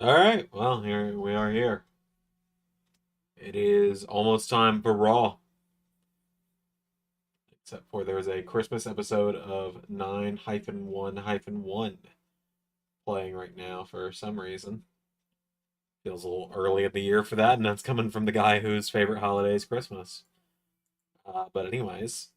All right, well, here we are here. It is almost time for Raw, except for there's a Christmas episode of 9-1-1 playing right now for some reason. Feels a little early in the year for that, and that's coming from the guy whose favorite holiday is Christmas. But anyways,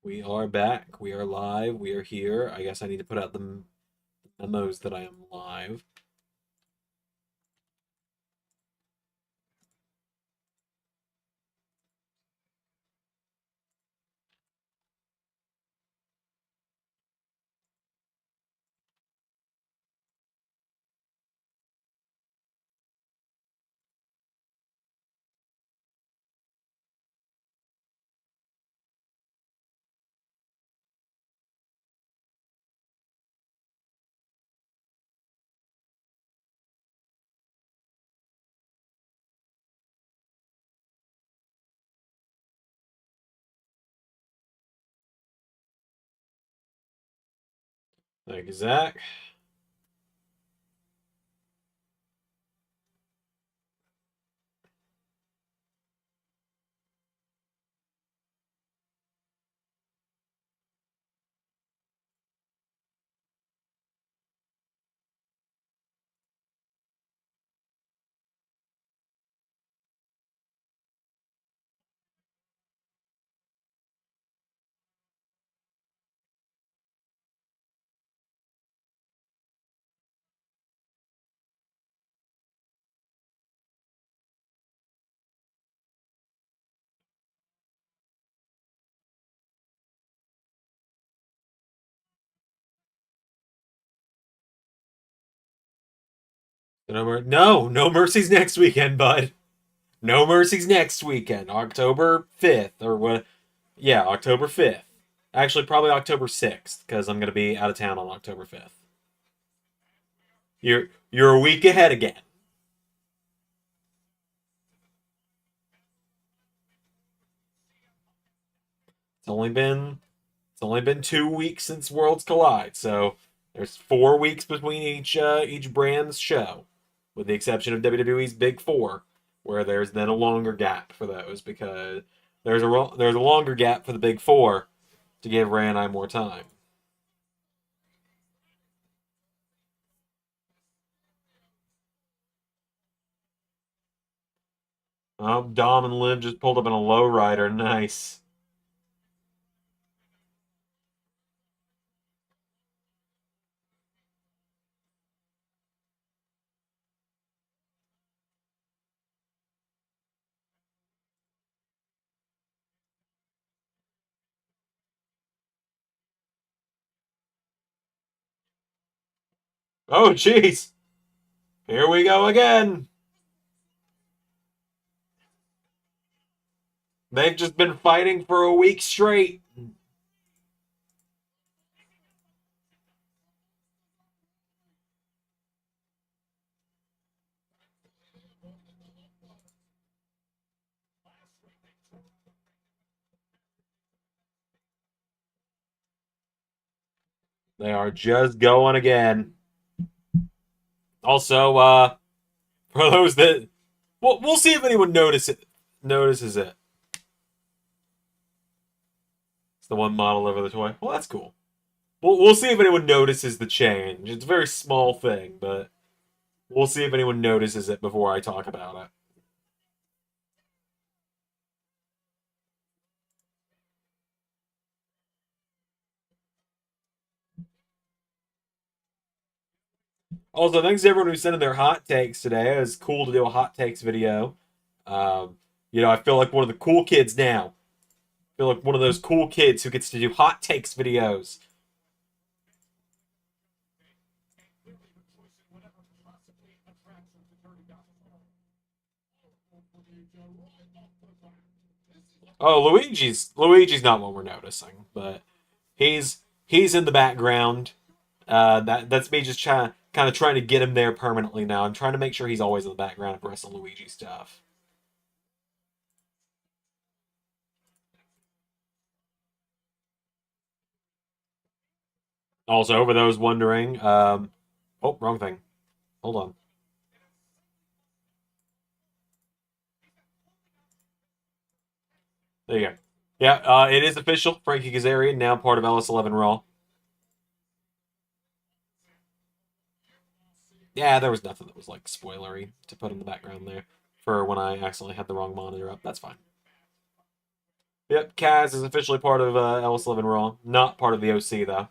we are back. We are live. We are here. I guess I need to put out the memos that I am live. Thank you, Zach. No mercies next weekend, bud. No Mercy's next weekend, October 5th, or what? Yeah, October 5th. Actually, probably October 6th, because I'm going to be out of town on October 5th. You're a week ahead again. It's only been it's only been 2 weeks since Worlds Collide, so there's 4 weeks between each brand's show, with the exception of WWE's Big Four, where there's then a longer gap for those because there's a longer gap for the Big Four to give Ray and I more time. Dom and Liv just pulled up in a lowrider. Nice. Oh, jeez. Here we go again. They've just been fighting for a week straight. They are just going again. Also, for those that, we'll see if anyone notices it. It's the one model over the toy. Well, that's cool. We'll see if anyone notices the change. It's a very small thing, but we'll see if anyone notices it before I talk about it. Also, thanks to everyone who sent in their hot takes today. It was cool to do a hot takes video. I feel like one of the cool kids now. I feel like one of those cool kids who gets to do hot takes videos. Oh, Luigi's not what we're noticing, but he's in the background. That's me just kind of trying to get him there permanently now. I'm trying to make sure he's always in the background for some Luigi stuff. Also, for those wondering, oh, wrong thing. Hold on. There you go. Yeah, it is official. Frankie Kazarian now part of LS11 Raw. Yeah, there was nothing that was like spoilery to put in the background there for when I accidentally had the wrong monitor up. That's fine. Yep, Kaz is officially part of LS11 Raw. Not part of the OC though.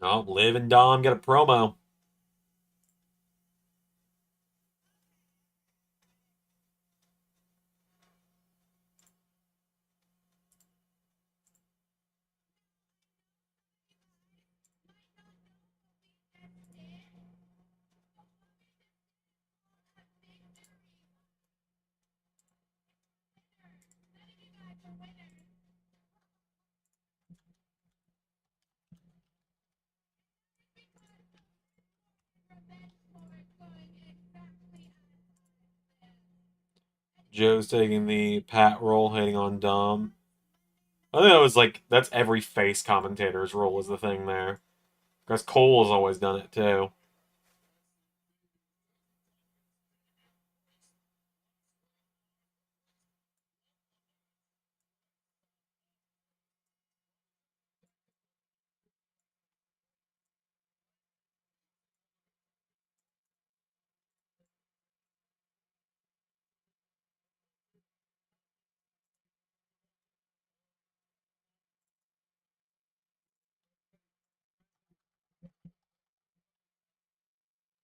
Oh, Liv and Dom get a promo. Joe's taking the Pat role, hitting on Dom. I think that was like that's every face commentator's role is the thing there. Because Cole has always done it too.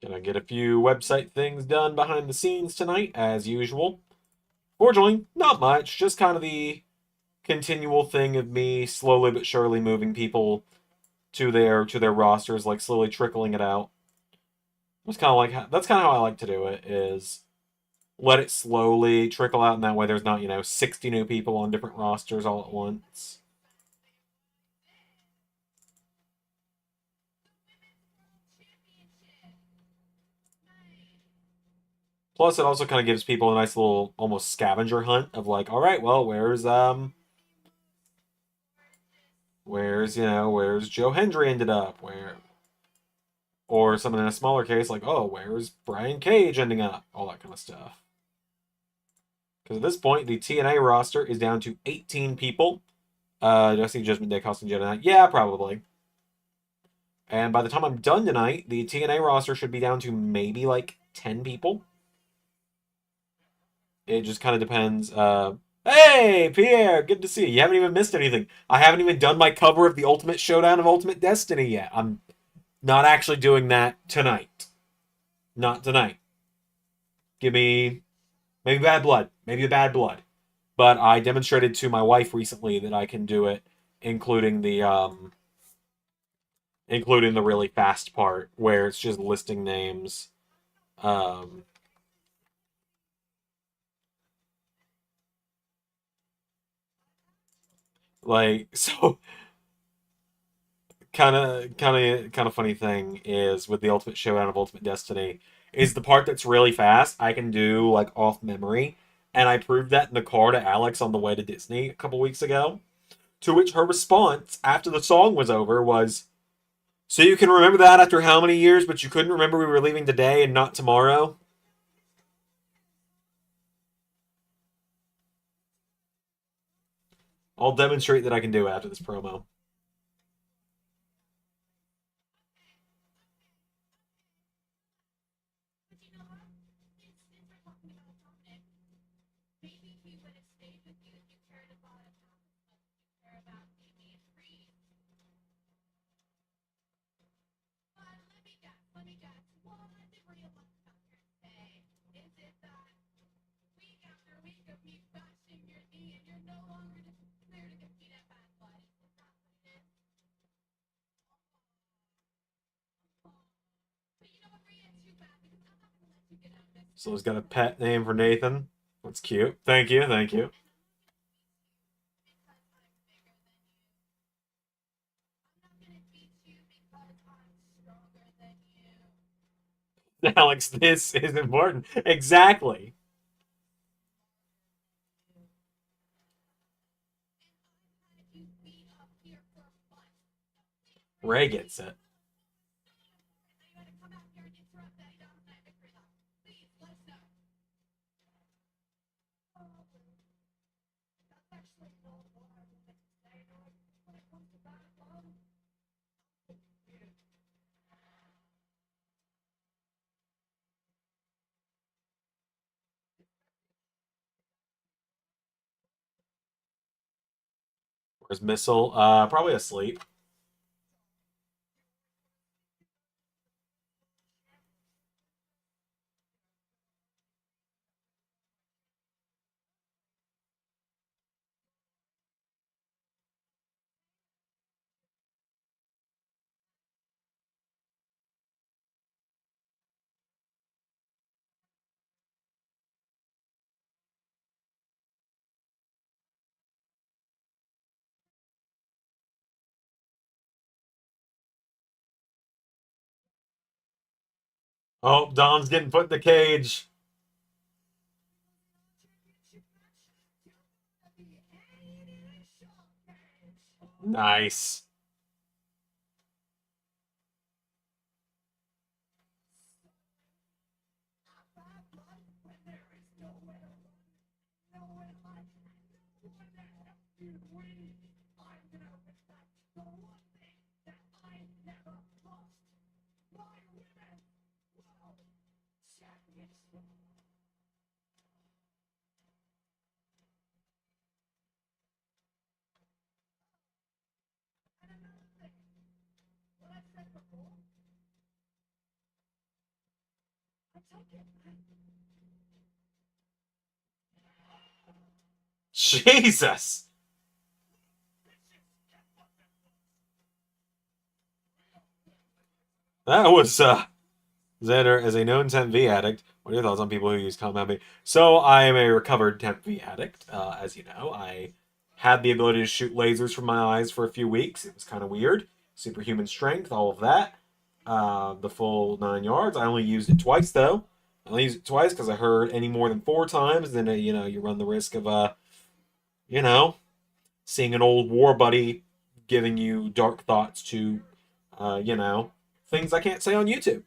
Gonna get a few website things done behind the scenes tonight, as usual. Fortunately, not much. Just kind of the continual thing of me slowly but surely moving people to their rosters, like slowly trickling it out. It's kind of like that's kind of how I like to do it. Is let it slowly trickle out, and that way there's not 60 new people on different rosters all at once. Plus, it also kind of gives people a nice little almost scavenger hunt of like, all right, well, where's Joe Hendry ended up? Or something in a smaller case like, oh, where's Brian Cage ending up? All that kind of stuff. Because at this point, the TNA roster is down to 18 people. Do I see Judgment Day costing Jedi Knight? Yeah, probably. And by the time I'm done tonight, the TNA roster should be down to maybe like 10 people. It just kind of depends. Hey, Pierre, good to see you. You haven't even missed anything. I haven't even done my cover of the Ultimate Showdown of Ultimate Destiny yet. I'm not actually doing that tonight. Not tonight. Give me maybe Bad Blood. Maybe a Bad Blood. But I demonstrated to my wife recently that I can do it, including the really fast part where it's just listing names. Um, like so kind of funny thing is with the Ultimate Showdown of Ultimate Destiny is the part that's really fast I can do like off memory, and I proved that in the car to Alex on the way to Disney a couple weeks ago. To which her response after the song was over was, "So you can remember that after how many years, but you couldn't remember we were leaving today and not tomorrow?" I'll demonstrate that I can do it after this promo. So he's got a pet name for Nathan. That's cute. Thank you, thank you. Alex, this is important. Exactly. Ray gets it. Where's Missile? Probably asleep. Oh, Dom's getting put in the cage. Nice. Jesus. That was Xander, as a known Temp V addict, what are your thoughts on people who use compound V? So I am a recovered Temp V addict. As you know, I had the ability to shoot lasers from my eyes for a few weeks. It was kind of weird. Superhuman strength, all of that. The full 9 yards. I only used it twice though. I only used it twice because I heard any more than 4 times, then you run the risk of you know, seeing an old war buddy giving you dark thoughts to, things I can't say on YouTube.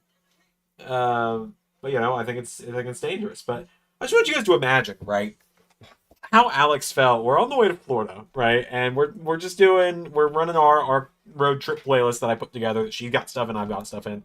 Uh, but I think it's dangerous. But I just want you guys to imagine, right? How Alex felt. We're on the way to Florida, right? And we're running our road trip playlist that I put together. She got stuff and I've got stuff in.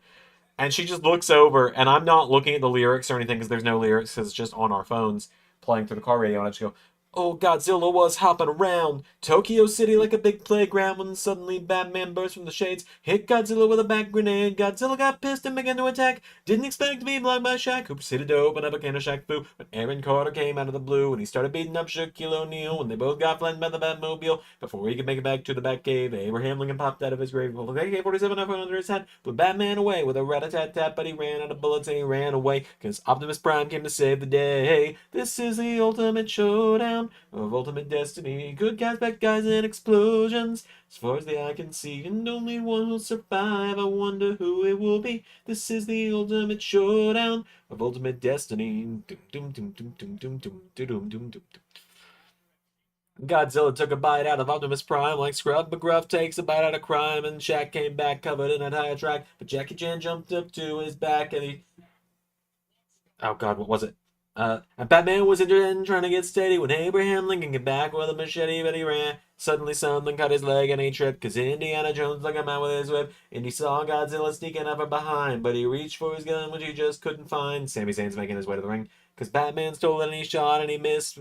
And she just looks over, and I'm not looking at the lyrics or anything because there's no lyrics because it's just on our phones playing through the car radio. And I just go, "Oh, Godzilla was hopping around Tokyo City like a big playground when suddenly Batman burst from the shades, hit Godzilla with a back grenade. Godzilla got pissed and began to attack. Didn't expect to be blocked by Shaq, who proceeded to open up a can of Shaq Fu. When Aaron Carter came out of the blue and he started beating up Shaquille O'Neal, and they both got flattened by the Batmobile. Before he could make it back to the Batcave, Abraham Lincoln popped out of his grave, pulled the AK-47 up under his head, blew Batman away with a rat-a-tat-tat, but he ran out of bullets and he ran away, because Optimus Prime came to save the day. This is the ultimate showdown of ultimate destiny. Good guys, bad guys, and explosions. As far as the eye can see, and only one will survive. I wonder who it will be. This is the ultimate showdown of ultimate destiny. Doom, doom, doom, doom, doom, doom, doom, doom, doom, doom. Godzilla took a bite out of Optimus Prime like Scrub McGruff takes a bite out of crime, and Shaq came back covered in a tire track. But Jackie Chan jumped up to his back and he, oh God, what was it? And Batman was injured and trying to get steady when Abraham Lincoln came back with a machete, but he ran. Suddenly something cut his leg and he tripped, cause Indiana Jones like a man with his whip, and he saw Godzilla sneaking up from behind, but he reached for his gun, which he just couldn't find. Sami Zayn's making his way to the ring, cause Batman stole it and he shot and he missed.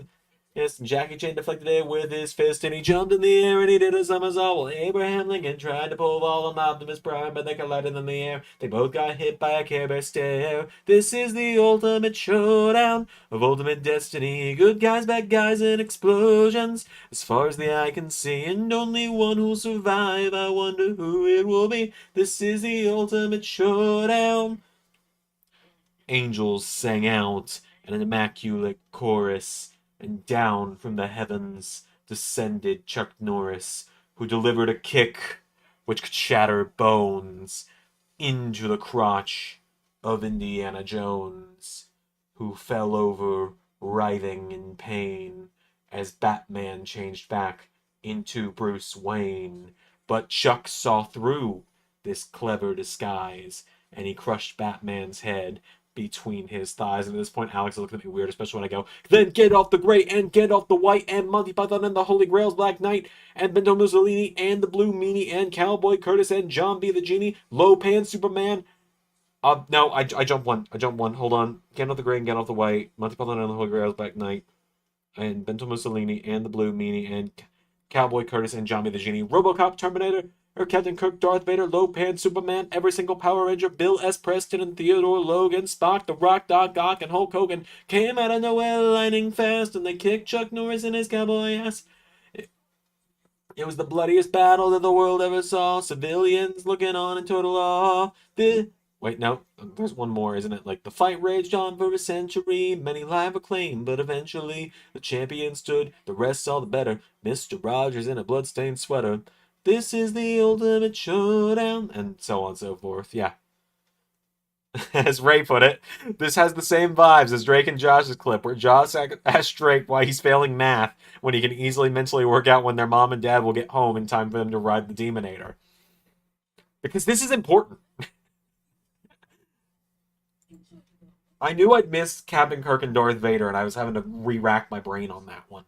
Yes, and Jackie Chan deflected it with his fist, and he jumped in the air and he did a somersault. While Abraham Lincoln tried to pull all on Optimus Prime, but they collided in the air. They both got hit by a Care Bear stare. This is the ultimate showdown of ultimate destiny. Good guys, bad guys, and explosions. As far as the eye can see, and only one who'll survive. I wonder who it will be. This is the ultimate showdown. Angels sang out and an immaculate chorus, and down from the heavens descended Chuck Norris, who delivered a kick which could shatter bones into the crotch of Indiana Jones, who fell over writhing in pain as Batman changed back into Bruce Wayne. But Chuck saw through this clever disguise, and he crushed Batman's head between his thighs. And at this point, Alex is looking at me weird, especially when I go, then get off the gray and get off the white and Monty Python and the Holy Grail's Black Knight and Benito Mussolini and the Blue Meanie and Cowboy Curtis and John B. the Genie, Low Pan Superman. No, I jump one. I jump one. Hold on. Get off the gray and get off the white. Monty Python and the Holy Grail's Black Knight and Benito Mussolini and the Blue Meanie and Cowboy Curtis and John B. the Genie, RoboCop, Terminator, or Captain Kirk, Darth Vader, Lopan, Superman, every single Power Ranger, Bill S. Preston and Theodore Logan, Spock, The Rock, Doc Ock, and Hulk Hogan came out of nowhere lightning fast, and they kicked Chuck Norris in his cowboy ass. It was the bloodiest battle that the world ever saw. Civilians looking on in total awe. Wait, no, there's one more, isn't it? Like, the fight raged on for a century, many live acclaim, but eventually the champion stood, the rest saw the better. Mr. Rogers in a bloodstained sweater. This is the ultimate showdown, and so on and so forth. Yeah. As Ray put it, this has the same vibes as Drake and Josh's clip, where Josh asks Drake why he's failing math when he can easily mentally work out when their mom and dad will get home in time for them to ride the Demonator. Because this is important. I knew I'd miss Captain Kirk and Darth Vader, and I was having to re-rack my brain on that one.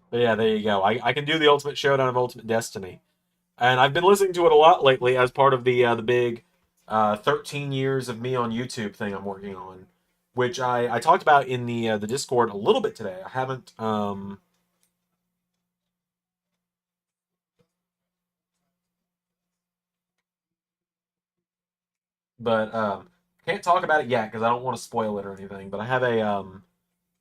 But yeah, there you go. I can do the Ultimate Showdown of Ultimate Destiny. And I've been listening to it a lot lately as part of the big 13 years of me on YouTube thing I'm working on, which I talked about in the Discord a little bit today. I haven't but can't talk about it yet because I don't want to spoil it or anything. But I have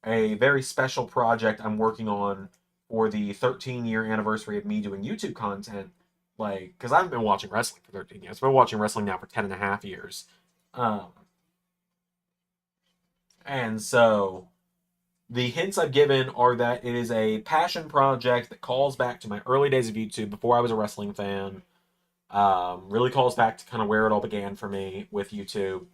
a very special project I'm working on for the 13-year anniversary of me doing YouTube content. Like, because I haven't been watching wrestling for 13 years. I've been watching wrestling now for 10 and a half years. Um, and so the hints I've given are that it is a passion project that calls back to my early days of YouTube before I was a wrestling fan. Really calls back to kind of where it all began for me with YouTube.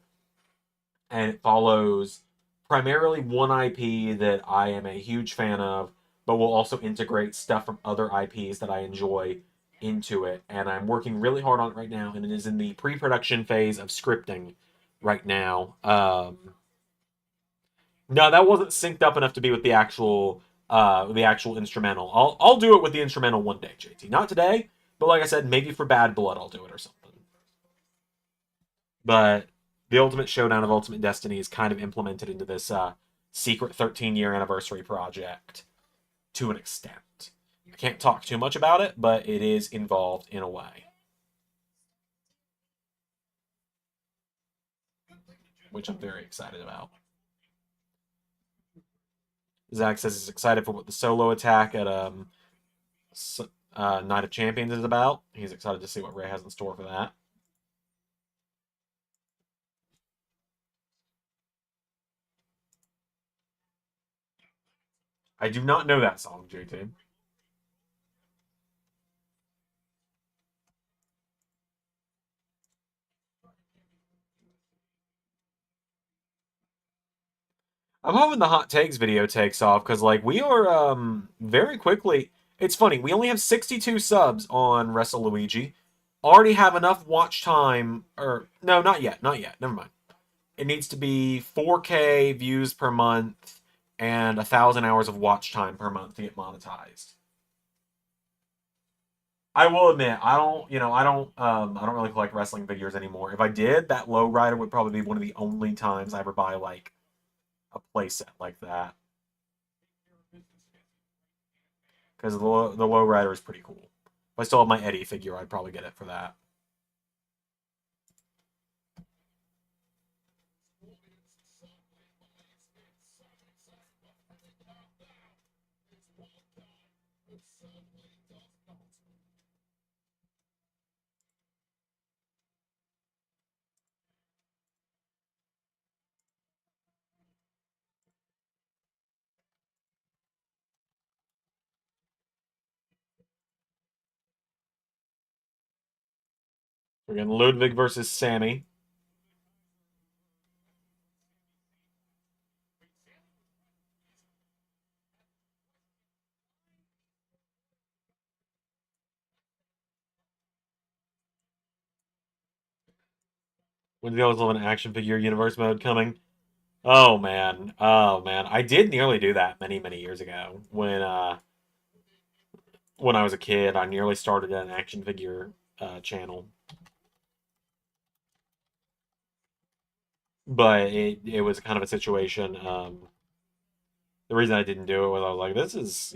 And it follows primarily one IP that I am a huge fan of, but will also integrate stuff from other IPs that I enjoy into it. And I'm working really hard on it right now, and it is in the pre-production phase of scripting right now. No, that wasn't synced up enough to be with the actual instrumental. I'll do it with the instrumental one day, JT. Not today, but like I said, maybe for Bad Blood I'll do it or something. But the Ultimate Showdown of Ultimate Destiny is kind of implemented into this secret 13-year anniversary project to an extent. I can't talk too much about it, but it is involved in a way, which I'm very excited about. Zach says he's excited for what the solo attack at Night of Champions is about. He's excited to see what Ray has in store for that. I do not know that song, JT. I'm hoping the hot takes video takes off because like we are very quickly. It's funny, we only have 62 subs on Wrestle Luigi. Already have enough watch time, or no, not yet, not yet. Never mind. It needs to be 4K views per month and 1,000 hours of watch time per month to get monetized. I will admit, I don't really collect wrestling figures anymore. If I did, that lowrider would probably be one of the only times I ever buy like a playset like that because the lowrider is pretty cool. If I still have my Eddie figure, I'd probably get it for that. We're getting Ludwig versus Sammy. When the always love an action figure universe mode coming. Oh man, I did nearly do that many years ago when I was a kid. I nearly started an action figure channel, but it was kind of a situation. The reason I didn't do it was I was like, this is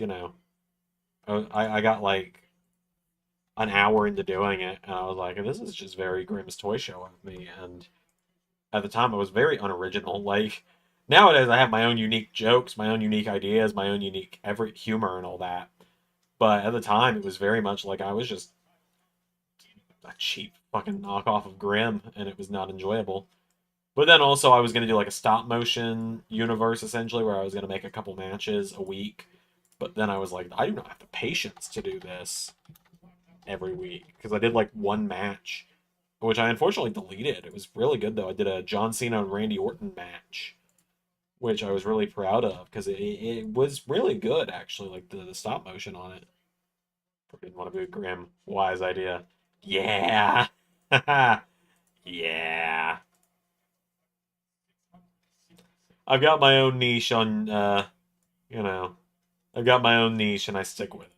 I got like an hour into doing it, and I was like, this is just very Grimm's Toy Show of me. And at the time, it was very unoriginal. Like nowadays, I have my own unique jokes, my own unique ideas, my own unique every humor and all that. But at the time, it was very much like I was just a cheap fucking knockoff of Grimm, and it was not enjoyable. But then also, I was going to do like a stop motion universe essentially, where I was going to make a couple matches a week. But then I was like, I do not have the patience to do this every week because I did like one match, which I unfortunately deleted. It was really good though. I did a John Cena and Randy Orton match, which I was really proud of because it was really good actually. Like the stop motion on it. Didn't want to be a Grim. Wise idea. Yeah. Yeah. I've got my own niche on, you know, I've got my own niche and I stick with it.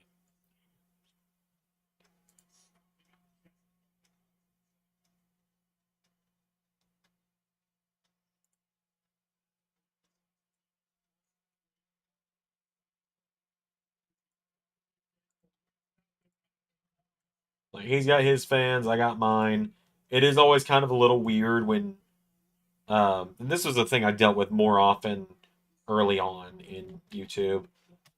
Like he's got his fans, I got mine. It is always kind of a little weird when, and this was a thing I dealt with more often early on in YouTube.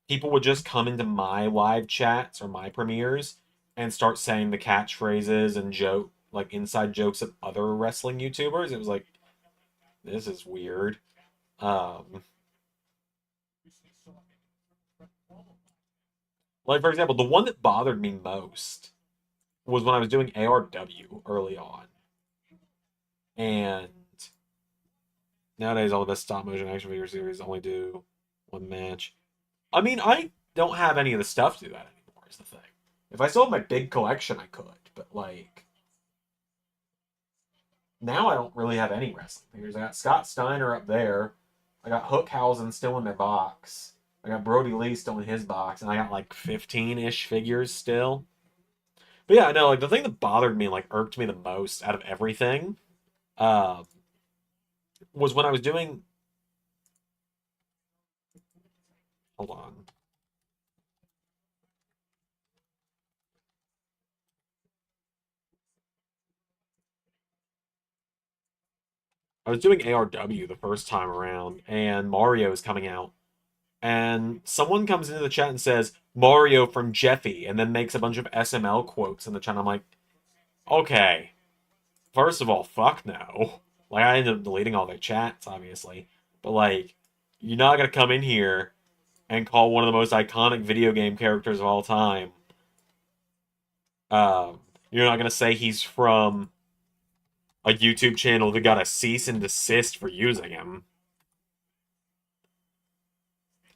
People would just come into my live chats or my premieres and start saying the catchphrases and joke like inside jokes of other wrestling YouTubers. It was like, this is weird. Um, like for example, the one that bothered me most was when I was doing ARW early on, and nowadays all the best stop motion action figure series only do one match. I mean, I don't have any of the stuff to do that anymore. Is the thing. If I still have my big collection, I could, but like now I don't really have any wrestling figures. I got Scott Steiner up there. I got Hookhausen still in my box. I got Brody Lee still in his box, and I got like 15-ish figures still. But yeah, no, like the thing that bothered me, like irked me the most out of everything, uh, was when I was doing. Hold on. I was doing ARW the first time around, and Mario is coming out, and someone comes into the chat and says Mario from Jeffy, and then makes a bunch of SML quotes in the chat. I'm like, okay, first of all, fuck no. Like I ended up deleting all their chats, obviously, but like, you're not gonna come in here and call one of the most iconic video game characters of all time. You're not gonna say he's from a YouTube channel that got a cease and desist for using him.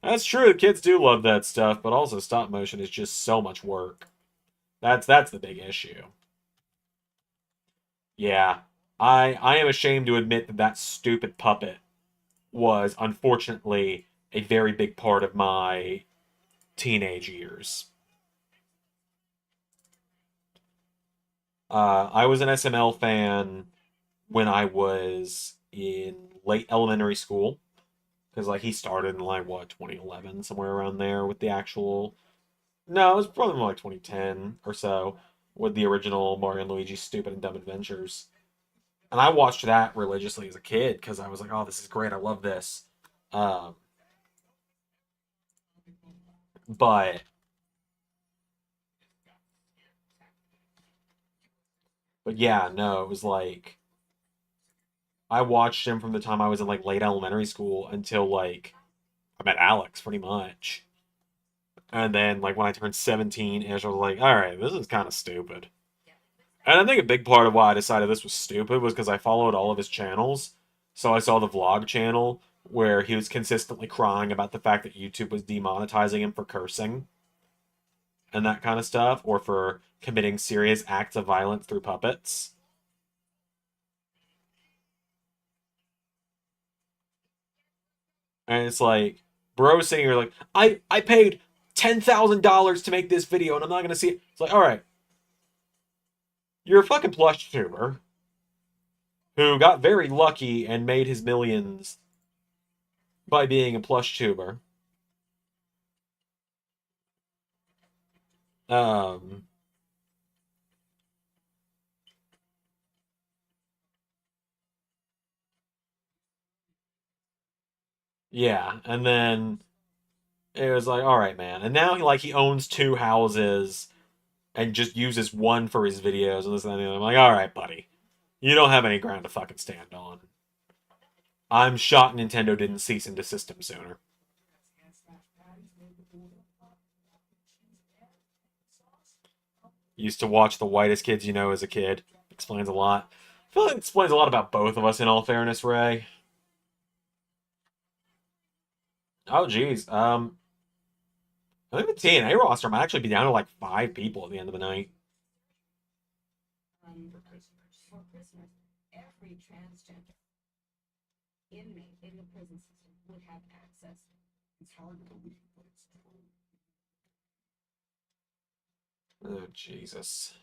That's true. Kids do love that stuff, but also stop motion is just so much work. That's the big issue. Yeah, I am ashamed to admit that that stupid puppet was unfortunately a very big part of my teenage years. I was an SML fan when I was in late elementary school because like he started in like what 2011 somewhere around there with the actual. No, it was probably more like 2010 or so with the original Mario and Luigi's Stupid and Dumb Adventures. And I watched that religiously as a kid because I was like, oh, this is great. I love this. Um, but But yeah, no, it was like I watched him from the time I was in like late elementary school until like I met Alex, pretty much. And then like when I turned 17-ish, I was like, all right, this is kind of stupid. And I think a big part of why I decided this was stupid was because I followed all of his channels. So I saw the vlog channel where he was consistently crying about the fact that YouTube was demonetizing him for cursing and that kind of stuff, or for committing serious acts of violence through puppets. And it's like, bro sitting here like, I paid $10,000 to make this video and I'm not gonna see it. It's like, all right, you're a fucking plush tuber who got very lucky and made his millions by being a plush tuber. Um, yeah, and then it was like, all right, man. And now he owns two houses and just uses one for his videos and this and that. And the other. I'm like, all right, buddy, you don't have any ground to fucking stand on. I'm shocked Nintendo didn't cease and desist him sooner. Used to watch The Whitest Kids You Know as a kid. Explains a lot. I feel like it explains a lot about both of us, in all fairness, Ray. Oh, geez. I think the TNA roster might actually be down to like 5 people at the end of the night. Oh, Jesus.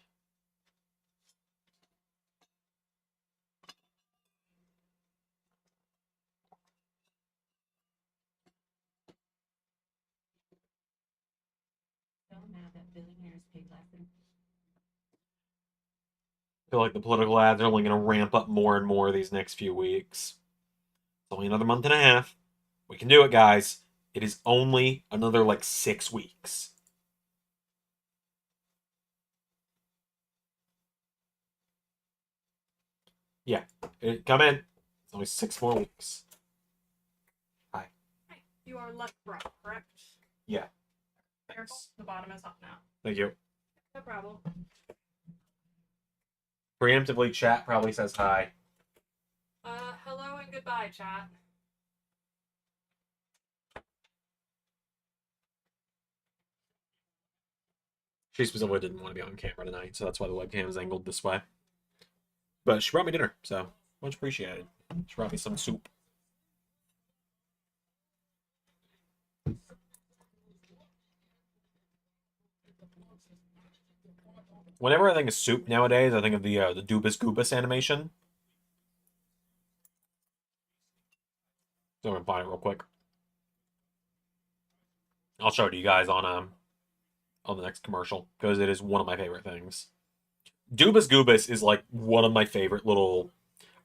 I feel like the political ads are only going to ramp up more and more these next few weeks. It's only another month and a half. We can do it, guys. It is only another like 6 weeks. Yeah, come in. It's only 6 more weeks. Hi. You are left right, correct? Yeah. Careful. Thanks. The bottom is up now. Thank you. No problem. Preemptively, chat probably says hi. Hello and goodbye, chat. She specifically didn't want to be on camera tonight, so that's why the webcam is angled this way. But she brought me dinner, so much appreciated. She brought me some soup. Whenever I think of soup nowadays, I think of the Dubus Goobus animation. So I'm gonna find it real quick. I'll show it to you guys on the next commercial because it is one of my favorite things. Dubus Goobus is like one of my favorite little.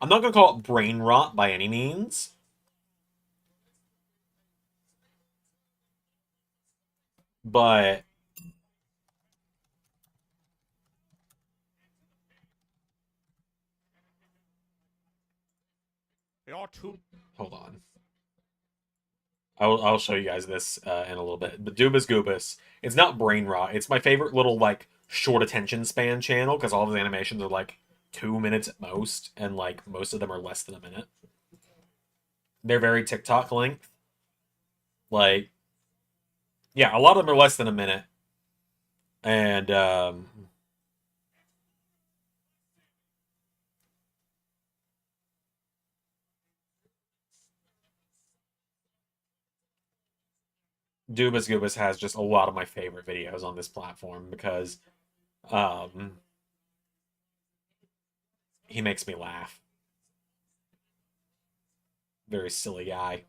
I'm not gonna call it brain rot by any means, but You're too. hold on. I'll show you guys this in a little bit. But Dubus Goobus, it's not brain rot. It's my favorite little like short attention span channel because all of his animations are like 2 minutes at most, and like most of them are less than a minute. They're very TikTok length. Like, yeah, a lot of them are less than a minute, and Dubus Goobus has just a lot of my favorite videos on this platform because um, he makes me laugh. Very silly guy.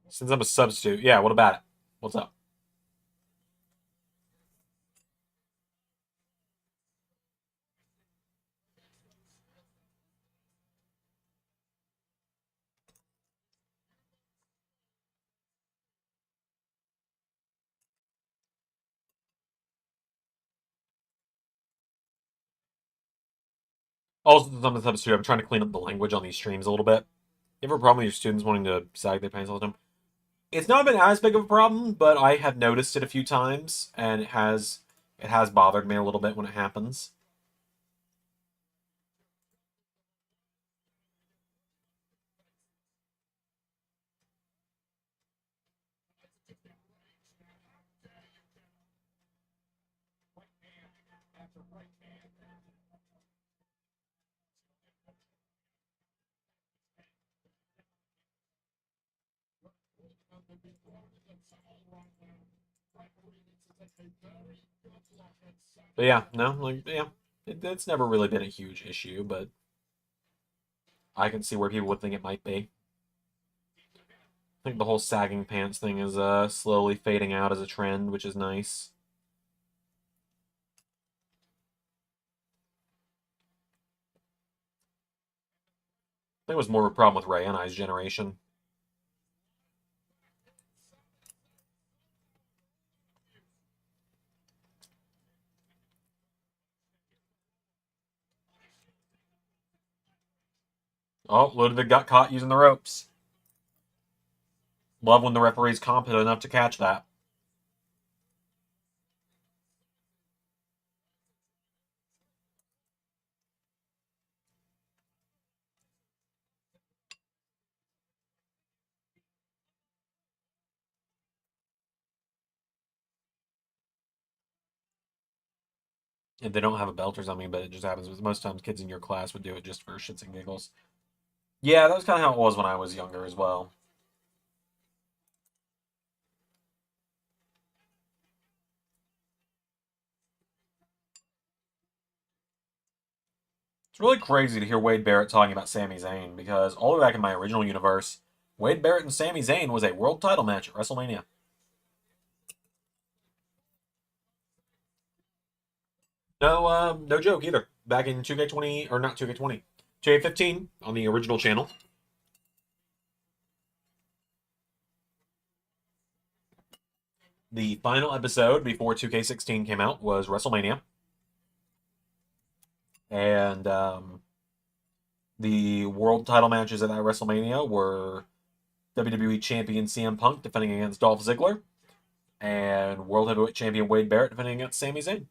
Since I'm a substitute, yeah. What about it? What's up? Also, since I'm a substitute, I'm trying to clean up the language on these streams a little bit. You have a problem with your students wanting to sag their pants all the time? It's not been as big of a problem, but I have noticed it a few times, and it has bothered me a little bit when it happens. But yeah, no, like yeah, it's never really been a huge issue, but I can see where people would think it might be. I think the whole sagging pants thing is slowly fading out as a trend, which is nice. I think it was more of a problem with Ray and I's generation. Oh, Ludwig got caught using the ropes. Love when the referee's competent enough to catch that. If they don't have a belt or something, but it just happens. Most times, kids in your class would do it just for shits and giggles. Yeah, that was kind of how it was when I was younger as well. It's really crazy to hear Wade Barrett talking about Sami Zayn because all the way back in my original universe, Wade Barrett and Sami Zayn was a world title match at WrestleMania. No, no joke either. Back in 2K20 or not 2K20, 2K15 on the original channel. The final episode before 2K16 came out was WrestleMania, and the world title matches at that WrestleMania were WWE Champion CM Punk defending against Dolph Ziggler, and World Heavyweight Champion Wade Barrett defending against Sami Zayn.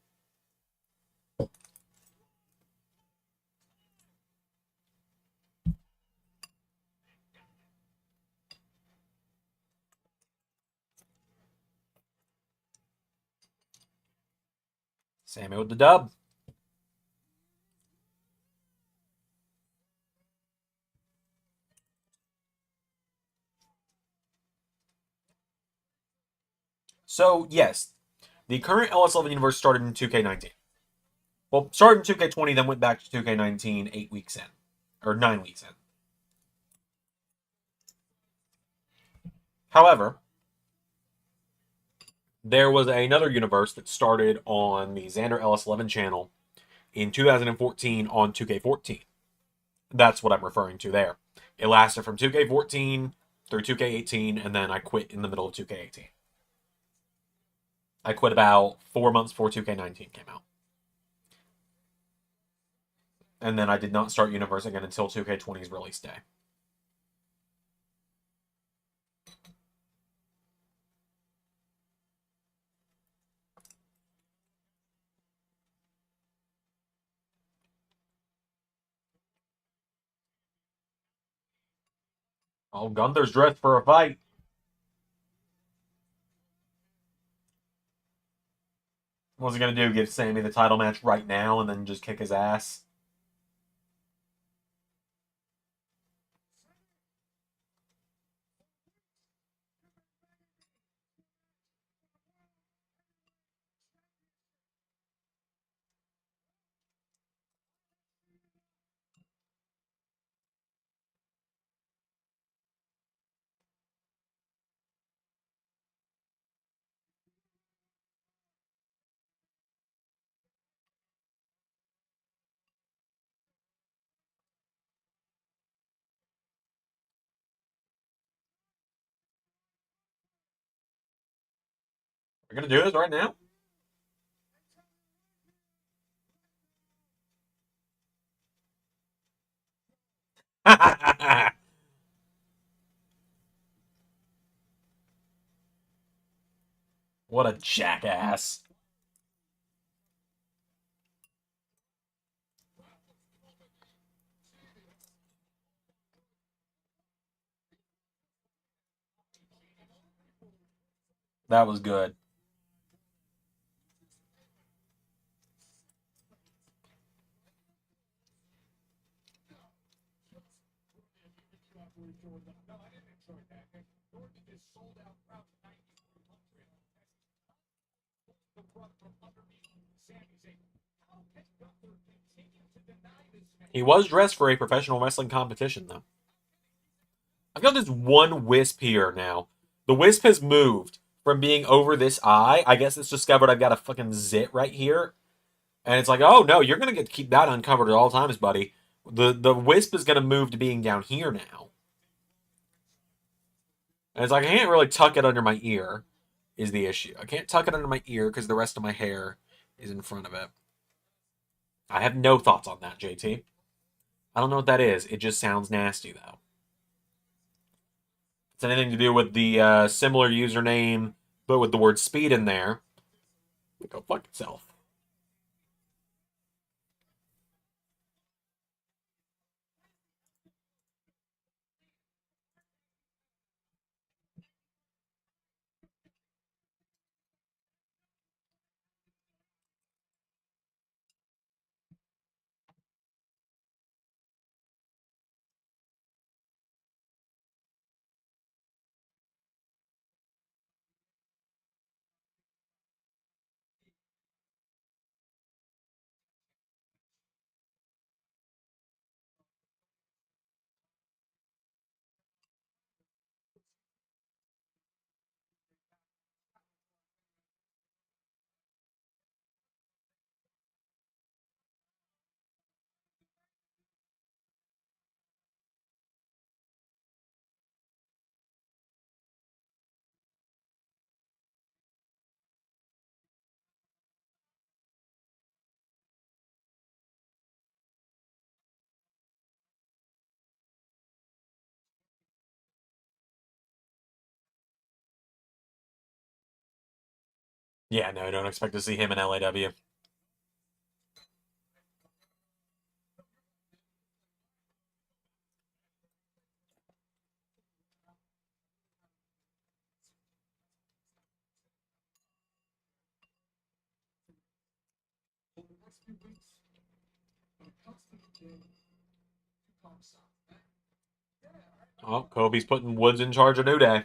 Sami with the dub. So, yes, the current LS11 universe started in 2K19. Well, started in 2K20, then went back to 2K19 8 weeks in, or 9 weeks in. However, there was another universe that started on the Xander LS11 channel in 2014 on 2K14. That's what I'm referring to there. It lasted from 2K14 through 2K18, and then I quit in the middle of 2K18. I quit about 4 months before 2K19 came out. And then I did not start Universe again until 2K20's release day. Oh, Gunther's dressed for a fight. What's he gonna do? Give Sammy the title match right now and then just kick his ass? We're gonna do this right now? What a jackass. That was good. He was dressed for a professional wrestling competition, though. I've got this one wisp here now. The wisp has moved from being over this eye. I guess it's discovered I've got a fucking zit right here. And it's like, oh no, you're gonna get to keep that uncovered at all times, buddy. The wisp is gonna move to being down here now. And it's like I can't really tuck it under my ear, is the issue. I can't tuck it under my ear because the rest of my hair is in front of it. I have no thoughts on that, JT. I don't know what that is. It just sounds nasty though. If it's anything to do with the similar username, but with the word speed in there, go fuck itself. Yeah, no, don't expect to see him in LAW. Oh, Kobe's putting Woods in charge of New Day.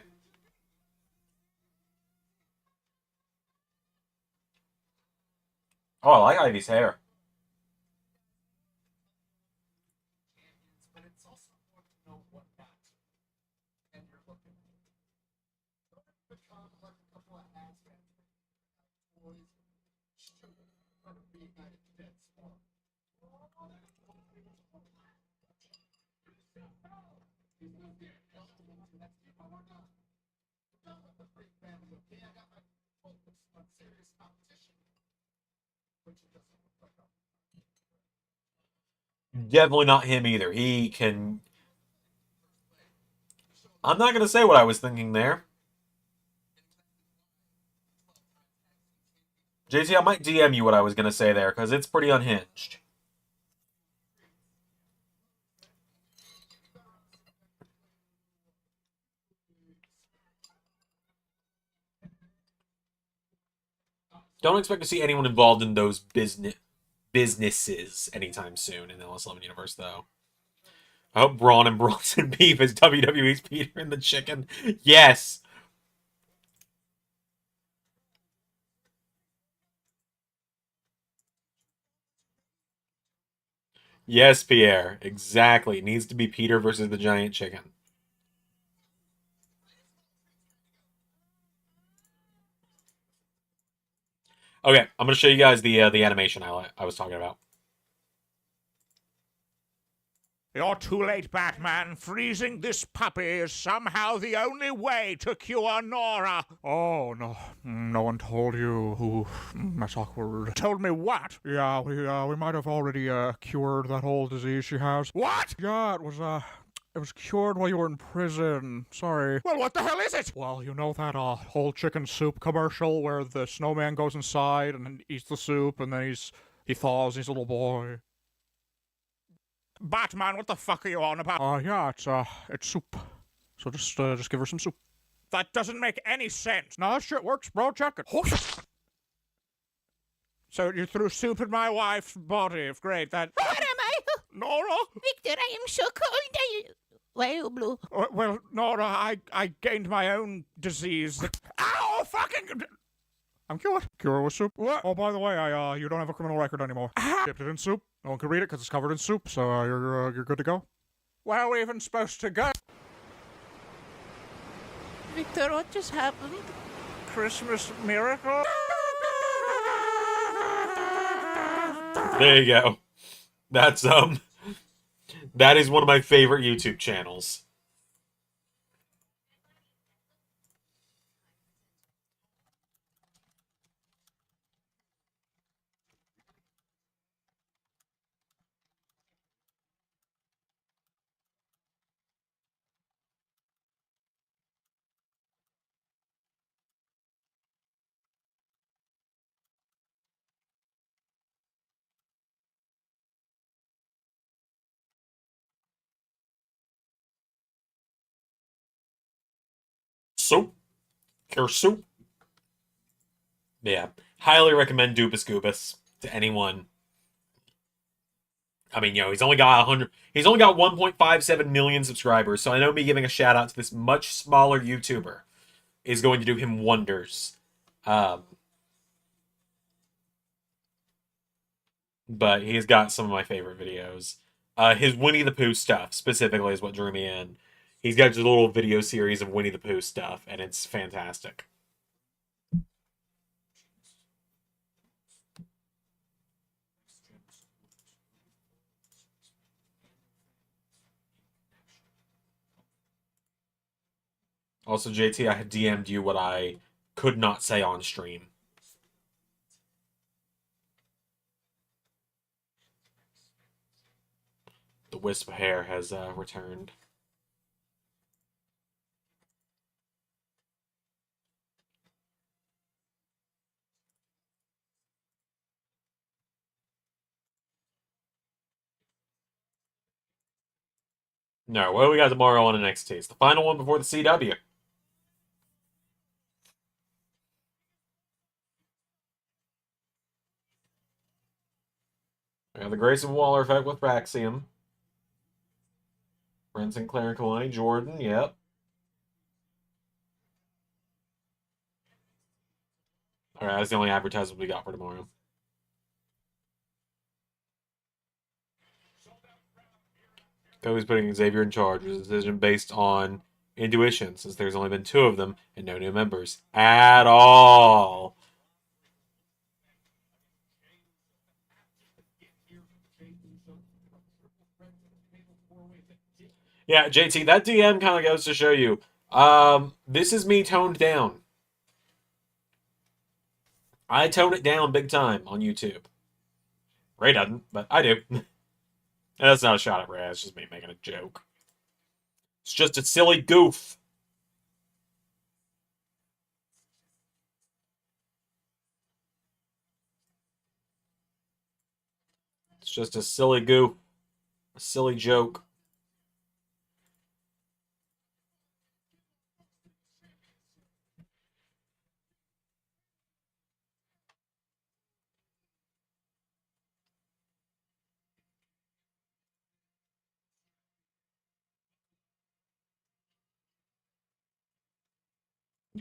Oh, I like Ivy's hair. Definitely not him either. He can. I'm not going to say what I was thinking there. JT, I might DM you what I was going to say there because it's pretty unhinged. Don't expect to see anyone involved in those businesses anytime soon in the LS11 universe, though. I hope Braun and Bronson Beef is WWE's Peter and the Chicken. Yes. Yes, Pierre. Exactly. It needs to be Peter versus the Giant Chicken. Okay, I'm going to show you guys the animation I was talking about. You're too late, Batman. Freezing this puppy is somehow the only way to cure Nora. Oh, no. No one told you who... That's awkward. Told me what? Yeah, we might have already, cured that whole disease she has. What? Yeah, it was cured while you were in prison. Sorry. Well, what the hell is it? Well, you know that, whole chicken soup commercial where the snowman goes inside and then eats the soup and then he thaws his little boy. Batman, what the fuck are you on about? Yeah, it's soup. So just give her some soup. That doesn't make any sense. No, that shit works, bro. Check it. So you threw soup in my wife's body. Great, that... What am I? Nora? Victor, I am so cold. Why are you blue? Well, Nora, I gained my own disease. Ow, fucking... I'm cured. Cure with soup. What? Oh, by the way, you don't have a criminal record anymore. Dipped it in soup. No one can read it because it's covered in soup, so you're good to go. Where are we even supposed to go? Victor, what just happened? Christmas miracle? There you go. That's that is one of my favorite YouTube channels. Soup. Cure soup. Yeah. Highly recommend Dubus Goobus to anyone. I mean, he's only got 1.57 million subscribers, so I know me giving a shout out to this much smaller YouTuber is going to do him wonders. But he's got some of my favorite videos. His Winnie the Pooh stuff specifically is what drew me in. He's got just a little video series of Winnie the Pooh stuff, and it's fantastic. Also, JT, I had DM'd you what I could not say on stream. The wisp of hair has returned. No, what do we got tomorrow on NXT? It's the final one before the CW. We have the Grayson Waller effect with Raxium. Brent Sinclair and Kalani Jordan, yep. Alright, that's the only advertisement we got for tomorrow. Kobe's putting Xavier in charge. It was a decision based on intuition, since there's only been 2 of them and no new members at all. Yeah, JT, that DM kind of goes to show you. This is me toned down. I tone it down big time on YouTube. Ray doesn't, but I do. That's not a shot at Ray, it's just me making a joke. It's just a silly goof. It's just a silly goof. A silly joke.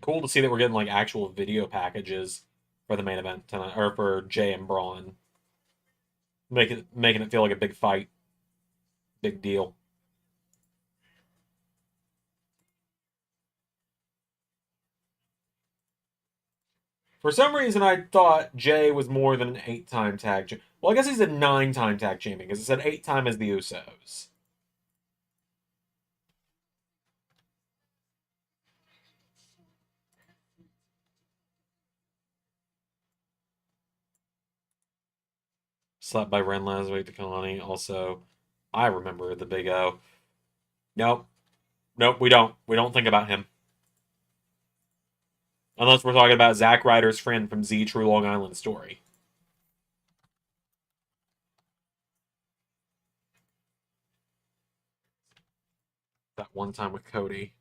Cool to see that we're getting like actual video packages for the main event tonight, or for Jay and Braun. Making it feel like a big fight. Big deal. For some reason, I thought Jay was more than an 8-time tag champion. Well, I guess he's a 9-time tag champion, because it said 8-time as the Usos. Slapped by Ren last week to Kalani. Also, I remember the Big O. Nope. Nope, we don't. We don't think about him. Unless we're talking about Zack Ryder's friend from Z True Long Island Story. That one time with Cody.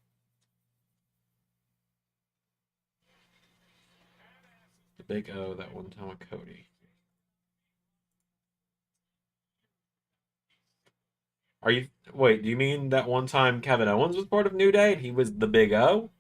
The Big O, that one time with Cody. Are you... Wait, do you mean that one time Kevin Owens was part of New Day and he was the Big O?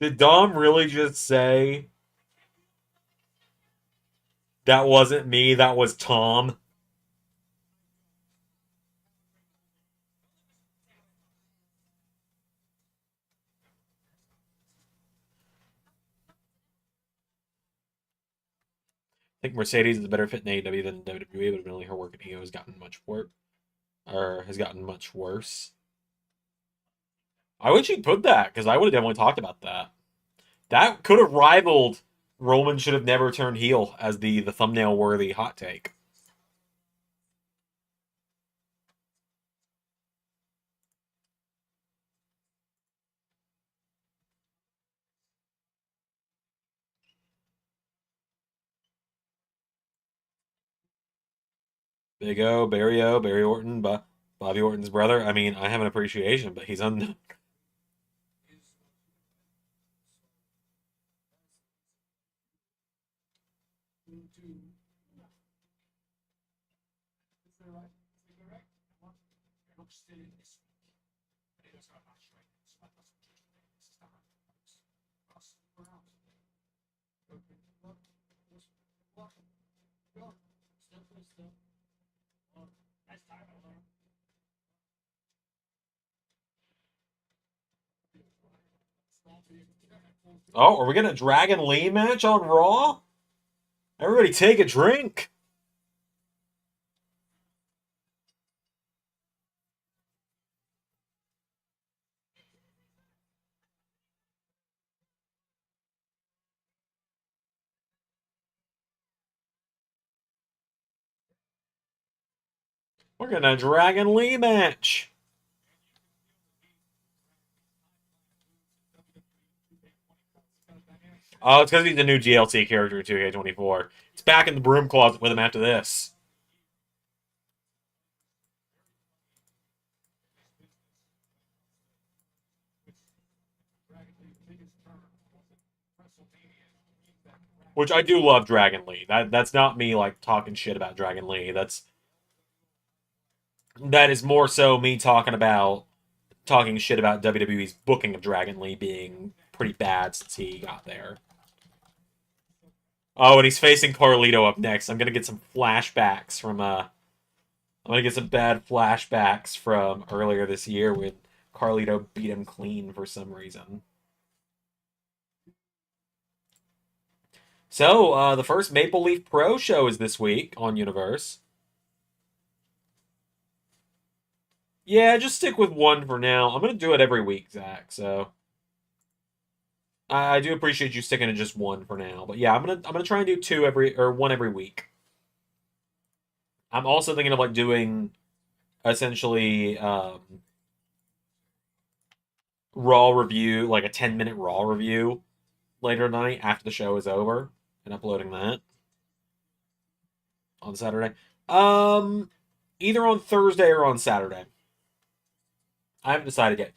Did Dom really just say that wasn't me, that was Tom? I think Mercedes is a better fit in AEW than WWE, but apparently her work at EO has gotten much worse. Or has gotten much worse. I wish he'd put that, because I would have definitely talked about that. That could have rivaled Roman should have never turned heel as the thumbnail worthy hot take. Big O, Barry Orton, Bobby Orton's brother. I mean, I have an appreciation, but he's unknown. Oh, are we getting a Dragon Lee match on Raw? Everybody take a drink. We're getting a Dragon Lee match. Oh, it's because he's a new GLC character in 2K24. It's back in the broom closet with him after this. Which I do love Dragon Lee. That's not me like talking shit about Dragon Lee. That is more so me talking shit about WWE's booking of Dragon Lee being pretty bad since he got there. Oh, and he's facing Carlito up next. I'm gonna get some flashbacks from I'm gonna get some bad flashbacks from earlier this year when Carlito beat him clean for some reason. So, the first Maple Leaf Pro show is this week on Universe. Yeah, just stick with one for now. I'm gonna do it every week, Zach. So I do appreciate you sticking to just one for now. But yeah, I'm gonna try and do one every week. I'm also thinking of like doing essentially Raw review, like a 10-minute Raw review later tonight after the show is over, and uploading that on Saturday. Either on Thursday or on Saturday. I haven't decided yet.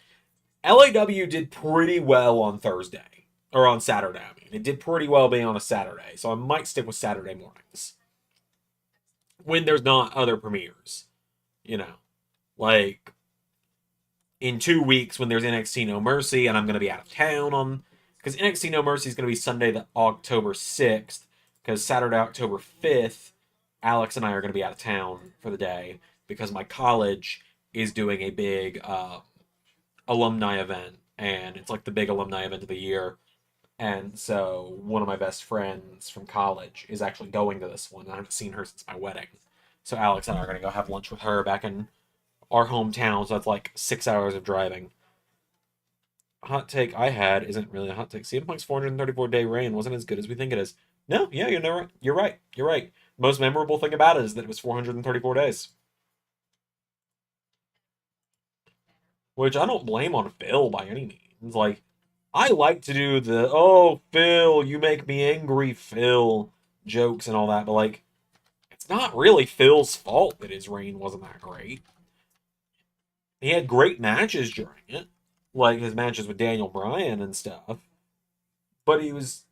LAW did pretty well on Thursday. Or on Saturday, I mean. It did pretty well being on a Saturday. So I might stick with Saturday mornings. When there's not other premieres. You know. Like, in 2 weeks when there's NXT No Mercy and I'm going to be out of town on... Because NXT No Mercy is going to be Sunday, October 6th. Because Saturday, October 5th, Alex and I are going to be out of town for the day. Because my college is doing a big alumni event, and it's like the big alumni event of the year And so one of my best friends from college is actually going to this one. I haven't seen her since my wedding. So Alex and I are going to go have lunch with her back in our hometown. So that's like 6 hours of driving. Hot take I had isn't really a hot take. CM Punk's 434-day reign wasn't as good as we think it is. No, yeah, you're right. You're right. Most memorable thing about it is that it was 434 days. Which I don't blame on Phil by any means. Like, I like to do the, oh, Phil, you make me angry, Phil, jokes and all that, but like, it's not really Phil's fault that his reign wasn't that great. He had great matches during it, like his matches with Daniel Bryan and stuff. But he was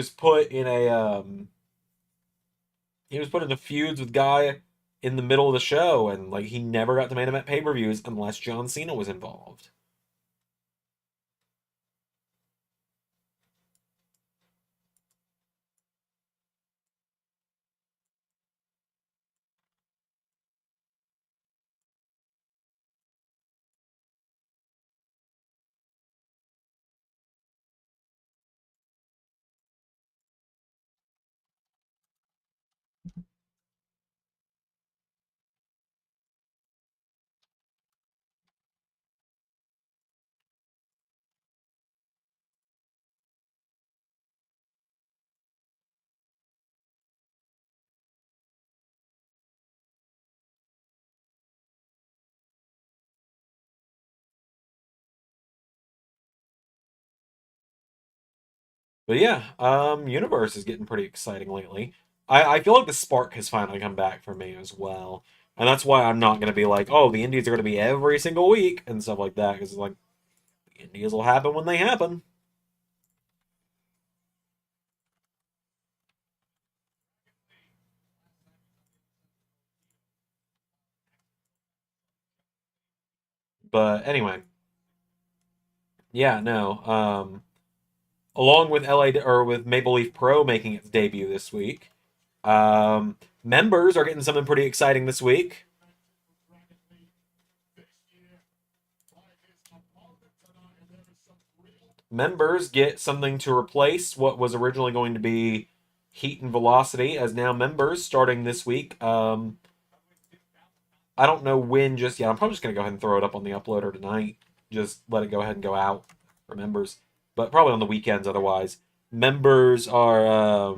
put in a he was put into feuds with guy in the middle of the show, and like he never got to main event pay-per-views unless John Cena was involved. But yeah, Universe is getting pretty exciting lately. I feel like the spark has finally come back for me as well. And that's why I'm not going to be like, oh, the indies are going to be every single week and stuff like that. Because, like, the indies will happen when they happen. But anyway, yeah, no. Along with with Maple Leaf Pro making its debut this week, members are getting something pretty exciting this week. Members get something to replace what was originally going to be Heat and Velocity as now members starting this week. I don't know when just yet. I'm probably just going to go ahead and throw it up on the uploader tonight. Just let it go ahead and go out for members. But probably on the weekends otherwise. Members are...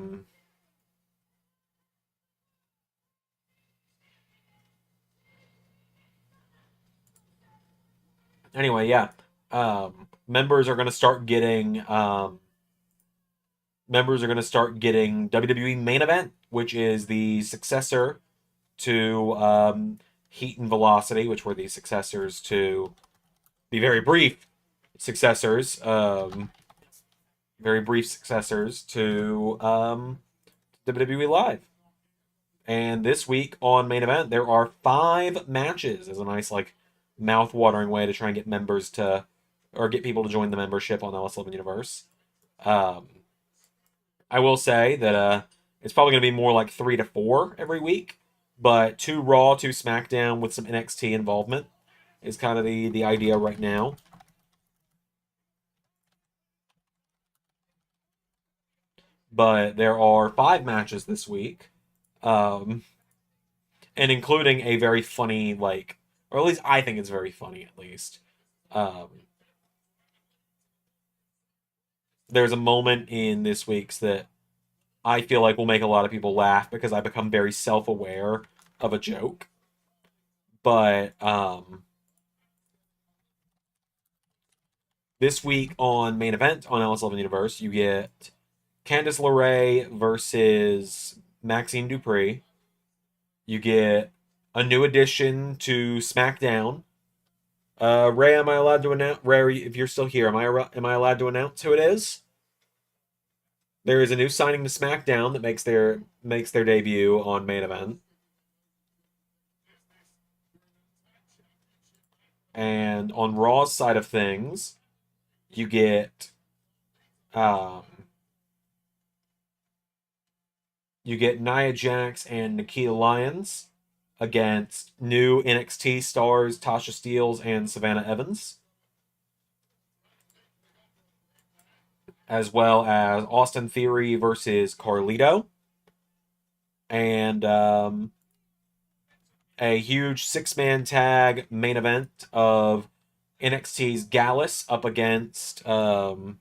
Anyway, yeah. Members are going to start getting... members are going to start getting WWE Main Event, which is the successor to Heat and Velocity, which were the successors to the very brief successors, to WWE Live. And this week on Main Event, there are 5 matches as a nice, like, mouth-watering way to try and get members to, or get people to join the membership on LS11 Universe. I will say that it's probably going to be more like 3 to 4 every week, but 2 Raw, 2 SmackDown with some NXT involvement is kind of the idea right now. But there are 5 matches this week, and including a very funny, like, or at least I think it's very funny, at least. There's a moment in this week's that I feel like will make a lot of people laugh because I become very self-aware of a joke. But this week on Main Event on LS11 Universe, you get Candice LeRae versus Maxine Dupree. You get a new addition to SmackDown. Ray, am I allowed to announce? Ray, if you're still here, am I allowed to announce who it is? There is a new signing to SmackDown that makes their debut on Main Event. And on Raw's side of things, you get Nia Jax and Nikita Lyons against new NXT stars Tasha Steelz and Savannah Evans. as well as Austin Theory versus Carlito, and a huge six-man tag main event of NXT's Gallus up against the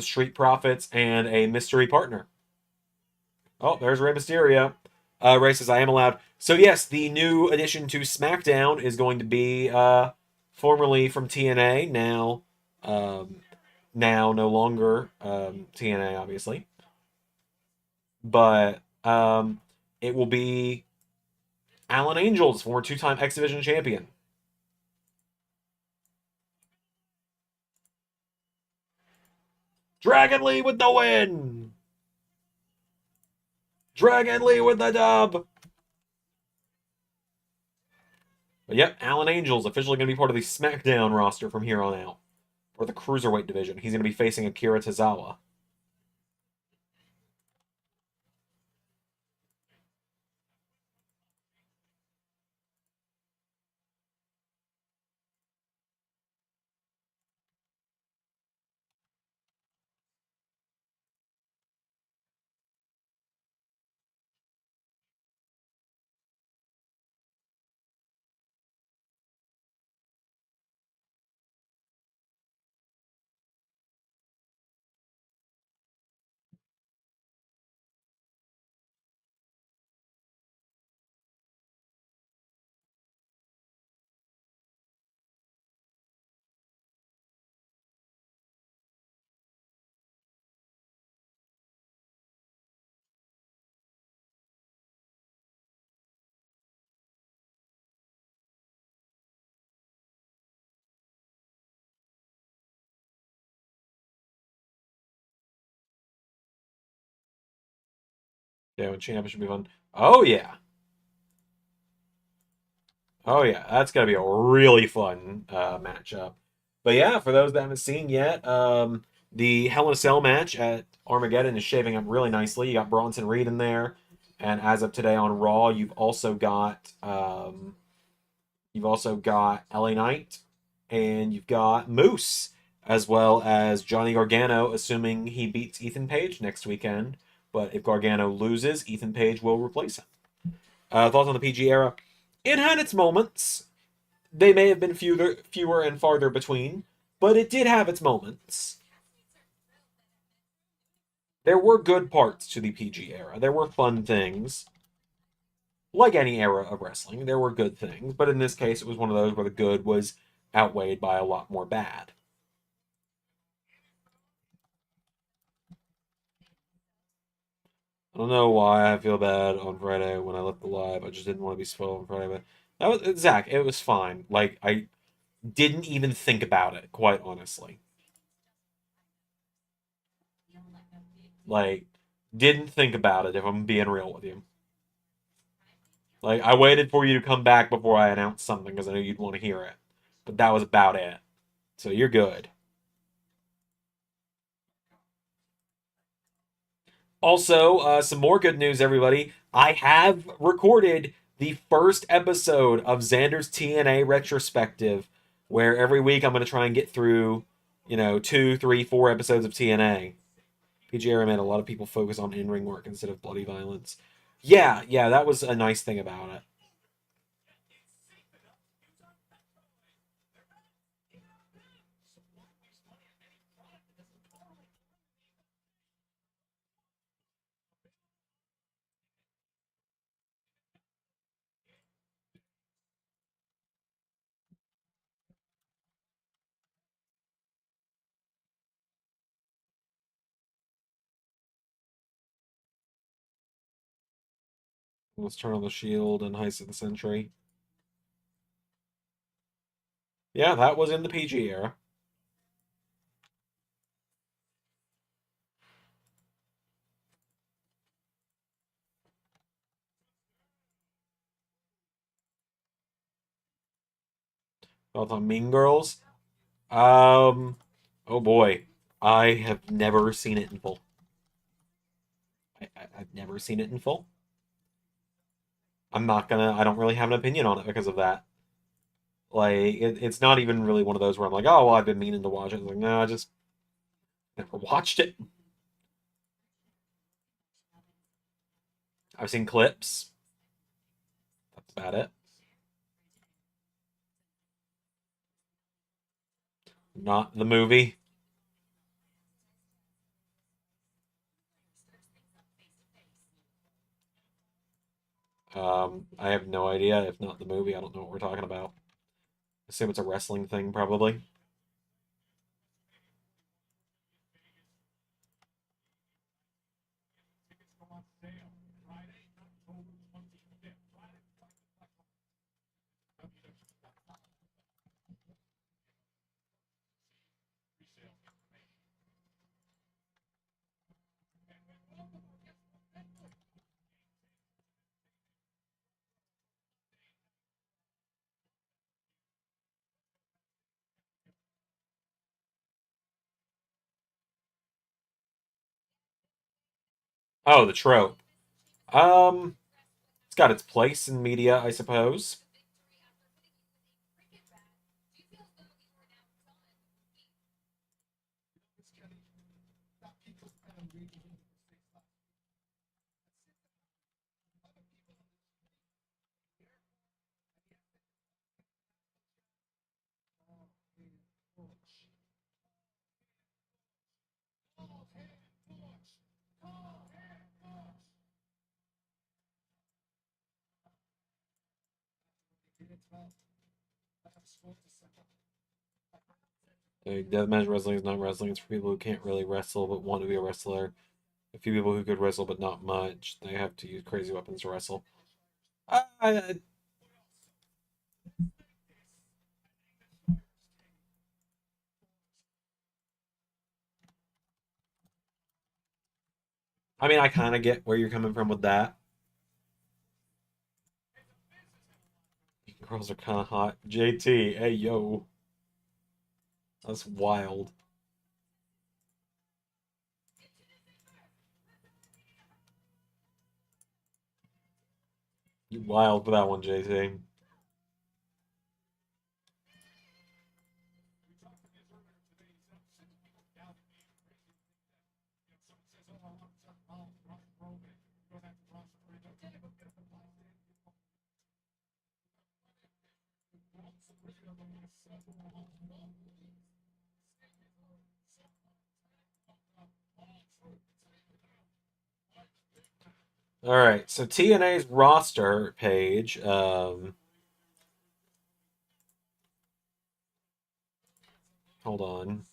Street Profits and a mystery partner. Oh, there's Rey Mysterio. Ray says, I am allowed. So yes, the new addition to SmackDown is going to be formerly from TNA, now no longer TNA, obviously. But it will be Alan Angels, former two-time X Division champion. Dragon Lee with the win! Dragon Lee with the dub! But yep, Alan Angels officially going to be part of the SmackDown roster from here on out. Or the Cruiserweight division. He's going to be facing Akira Tozawa. Yeah, when championship should be fun. Oh yeah. Oh yeah, that's gonna be a really fun matchup. But yeah, for those that haven't seen yet, the Hell in a Cell match at Armageddon is shaping up really nicely. You got Bronson Reed in there, and as of today on Raw, you've also got LA Knight, and you've got Moose, as well as Johnny Gargano, assuming he beats Ethan Page next weekend. But if Gargano loses, Ethan Page will replace him. Thoughts on the PG era? It had its moments. They may have been fewer and farther between, but it did have its moments. There were good parts to the PG era. There were fun things. Like any era of wrestling, there were good things, but in this case, it was one of those where the good was outweighed by a lot more bad. I don't know why I feel bad on Friday when I left the live. I just didn't want to be spoiled on Friday, but that was Zach. It was fine. Like I didn't even think about it, quite honestly. Like, didn't think about it, if I'm being real with you. Like, I waited for you to come back before I announced something because I knew you'd want to hear it. But that was about it. So you're good. Also, some more good news, everybody. I have recorded the first episode of Xander's TNA retrospective, where every week I'm going to try and get through, 2, 3, 4 episodes of TNA. PG era made a lot of people focus on in-ring work instead of bloody violence. Yeah, that was a nice thing about it. Let's turn on the Shield and Heist of the Century. Yeah, that was in the PG era. Thoughts on Mean Girls? Oh boy, I have never seen it in full. I've never seen it in full. I don't really have an opinion on it because of that. Like, it's not even really one of those where I'm like, oh, well, I've been meaning to watch it. It's like, no, I just never watched it. I've seen clips. That's about it. Not the movie. I have no idea. If not the movie, I don't know what we're talking about. I assume it's a wrestling thing, probably. Oh, the trope. Um, it's got its place in media, I suppose. Like, deathmatch wrestling is not wrestling. It's for people who can't really wrestle but want to be a wrestler. A few people who could wrestle but not much. They have to use crazy weapons to wrestle. I, I mean, I kind of get where you're coming from with that. Girls are kind of hot. JT, hey yo, that's wild. You wild for that one, JT. All right, so TNA's roster page. Hold on.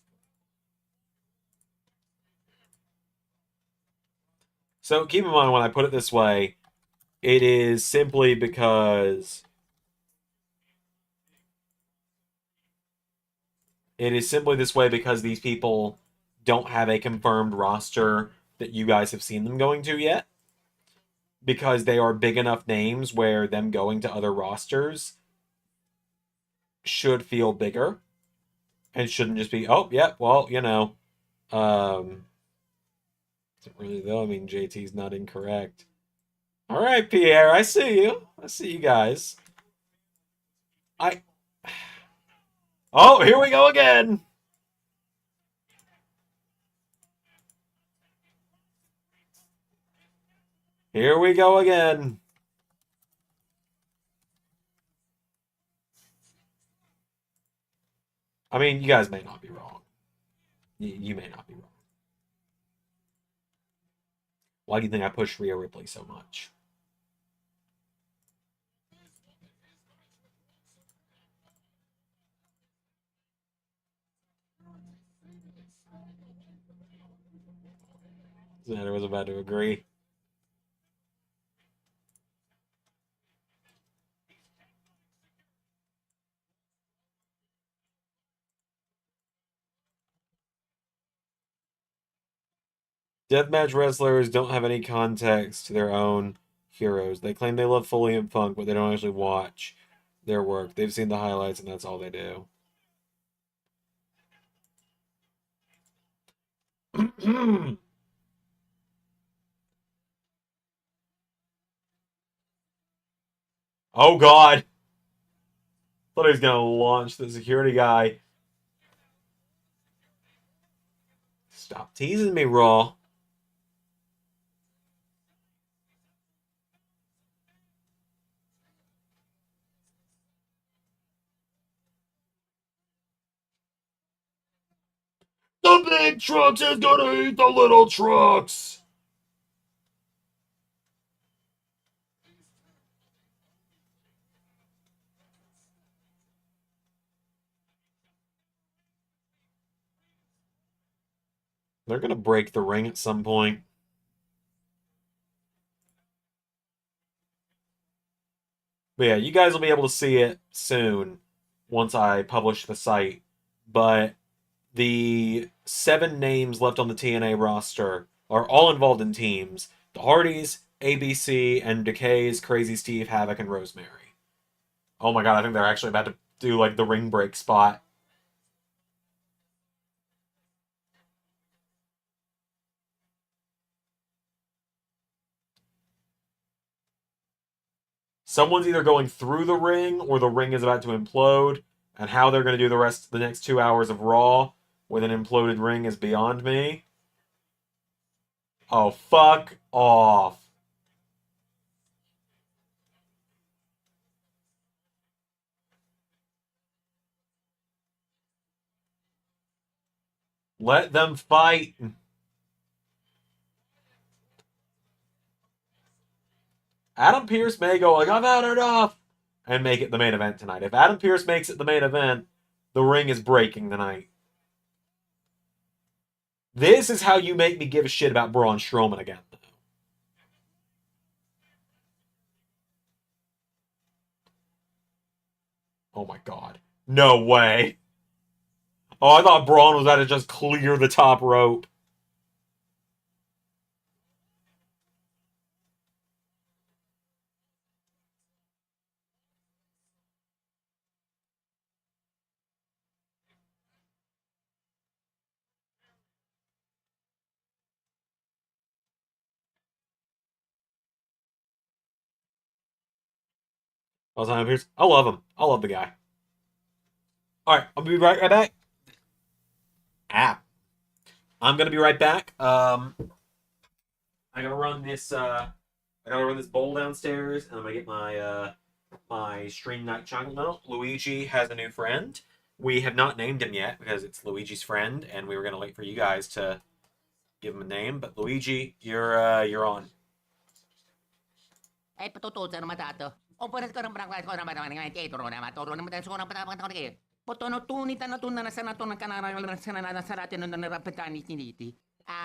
So keep in mind when I put it this way, it is simply because it is simply this way because these people don't have a confirmed roster that you guys have seen them going to yet. Because they are big enough names where them going to other rosters should feel bigger and shouldn't just be, oh, yeah, well, is it really though? I mean, JT's not incorrect. All right, Pierre, I see you. I see you guys. I. Oh, here we go again. Here we go again. I mean, you guys may not be wrong. You may not be wrong. Why do you think I push Rhea Ripley so much? Xander was about to agree. Deathmatch wrestlers don't have any context to their own heroes. They claim they love Foley and Funk, but they don't actually watch their work. They've seen the highlights, and that's all they do. Oh, God. Thought he was gonna launch the security guy. Stop teasing me, Raw. The big trucks is gonna eat the little trucks. They're gonna break the ring at some point. But yeah, you guys will be able to see it soon once I publish the site. But the 7 names left on the TNA roster are all involved in teams. The Hardys, ABC, and Decay's Crazy Steve, Havoc, and Rosemary. Oh my god, I think they're actually about to do like the ring break spot. Someone's either going through the ring or the ring is about to implode, and how they're going to do the next 2 hours of Raw with an imploded ring is beyond me. Oh, fuck off. Let them fight. Adam Pearce may go like, I've had enough, and make it the main event tonight. If Adam Pearce makes it the main event, the ring is breaking tonight. This is how you make me give a shit about Braun Strowman again. Oh my god. No way. Oh, I thought Braun was about to just clear the top rope. Adam Pearce. I love him. I love the guy. Alright, I'll be right back. I'm gonna be right back. I gotta run this bowl downstairs, and I'm gonna get my Stream Night Chocolate Milk. Luigi has a new friend. We have not named him yet because it's Luigi's friend, and we were gonna wait for you guys to give him a name. But Luigi, you're on. Ay, patutulsa naman tato. O pares ka ng barangay ko naman naman ngayon tiro naman. Toro naman tayo na patapang tao kaya. Potono tunita na tunna na sana tunang kanara na sana na sarate no na rapetani tiniti.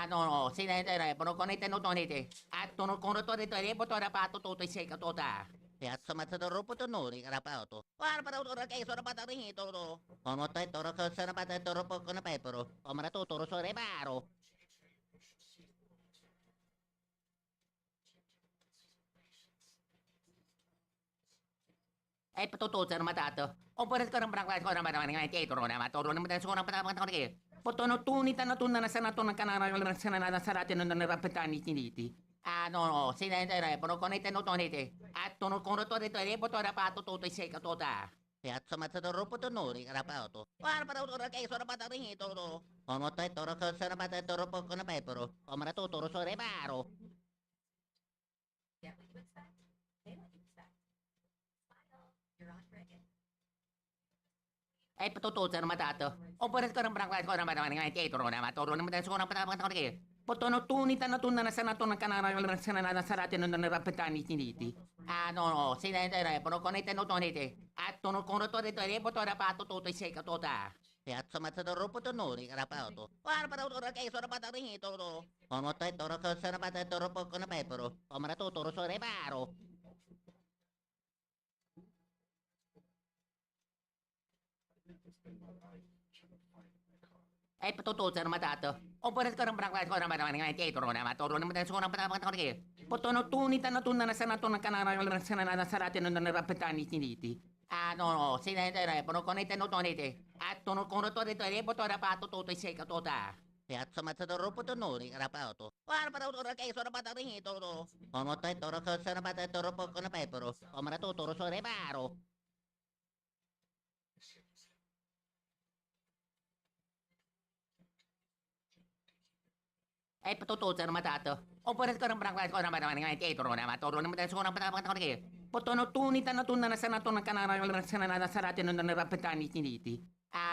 No, sinete pero konete no tonete. At tono kono to dito re potora pato to sei ka tota. Piazza Matador Potonori, Carapato. Guarda, ora che sono patarini, toro. Ono te toro che sono patatoro poco na pepero. Omra to toro so reparo. Ay, patutulsa naman tato. O pares ka ng barangay ko naman naman ngayon tiro naman. Toro naman tayo na patapang tao kaya. Potono tunita na tunna na sana tunang kanara na sana na sarate no na rapetani tiniti. No, sinete pero konete no tonete. At tono kono to dito re potora pato to sei ka tota. Piazza Matador Potonori, Carapato. Guarda, ora che sono patarini, toro. Ono te toro che sono patatoro poco na pepero. Omra to toro so reparo. Ay, patutulsa naman tato. O pares ka ng barangay ko naman naman ngayon tiro naman. Toro naman tayo na patapang tao kaya. Potono tunita na tunna na sana tunang kanara na sana na sarate no na rapetani tiniti. No, sinete pero konete no tonete. At tono kono to dito re potora pato to sei ka tota. Piazza Matador Potonori, Carapato. Guarda, ora che sono patarini, toro. Ono te toro che sono patatoro poco na pepero. Omra to toro so reparo. Ay, patutulsa naman tato. O pares ka ng barangay ko naman naman ngayon tiro naman. Toro naman tayo na patapang tao kaya. Potono tunita na tunna na sana tunang kanara na sana na sarate no na rapetani tiniti. No, sinete pero konete no tonete. At tono kono to dito re potora pato to sei ka tota. Piazza Matador Potonori, Carapato. Guarda, ora che sono patarini, toro. Ono te toro che sono patatoro poco na pepero. Omra to toro so reparo. Ay, patutusan naman tato. O pwede ka rin barangay ko naman naman ngayon tito naman. Toro naman tayo sa naman kayo. Potono tunita na tunan na sa nato ng kanarang sa natin ng narapitan ni Tiniti.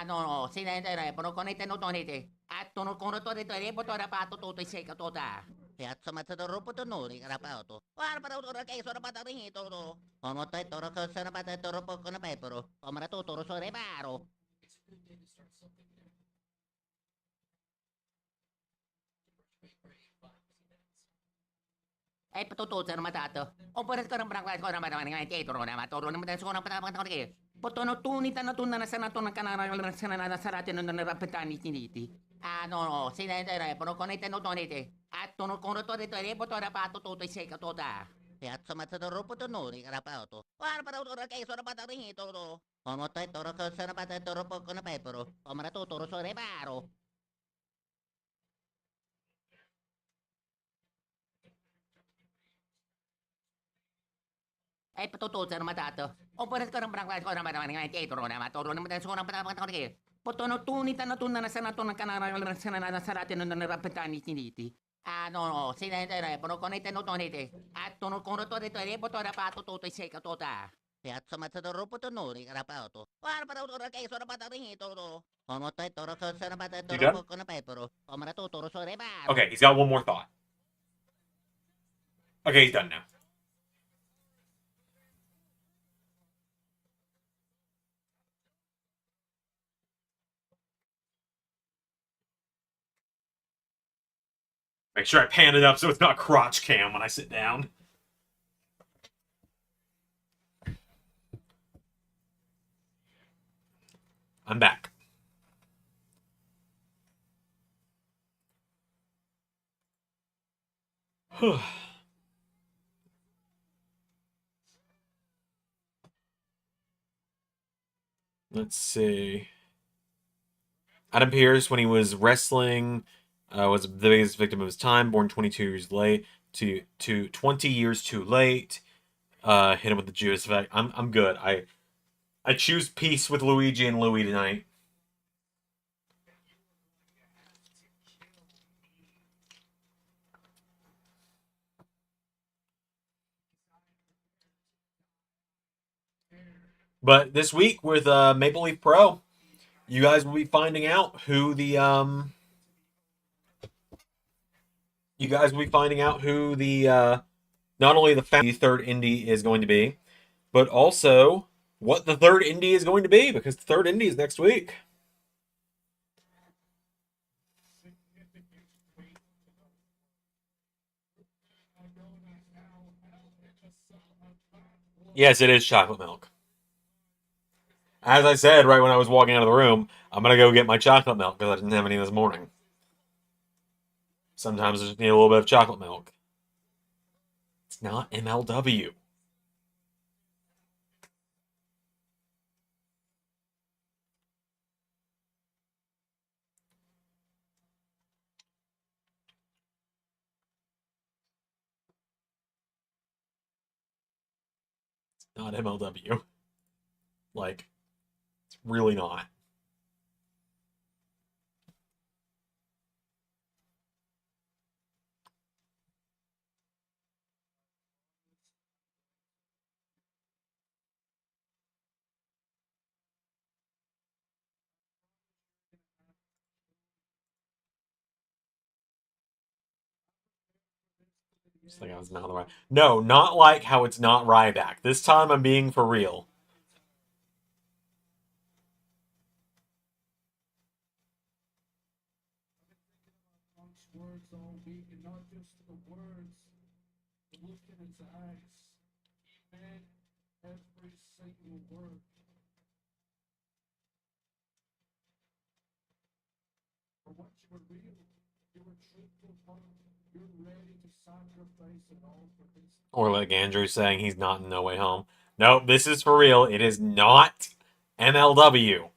No, sinendere, pero konete no tonete. At tuno kono to dito, po to na patututoy sa katota. Kaya sa matadoro po to no, rin karapa to. Para para to kayo sa napata rin ito to. Kono tayo toro ka sa napata toro po ko na pepero. Kamara to toro sa reparo. Ay, patutusan naman tato. O pwede ka rin barangay ko naman ngayon tito naman. Toro naman tayo sa naman kayo. Potono tunita na tunan na sa nato ng kanarang sa natin ng narapitan ni Tiniti. No, sinendere, pero konete no tonete. At tuno kono to dito, po to na patututoy sa katota. Kaya sa matadoro po to no, rin karapa to. Para para to kayo sa napata rin ito to. Kono tayo toro ka sa napata toro po ko na pepero. Kamara to toro sa reparo. Ay, patutusan naman tato. O pwede ka rin barangay ko naman ngayon tito naman. Toro naman tayo sa naman kayo. Potono tunita na tunan na sa nato ng kanarang sa natin ng narapitan ni Tiniti. No, sinendere, pero konete no tonete. At tuno kono to dito, po to na patututoy sa katota. Kaya sa matadoro po to no, rin karapa to. Para para to kayo sa napata rin ito to. Kono tayo toro ka sa napata You toro done? po ko na pepero. Kamara to toro sa reparo. Okay, he's got one more thought. Okay, he's done now. Make sure I pan it up so it's not crotch cam when I sit down. I'm back. Let's see. Adam Pearce, when he was wrestling, was the biggest victim of his time. Born 22 years late, to 20 years too late. Hit him with the Judas effect. I'm good. I choose peace with Luigi and Louie tonight. But this week with Maple Leaf Pro, you guys will be finding out who the not only the third indie is going to be, but also what the third indie is going to be, because the third indie is next week. Yes, it is chocolate milk. As I said right when I was walking out of the room, I'm gonna go get my chocolate milk because I didn't have any this morning. Sometimes I just need a little bit of chocolate milk. It's not MLW. It's not MLW. Like, it's really not. Just think I was not the right. No, not like how it's not Ryback. This time I'm being for real. Words all week, and not just the words, the look in his eyes. He meant every single word. For once you were real, you were truthful, you're ready to sacrifice it all for this. Or like Andrew saying he's not in No Way Home. No, this is for real. It is not MLW.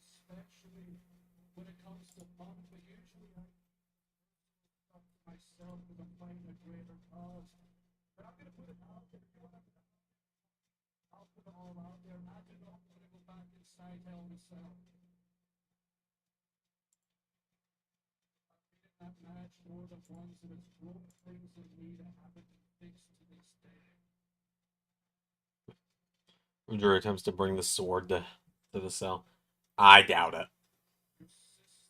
Especially when it comes to fun, but usually I talk to myself because I'm fighting a greater cause. But I'm gonna put it out there. I'll put it all out there. I do not want to go back inside Hell in a Cell. I've been in that match more than once, and it's broke things in me that haven't been fixed to this day. Drew attempts to bring the sword to the cell. I doubt it. Your sisters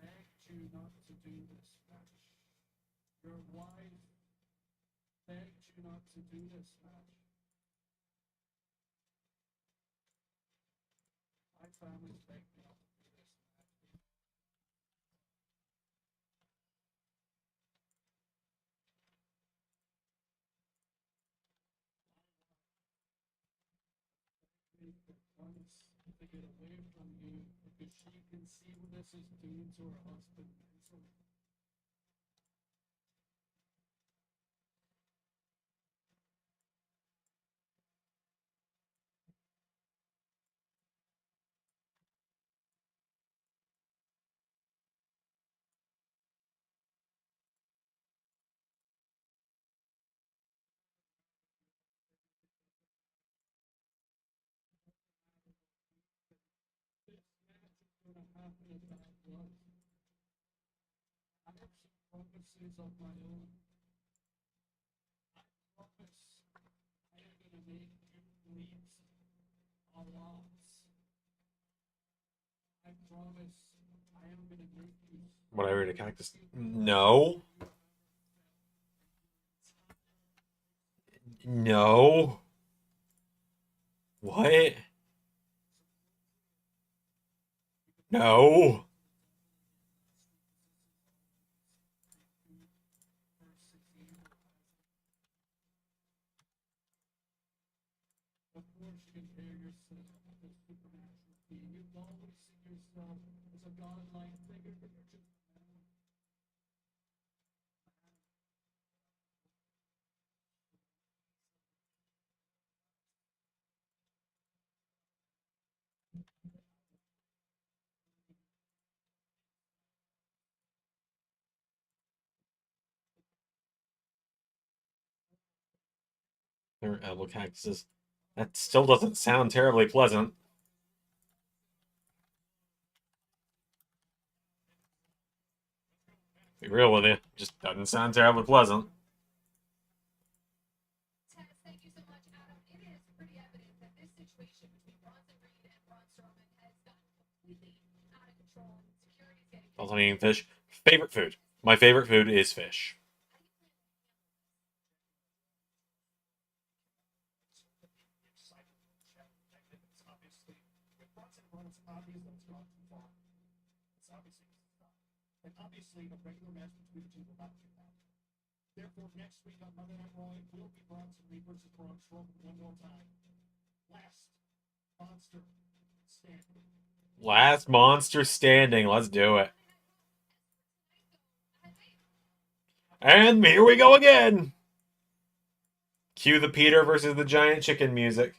begged you not to do this match. Your wife begged you not to do this match. My family's begged me not to do this match. Once to get away from you because she can see what this is doing to her husband mentally. This match is going to happen in bad blood. I have some promises of my own. I promise I am going to make you bleed a lot. I promise I am going to make you. What I read a cactus? No. No. What? No. Of course, you compare yourself to a supernatural being. You've always seen yourself as a godlike figure, but you're just a man. They're elbow cactuses. That still doesn't sound terribly pleasant. Be real with you, just doesn't sound terribly pleasant. Tess, thank you so much, Adam. It is pretty evident that this situation between Bronson Reed and Braun Strowman has gotten completely out of control, and security is getting. Also eating fish. Favorite food. My favorite food is fish. It's obviously, with Bronson Braun, it's obvious that it's gone too far. It's obviously stop. And obviously, a regular match between the two will not do that. Therefore, next week on Monday Night Raw, it will be Bronson Reed versus Braun Strowman one more time. Last monster standing. Last monster standing. Let's do it. And here we go again. Cue the Peter versus the Giant Chicken music.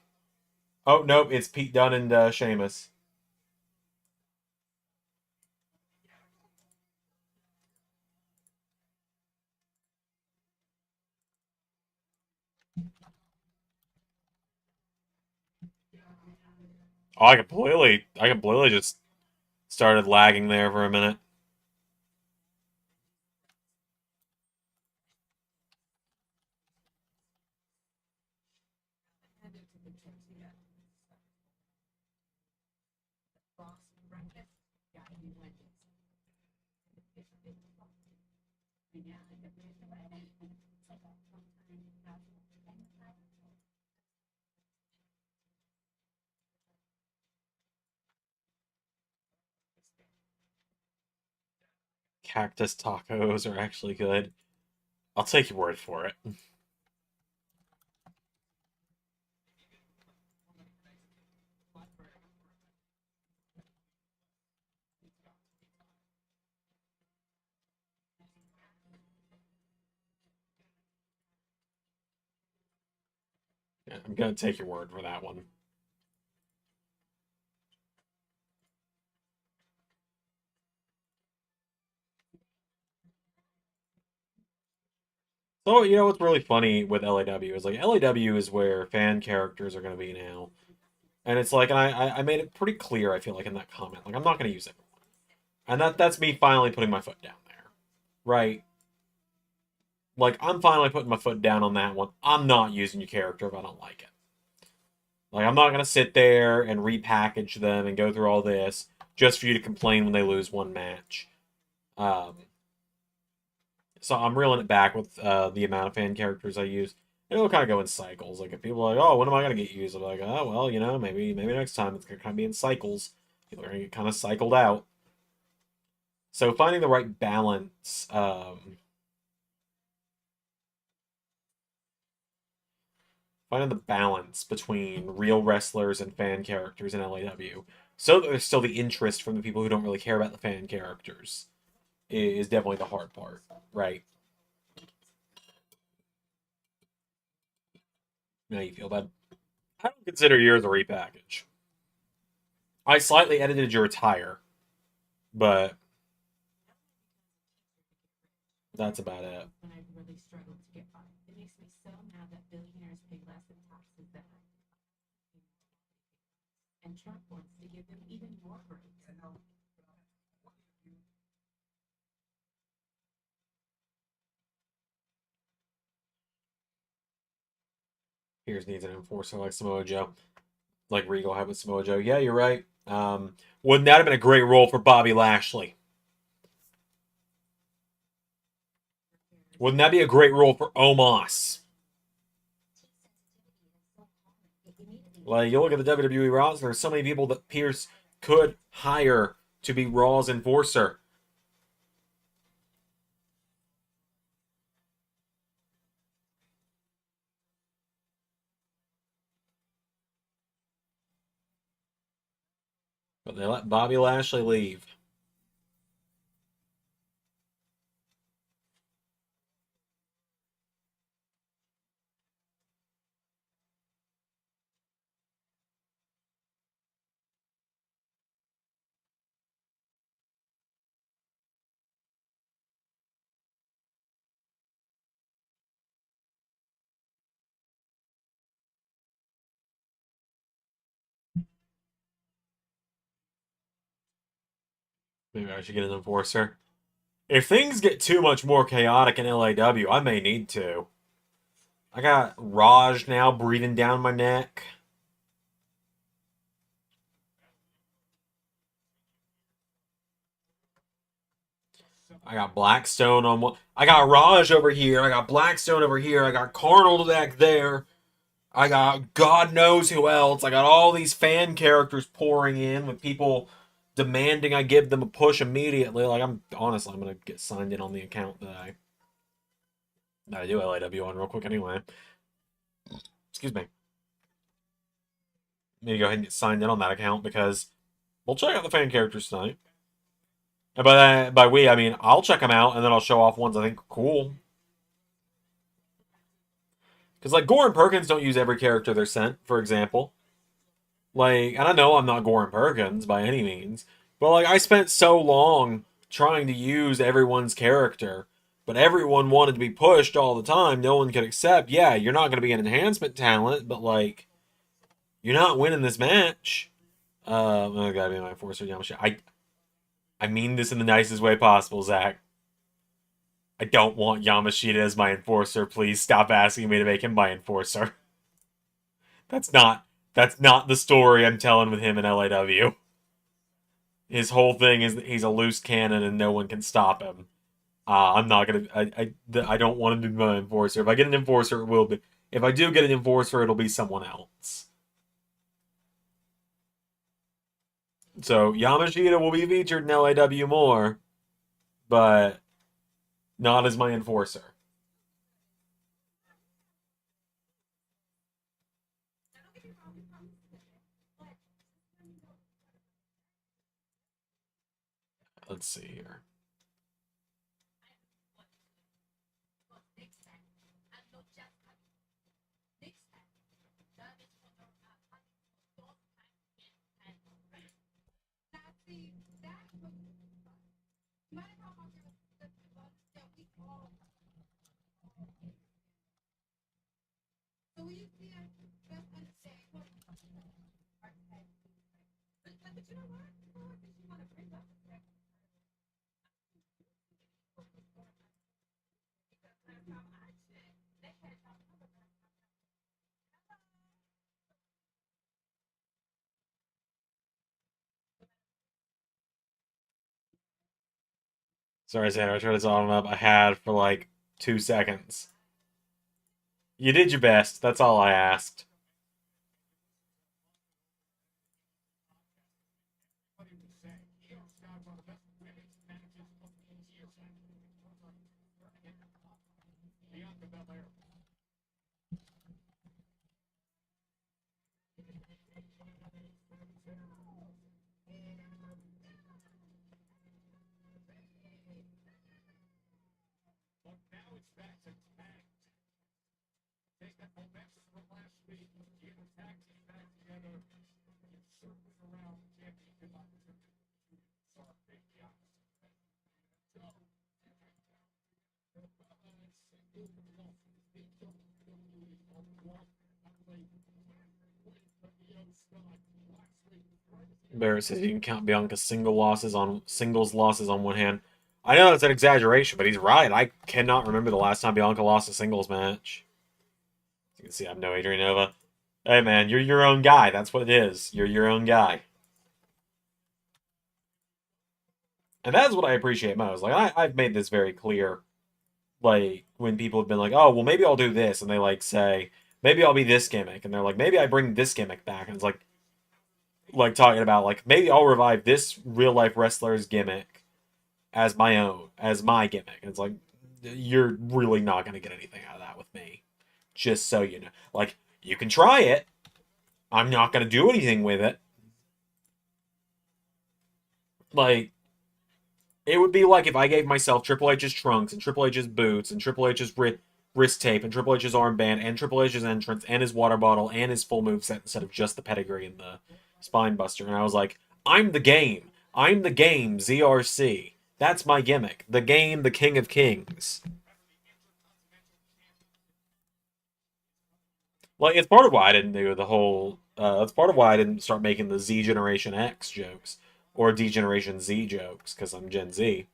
Oh, nope. It's Pete Dunne and Sheamus. Oh, I completely just started lagging there for a minute. Cactus tacos are actually good. I'll take your word for it. Yeah, I'm gonna take your word for that one. So, you know what's really funny with LAW is like LAW is where fan characters are going to be now. And it's like, and I made it pretty clear, I feel like, in that comment. Like, I'm not going to use everyone. And that's me finally putting my foot down there. Right? Like, I'm finally putting my foot down on that one. I'm not using your character if I don't like it. Like, I'm not going to sit there and repackage them and go through all this just for you to complain when they lose one match. So I'm reeling it back with the amount of fan characters I use. And it'll kind of go in cycles. Like, if people are like, oh, when am I going to get used? I'm like, oh, well, you know, maybe next time. It's going to kind of be in cycles. People are going to get kind of cycled out. So finding the right balance. Finding the balance between real wrestlers and fan characters in LAW. So that there's still the interest from the people who don't really care about the fan characters is definitely the hard part, right? How you feel, bud? I don't consider yours a repackage. I slightly edited your attire, but that's about it. When I really struggled to get by. It makes me so mad that billionaires pay less in taxes than I do. And Trump wants to give them even more breaks. Pierce needs an enforcer like Samoa Joe. Like Regal had with Samoa Joe. Yeah, you're right. Wouldn't that have been a great role for Bobby Lashley? Wouldn't that be a great role for Omos? Like, you look at the WWE roster, there's so many people that Pierce could hire to be Raw's enforcer. But they let Bobby Lashley leave. Maybe I should get an enforcer. If things get too much more chaotic in LAW, I may need to. I got Raj now breathing down my neck. I got Blackstone on one. I got Raj over here. I got Blackstone over here. I got Carnal back there. I got God knows who else. I got all these fan characters pouring in with people demanding I give them a push immediately. Like, I'm honestly, I'm gonna get signed in on the account that I do LAW on real quick anyway. Excuse me. Maybe go ahead and get signed in on that account because we'll check out the fan characters tonight. And by we, I mean I'll check them out and then I'll show off ones I think are cool. Because, like, Gore and Perkins don't use every character they're sent, for example. Like, and I know I'm not Gore and Perkins by any means, but, like, I spent so long trying to use everyone's character, but everyone wanted to be pushed all the time. No one could accept, yeah, you're not going to be an enhancement talent, but, like, you're not winning this match. I gotta be my enforcer, Yamashita. I mean this in the nicest way possible, Zach. I don't want Yamashita as my enforcer. Please stop asking me to make him my enforcer. That's not the story I'm telling with him in LAW. His whole thing is that he's a loose cannon and no one can stop him. I'm not gonna. I don't want him to be my enforcer. If I get an enforcer, it will be. If I do get an enforcer, it'll be someone else. So Yamashita will be featured in LAW more, but not as my enforcer. Let's see here. understand. Just understand. But you know what? Well, I think you want to bring up the fact that's how I check. They had no number. Sorry, Sandra. I tried to soften up. I had for like 2 seconds. You did your best. That's all I asked. Everybody would say, Io Scott's one of the best women's managers of the years. Bianca Belair. But now it's back to tag. Take that momentum from last week. Get the tag team back together. And circling around championship opportunity. Sorry, big Bianca. Barrett says you can count Bianca's singles losses on one hand. I know that's an exaggeration, but he's right. I cannot remember the last time Bianca lost a singles match. As you can see, I'm no Adrian Nova. Hey man, you're your own guy. That's what it is. You're your own guy. And that's what I appreciate most. Like I've made this very clear. Like when people have been like, "Oh, well, maybe I'll do this," and they like say, "Maybe I'll be this gimmick," and they're like, "Maybe I bring this gimmick back," and it's like talking about like maybe I'll revive this real life wrestler's gimmick as my own, as my gimmick. And it's like you're really not gonna get anything out of that with me. Just so you know, like you can try it. I'm not gonna do anything with it. Like it would be like if I gave myself Triple H's trunks and Triple H's boots and Triple H's wrist tape and Triple H's armband and Triple H's entrance and his water bottle and his full moveset instead of just the pedigree and the spine buster. And I was like, I'm the game. I'm the game, ZRC. That's my gimmick. The game, the King of Kings. Like, it's part of why I didn't do the whole... that's part of why I didn't start making the Z Generation X jokes. Or D Generation Z jokes, because I'm Gen Z.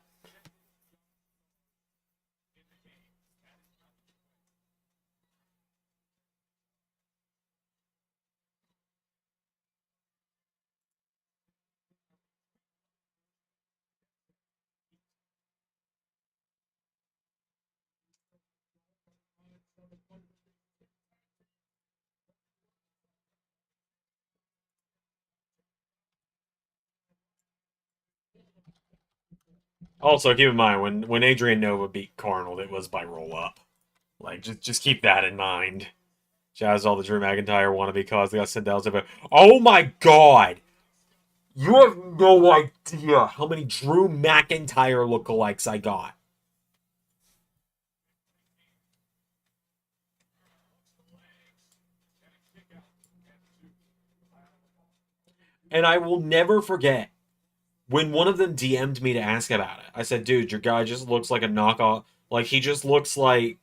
Also, keep in mind, when Adrian Nova beat Carnold, it was by roll-up. Like, just keep that in mind. Shout out to all the Drew McIntyre wannabe cause they got sent out to. Oh my god! You have no idea how many Drew McIntyre lookalikes I got. And I will never forget when one of them DM'd me to ask about it. I said, dude, your guy just looks like a knockoff. Like, he just looks like...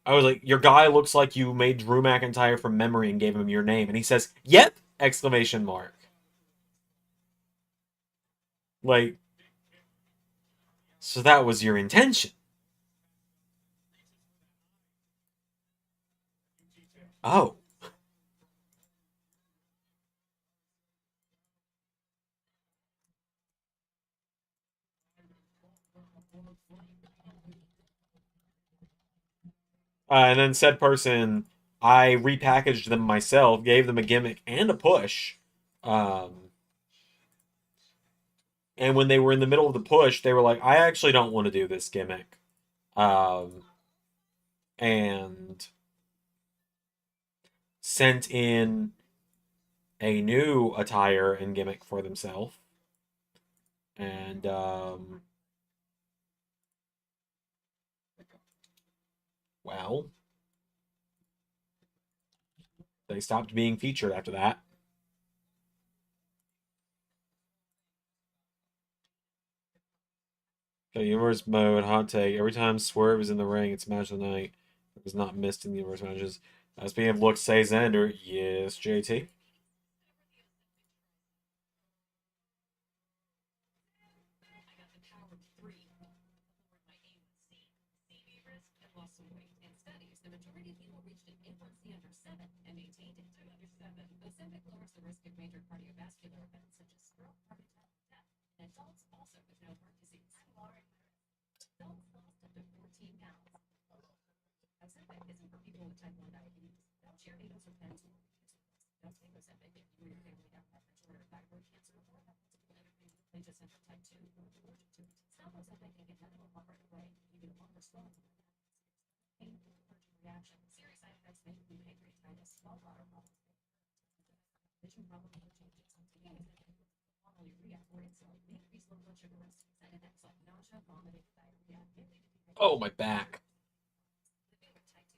I was like, your guy looks like you made Drew McIntyre from memory and gave him your name. And he says, yep! Exclamation mark. Like, so that was your intention. Oh. And then said person, I repackaged them myself, gave them a gimmick and a push. And when they were in the middle of the push, they were like, I actually don't want to do this gimmick. And sent in a new attire and gimmick for themselves. And well, they stopped being featured after that. Okay, universe mode, hot take. Every time Swerve is in the ring, it's match of the night. It was not missed in the universe matches. Speaking of looks, say Xander. Yes, JT. I got the power of 3. My aim was C. CV risk and lost some weight. In studies, the majority of people reached an A1C under 7 and maintained it to under 7. Ozempic lowers the risk of major cardiovascular events such as stroke, heart attack, death, in adults also with no heart disease. Adults lost up to 14 pounds. Ozempic isn't for people with type 1 diabetes. Don't share needles or pens. Don't take Ozempic if you or your family have preference or thyroid cancer or have multiple endocrine replaces under type 2 or allergic to it. Stop Ozempic and get medical help right away. You get a longer swelling than that. Painful allergic reaction. Serious side effects may include pancreatitis, gallbladder problems, vision problems, or changes. Taking Ozempic with normal urea or insulin may increase low blood sugar risk. Side effects like nausea, vomiting, diarrhea may lead to Oh, my back. living with type 2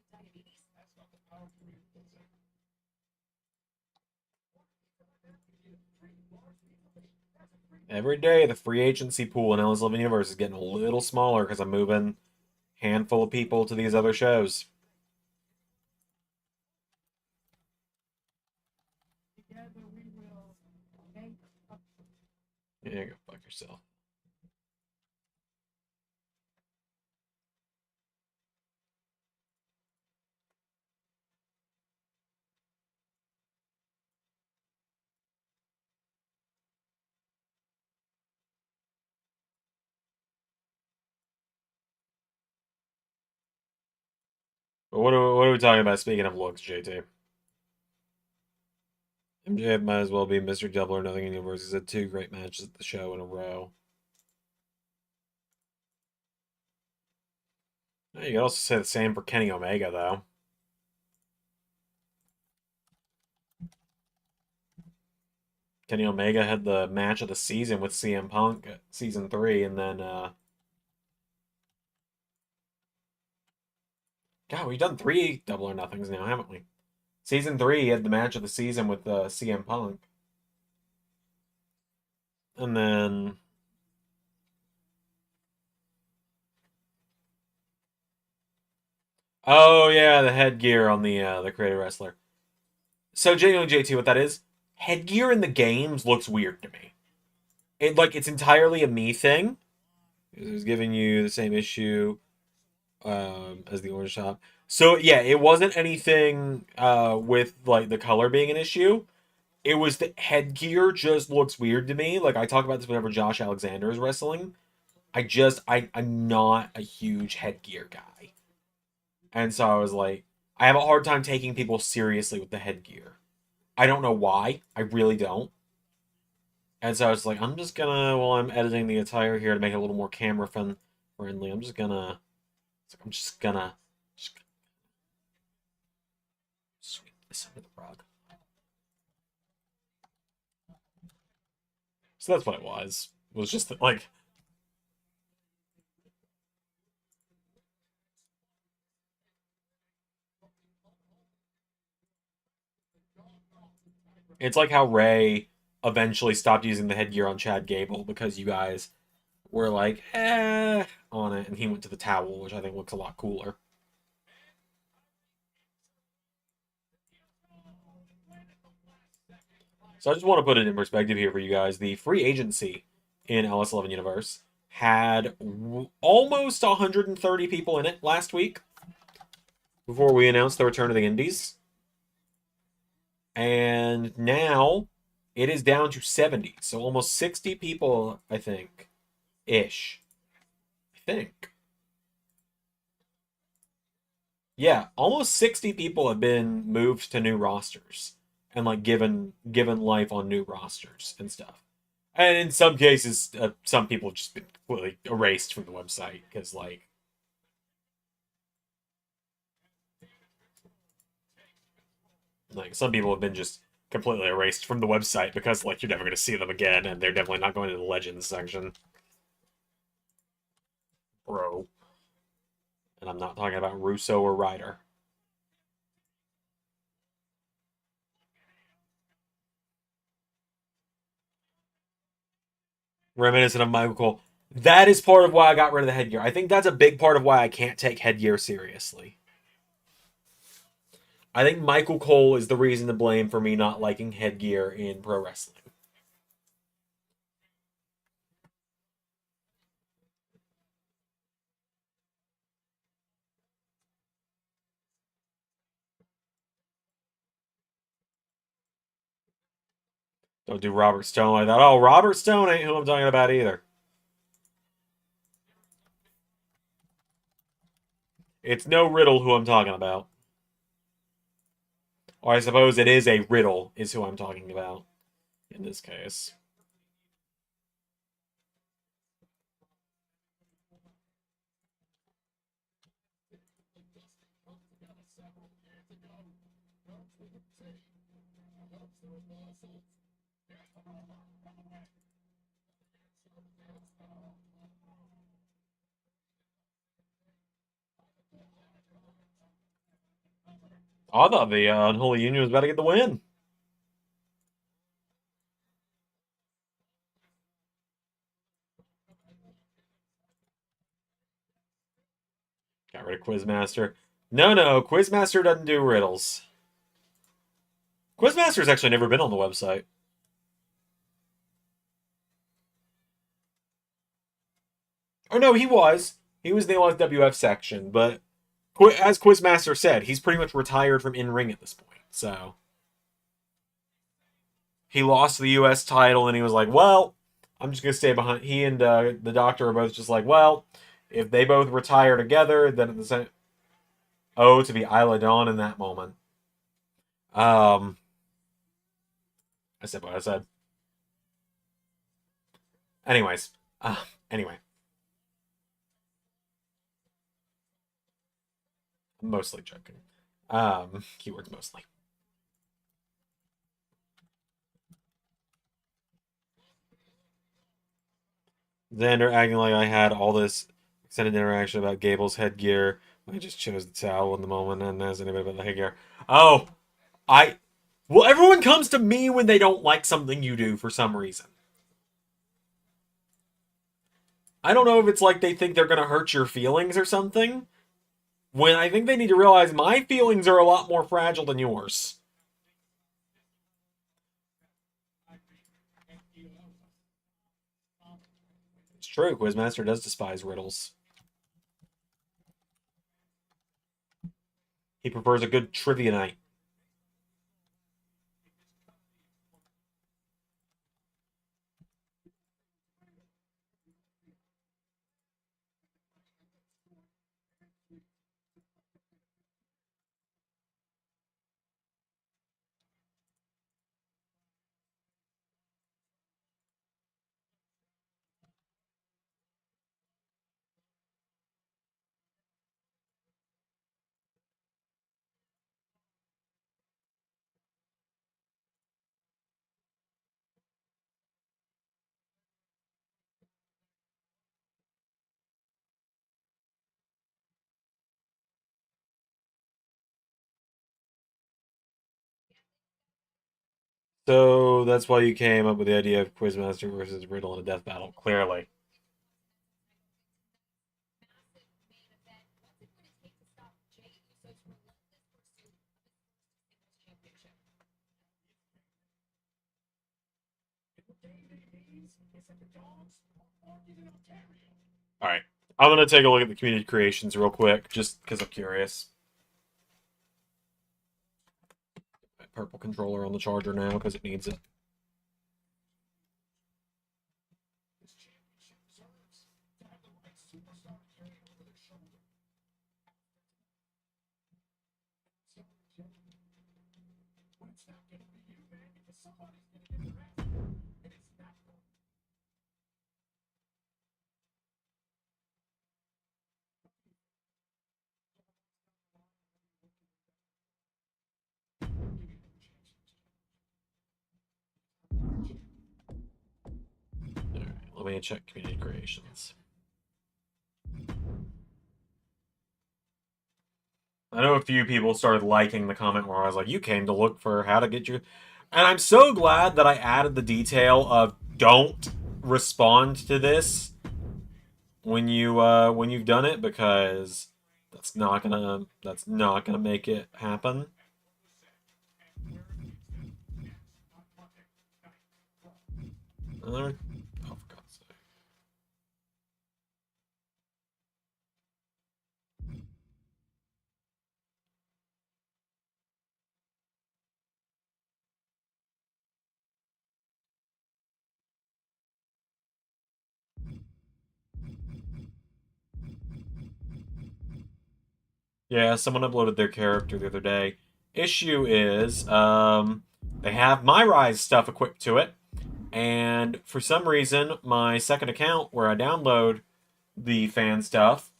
diabetes. Every day, the free agency pool in LS11 Universe is getting a little smaller because I'm moving a handful of people to these other shows. Together we will make a Yeah, go fuck yourself. But what are we talking about? Speaking of looks, JT. MJF might as well be Mr. Double or Nothing in the Universe. He's had 2 great matches at the show in a row. You could also say the same for Kenny Omega, though. Kenny Omega had the match of the season with CM Punk at season 3, and then, God, we've done 3 Double or Nothings now, haven't we? Season 3 had the match of the season with CM Punk. And then... Oh, yeah, the headgear on the creative wrestler. So, genuinely, JT, what that is, headgear in the games looks weird to me. It's entirely a me thing. It was giving you the same issue as the orange top. So, yeah, it wasn't anything with, like, the color being an issue. It was the headgear just looks weird to me. Like, I talk about this whenever Josh Alexander is wrestling. I'm not a huge headgear guy. And so I was like, I have a hard time taking people seriously with the headgear. I don't know why. I really don't. And so I was like, I'm just gonna, while I'm editing the attire here to make it a little more camera friendly, I'm just gonna sweep this under the rug. So that's what it was. It was just like, it's like how Ray eventually stopped using the headgear on Chad Gable because you guys were like, on it, and he went to the towel, which I think looks a lot cooler. So I just want to put it in perspective here for you guys. The free agency in LS11 Universe had almost 130 people in it last week before we announced the return of the Indies. And now it is down to 70. So almost 60 people, I think, ish. I think. Yeah, almost 60 people have been moved to new rosters and like given life on new rosters and stuff. And in some cases, some people have just been completely erased from the website because like some people have been just completely erased from the website because like you're never going to see them again, and they're definitely not going to the Legends section, bro. And I'm not talking about Russo or Ryder. Reminiscent of Michael Cole. That is part of why I got rid of the headgear. I think that's a big part of why I can't take headgear seriously. I think Michael Cole is the reason to blame for me not liking headgear in pro wrestling. Don't do Robert Stone like that. Oh, Robert Stone ain't who I'm talking about either. It's no Riddle who I'm talking about. Or I suppose it is a Riddle is who I'm talking about in this case. I thought the Unholy Union was about to get the win. Got rid of Quizmaster. No, Quizmaster doesn't do riddles. Quizmaster's actually never been on the website. Or no, he was. He was in the OSWF section, but as Quizmaster said, he's pretty much retired from in-ring at this point. So he lost the U.S. title, and he was like, well, I'm just going to stay behind. He and the Doctor are both just like, well, if they both retire together, then at the same... Oh, to be Isla Dawn in that moment. I said what I said. Anyways. Anyway. I'm mostly joking. Keywords mostly. Xander acting like I had all this extended interaction about Gable's headgear. I just chose the towel in the moment and asked anybody about the headgear. Oh, well, everyone comes to me when they don't like something you do for some reason. I don't know if it's like they think they're going to hurt your feelings or something. When I think they need to realize my feelings are a lot more fragile than yours. It's true, Quizmaster does despise riddles. He prefers a good trivia night. So that's why you came up with the idea of Quizmaster versus Riddle in a death battle, clearly. Alright. I'm going to take a look at the community creations real quick, just because I'm curious. Purple controller on the charger now, because it needs it. Alright, let me check community creations. I know a few people started liking the comment where I was like, you came to look for how to get your... And I'm so glad that I added the detail of don't respond to this when you've done it, because that's not gonna make it happen. Oh, for God's sake. Yeah, someone uploaded their character the other day. Issue is, they have my Rise stuff equipped to it, and for some reason, my second account where I download the fan stuff,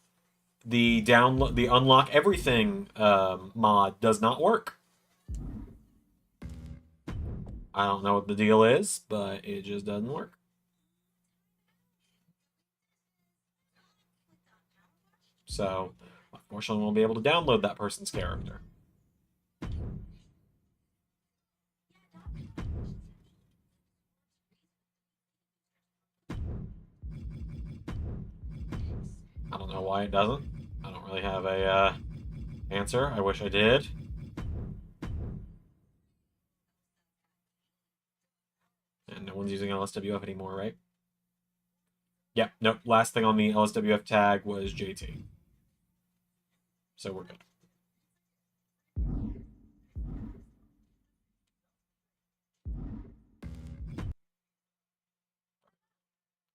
the unlock everything mod does not work. I don't know what the deal is, but it just doesn't work. So, unfortunately, won't be able to download that person's character. I don't know why it doesn't. I don't really have a answer. I wish I did. And no one's using LSWF anymore, right? Yeah, nope. Last thing on the LSWF tag was JT. So we're good.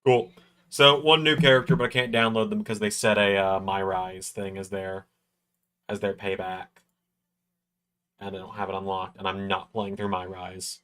Cool. So one new character, but I can't download them because they set a My Rise thing as their payback, and I don't have it unlocked, and I'm not playing through My Rise.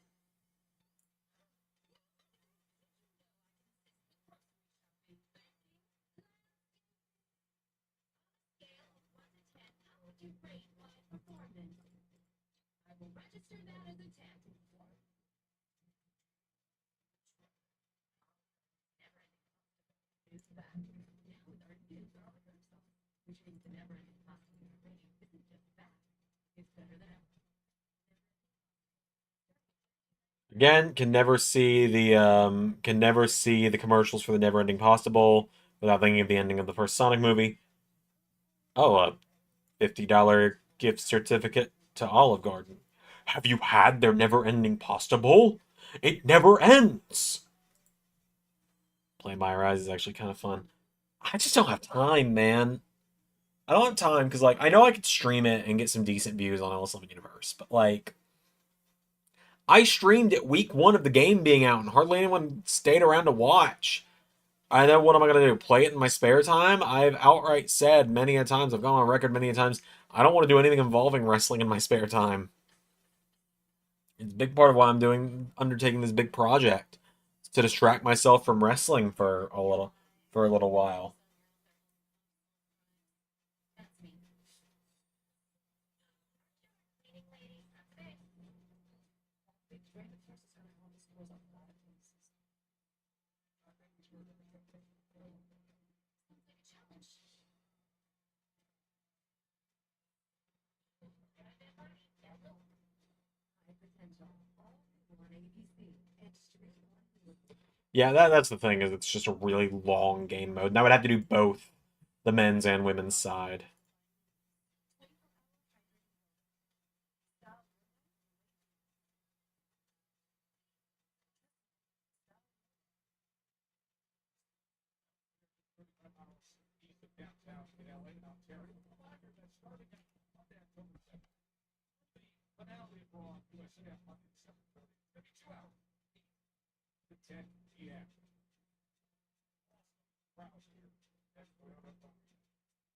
Again, can never see the commercials for the Never Ending Pasta Bowl without thinking of the ending of the first Sonic movie. Oh, a $50 gift certificate to Olive Garden. Have you had their Never Ending Pasta Bowl? It never ends. Play My Rise is actually kind of fun. I just don't have time, man. I don't have time because, like, I know I could stream it and get some decent views on LS11 Universe, but like, I streamed at week 1 of the game being out, and hardly anyone stayed around to watch. I know, what am I going to do? Play it in my spare time? I've outright said many a times, I've gone on record many a times, I don't want to do anything involving wrestling in my spare time. It's a big part of why I'm undertaking this big project, to distract myself from wrestling for a little while. Yeah, that's the thing, is it's just a really long game mode. And I would have to do both the men's and women's side. downtown in LA and Ontario. A lager that's starting at Monday, October 7th. The finale of Raw on USA on Monday, December 30th. Every 2 hours. To 10 p.m. Rouse here. That's Toyota Thunder.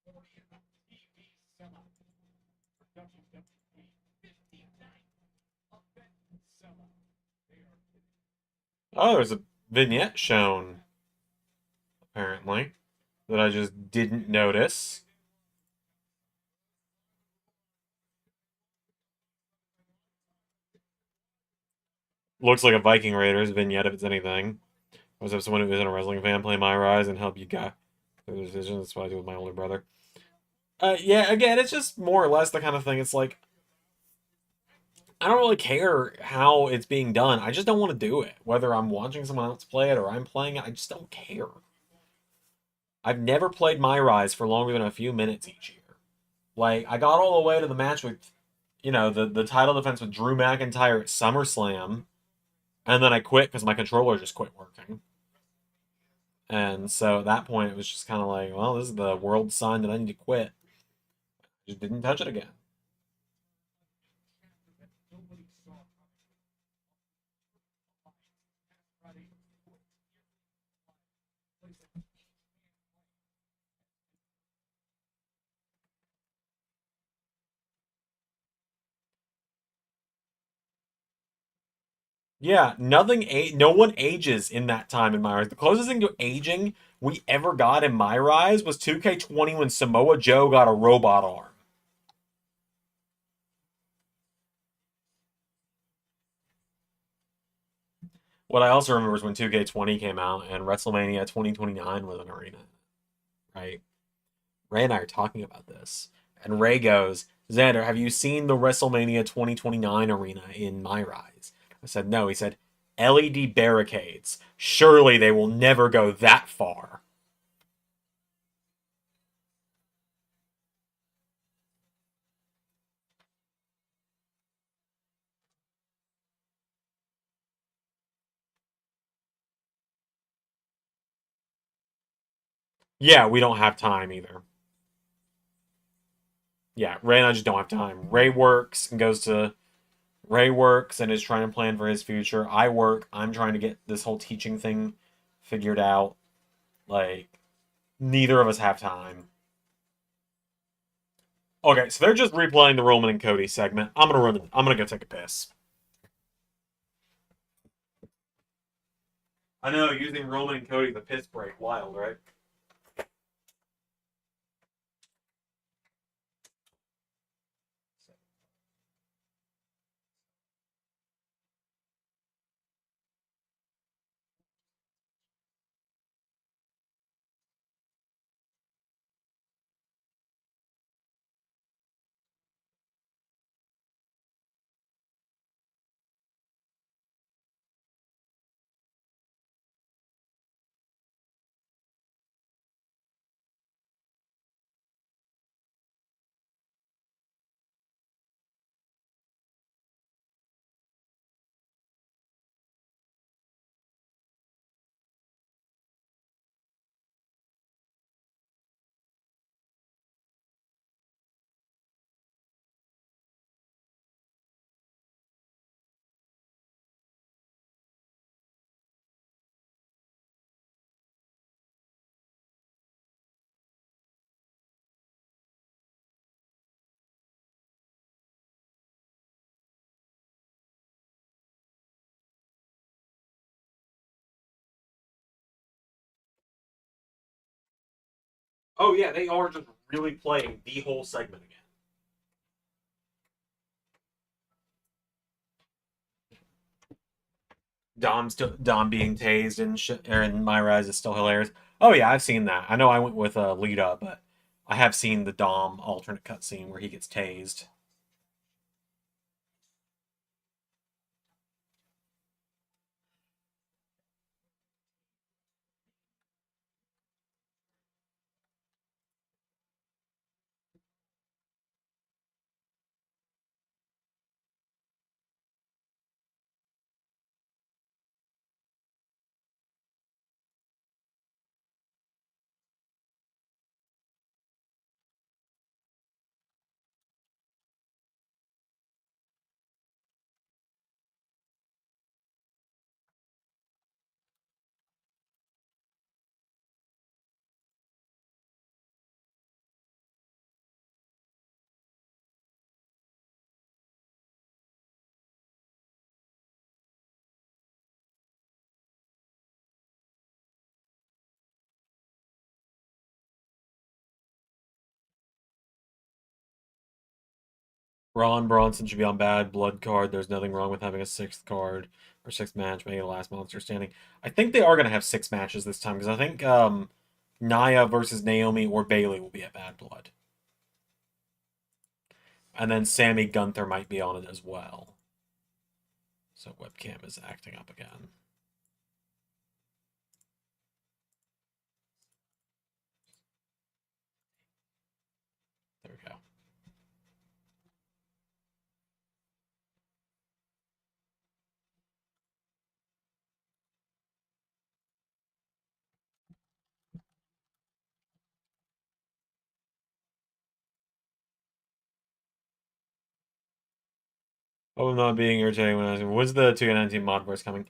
40th TV sellout for WWE. 59th event sellout. They are kidding. Oh, there's a vignette shown, apparently, that I just didn't notice. Looks like a Viking Raiders vignette, if it's anything. I was have someone who isn't a wrestling fan play My Rise and help you guide the decisions. That's what I do with my older brother. Yeah, again, it's just more or less the kind of thing. It's like, I don't really care how it's being done. I just don't want to do it. Whether I'm watching someone else play it or I'm playing it, I just don't care. I've never played My Rise for longer than a few minutes each year. Like, I got all the way to the match with, the title defense with Drew McIntyre at SummerSlam, And then I quit because my controller just quit working. And so at that point, it was just kind of like, well, this is the world sign that I need to quit. Just didn't touch it again. Nobody saw coming. Yeah, no one ages in that time in my eyes. The closest thing to aging we ever got in my rise was 2K20 when Samoa Joe got a robot arm. What I also remember is when 2K20 came out and WrestleMania 2029 was an arena, right? Ray and I are talking about this, and Ray goes, Xander, have you seen the WrestleMania 2029 arena in my rise? I said, no. He said, LED barricades. Surely they will never go that far. Yeah, we don't have time either. Yeah, Ray and I just don't have time. Ray works and is trying to plan for his future. I work. I'm trying to get this whole teaching thing figured out. Like, neither of us have time. Okay, so they're just replaying the Roman and Cody segment. I'm gonna go take a piss. I know, using Roman and Cody the piss break, wild, right? Oh yeah, they are just really playing the whole segment again. Dom being tased and My Rise is still hilarious. Oh yeah, I've seen that. I know I went with Lita, but I have seen the Dom alternate cutscene where he gets tased. Ron Bronson should be on bad blood card. There's nothing wrong with having a sixth card or sixth match, making it the last monster standing. I think they are going to have six matches this time because I think Nia versus Naomi or Bailey will be at Bad Blood. And then Sammy Gunther might be on it as well. So webcam is acting up again. There we go. Oh, I'm not being irritating when I was. When's the 2K19 Modverse coming?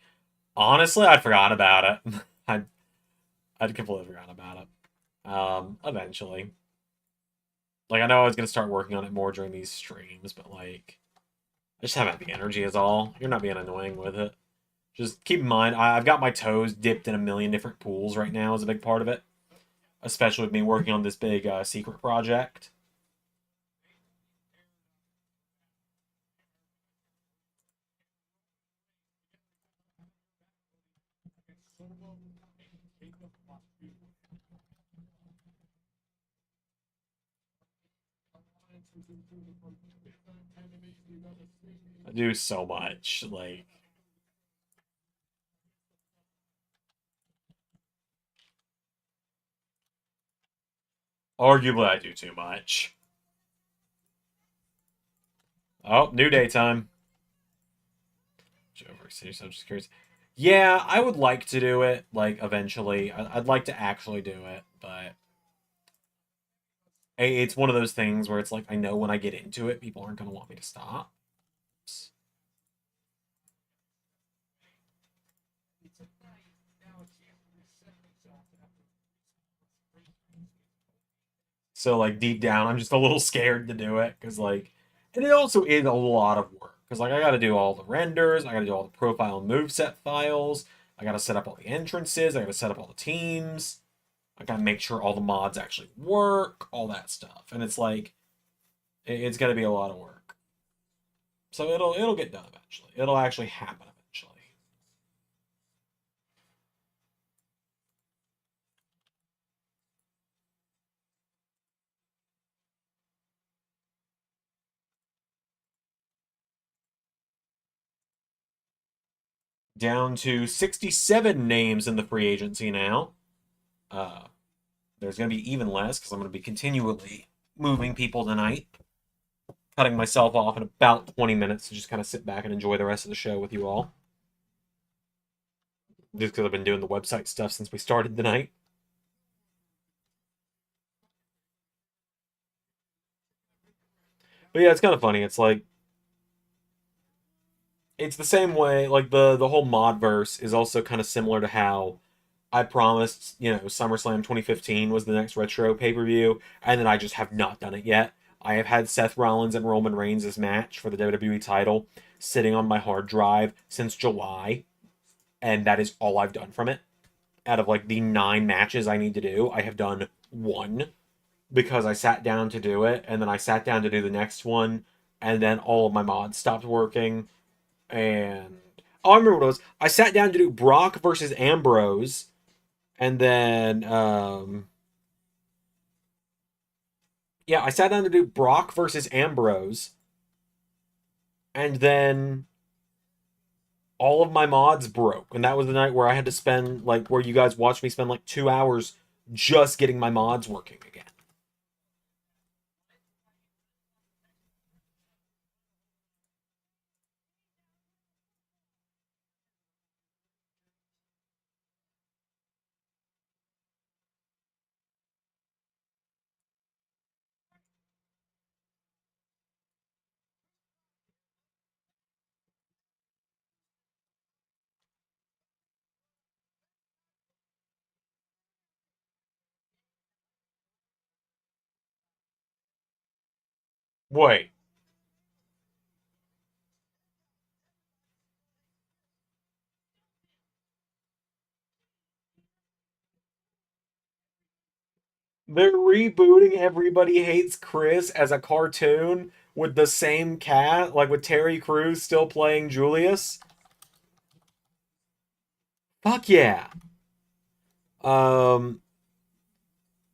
Honestly, I'd forgot about it. I'd completely forgot about it. Eventually. Like, I know I was gonna start working on it more during these streams, but like, I just haven't had the energy is all. You're not being annoying with it. Just keep in mind, I've got my toes dipped in a million different pools right now is a big part of it. Especially with me working on this big secret project. I do so much, like... Arguably, I do too much. Oh, new daytime. I'm just curious. Yeah, I would like to do it, like, eventually. I'd like to actually do it, but... It's one of those things where it's like, I know when I get into it, people aren't going to want me to stop. So, like, deep down, I'm just a little scared to do it, because, like... And it also is a lot of work, because, like, I gotta do all the renders, I gotta do all the profile and moveset files, I gotta set up all the entrances, I gotta set up all the teams, I gotta make sure all the mods actually work, all that stuff. And it's like, it's gonna be a lot of work. So it'll get done eventually. It'll actually happen eventually. Down to 67 names in the free agency now. There's going to be even less because I'm going to be continually moving people tonight. Cutting myself off in about 20 minutes to just kind of sit back and enjoy the rest of the show with you all. Just because I've been doing the website stuff since we started tonight. But yeah, it's kind of funny. It's like, it's the same way, like the whole modverse is also kind of similar to how I promised, SummerSlam 2015 was the next retro pay-per-view, and then I just have not done it yet. I have had Seth Rollins and Roman Reigns' match for the WWE title sitting on my hard drive since July, and that is all I've done from it. Out of like the 9 matches I need to do, I have done 1 because I sat down to do it, and then I sat down to do the next one, and then all of my mods stopped working, and... Oh, I remember what it was. I sat down to do Brock versus Ambrose, and then, yeah, I sat down to do Brock versus Ambrose, and then all of my mods broke, and that was the night where I had to spend, like, where you guys watched me spend, like, 2 hours just getting my mods working again. Wait. They're rebooting Everybody Hates Chris as a cartoon with the same cat, like with Terry Crews still playing Julius? Fuck yeah. Um,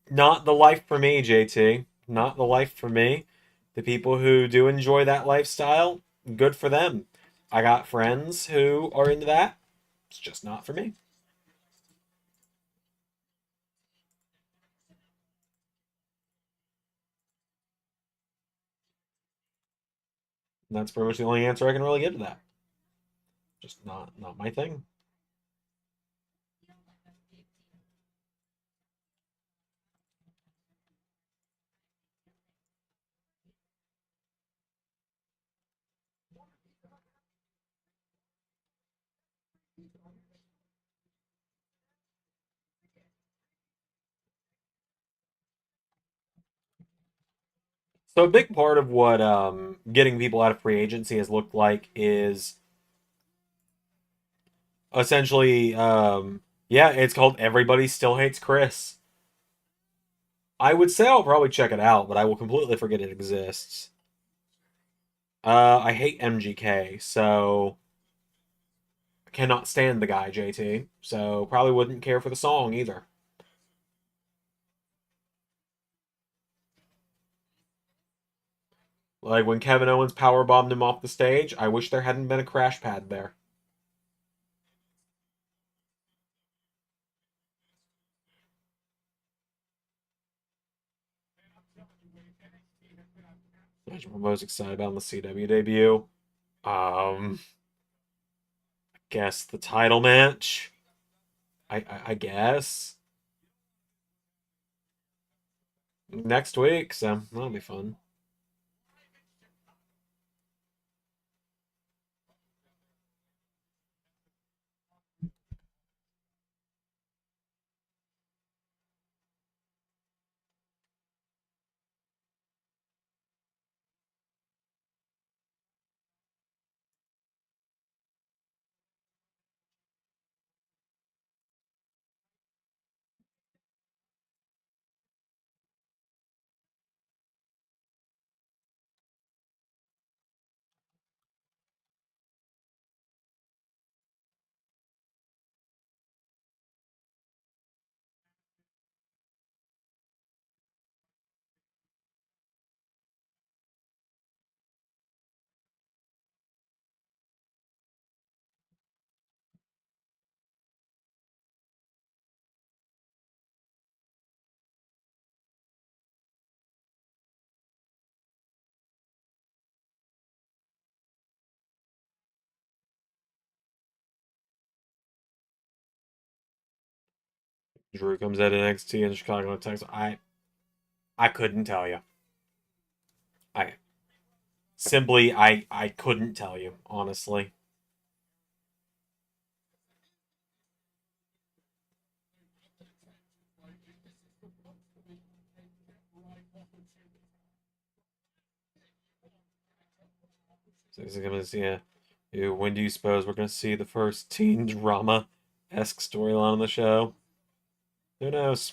Not the life for me, JT. Not the life for me. The people who do enjoy that lifestyle, good for them. I got friends who are into that. It's just not for me. And that's pretty much the only answer I can really give to that. Just not my thing. So a big part of what getting people out of free agency has looked like is essentially, yeah, it's called Everybody Still Hates Chris. I would say I'll probably check it out, but I will completely forget it exists. I hate MGK, so I cannot stand the guy, JT. So probably wouldn't care for the song either. Like when Kevin Owens powerbombed him off the stage, I wish there hadn't been a crash pad there. That's what I'm most excited about in the CW debut. I guess the title match. I guess next week, so that'll be fun. Drew comes out in NXT in Chicago, Texas. I couldn't tell you. I simply I couldn't tell you, honestly. So he's gonna see when do you suppose we're gonna see the first teen drama esque storyline on the show? Who knows?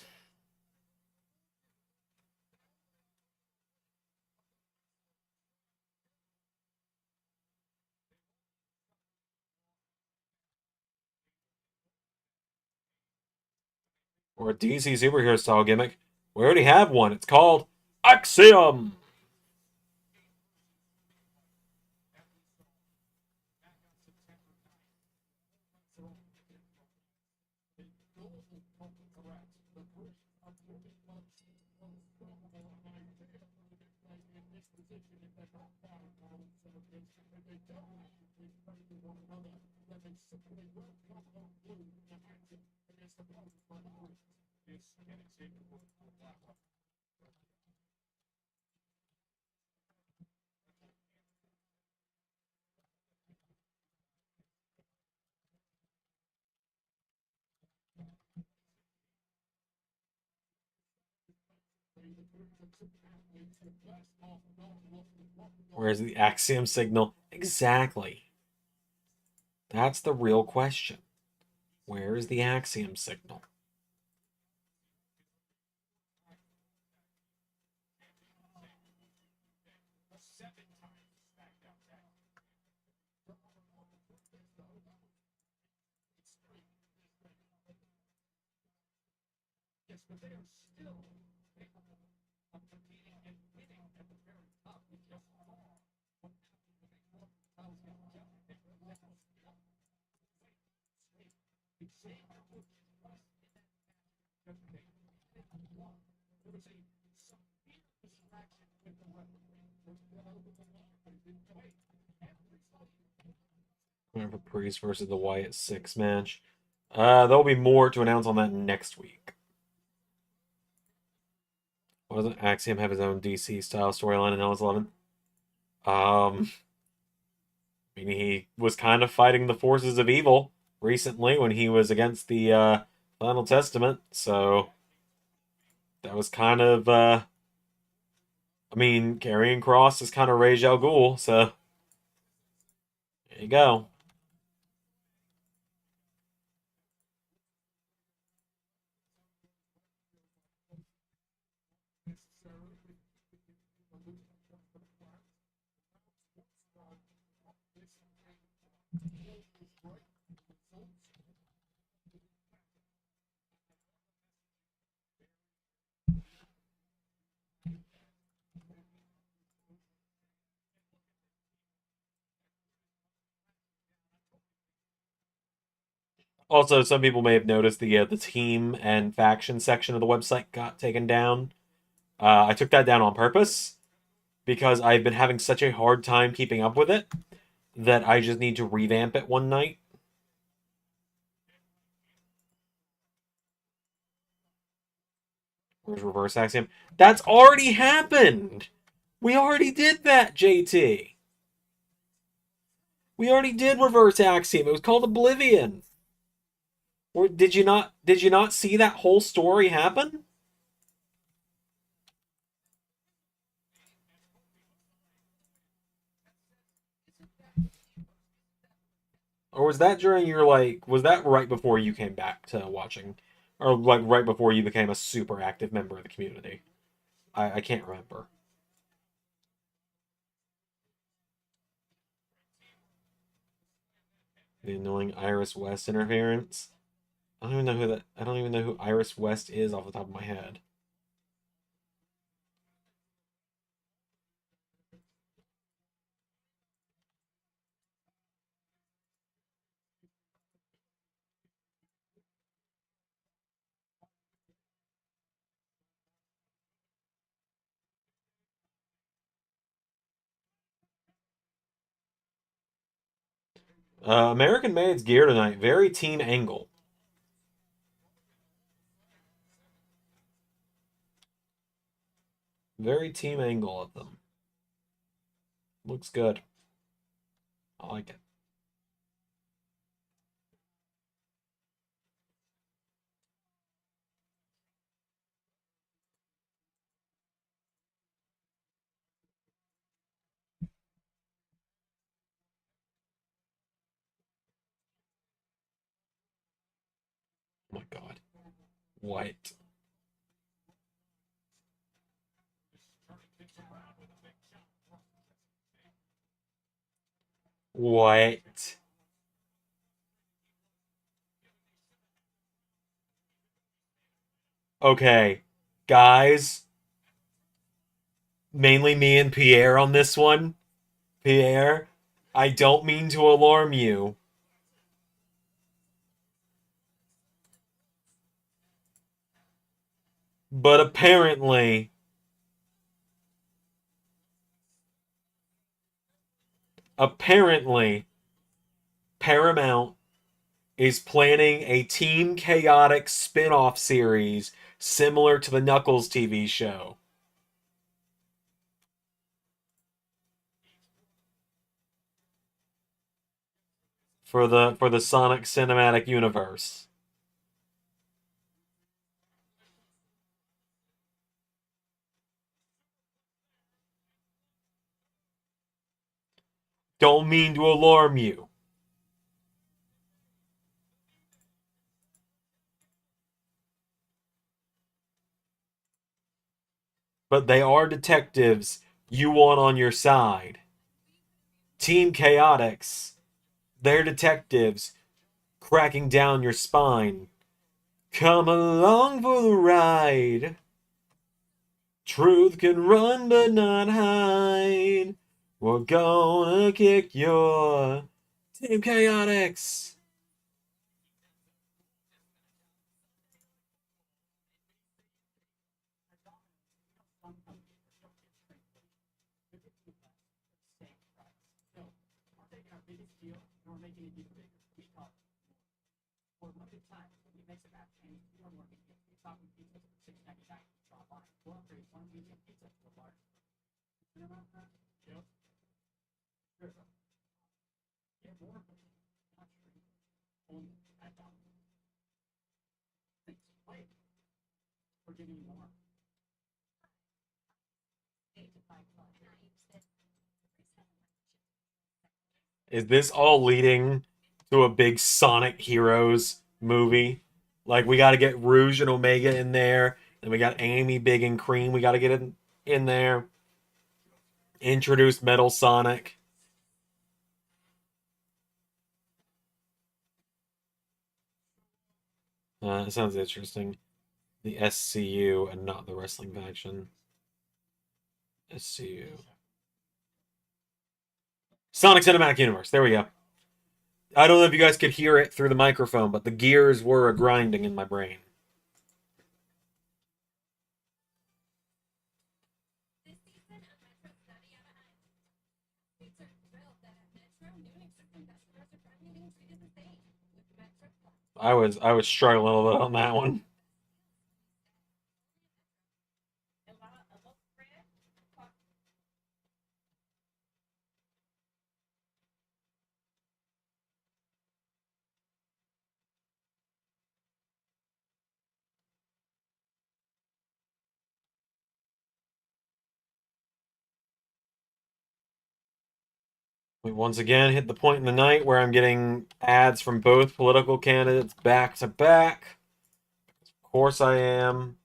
Or a DC superhero style gimmick. We already have one. It's called Axiom. Where's the Axiom signal? Exactly. That's the real question. Where is the Axiom signal? For Priest versus the Wyatt 6 match. There'll be more to announce on that next week. Doesn't Axiom have his own DC style storyline in LS11? I mean, he was kind of fighting the forces of evil recently when he was against the Final Testament, so that was kind of I mean, Karrion Kross is kind of Ra's al Ghul, so there you go. Also, some people may have noticed the team and faction section of the website got taken down. I took that down on purpose because I've been having such a hard time keeping up with it that I just need to revamp it one night. Where's Reverse Axiom? That's already happened! We already did that, JT! We already did Reverse Axiom. It was called Oblivion. Or did you not see that whole story happen? Or was that during your was that right before you came back to watching? Or like right before you became a super active member of the community? I can't remember. The annoying Iris West interference. I don't even know who Iris West is off the top of my head. American Maid's gear tonight, very Team Angle. Very Team Angle of them. Looks good. I like it. Oh my god. What? What? Okay. Guys, mainly me and Pierre on this one. Pierre, I don't mean to alarm you, but apparently, Paramount is planning a Team Chaotic spin-off series similar to the Knuckles TV show. For the Sonic Cinematic Universe. Don't mean to alarm you. But they are detectives you want on your side. Team Chaotix, they're detectives cracking down your spine. Come along for the ride. Truth can run but not hide. We're gonna kick your Team Chaotix. Is this all leading to a big Sonic Heroes movie? Like, we got to get Rouge and Omega in there. Then we got Amy, Big, and Cream. We got to get in there. Introduce Metal Sonic. It sounds interesting. The SCU and not the wrestling faction. SCU. Sonic Cinematic Universe. There we go. I don't know if you guys could hear it through the microphone, but the gears were a grinding in my brain. This season of Metro Study Streets are thrilled that at Metro, new and existing customers are finally being treated the same. With Metro Plus, I was struggling a little bit on that one. We once again hit the point in the night where I'm getting ads from both political candidates back to back. Of course I am.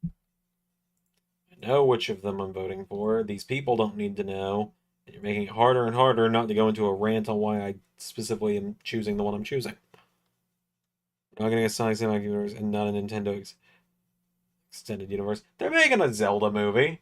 I know which of them I'm voting for. These people don't need to know. And you're making it harder and harder not to go into a rant on why I specifically am choosing the one I'm choosing. I'm not getting a Sonic Cinematic Universe and not a Nintendo Extended Universe. They're making a Zelda movie.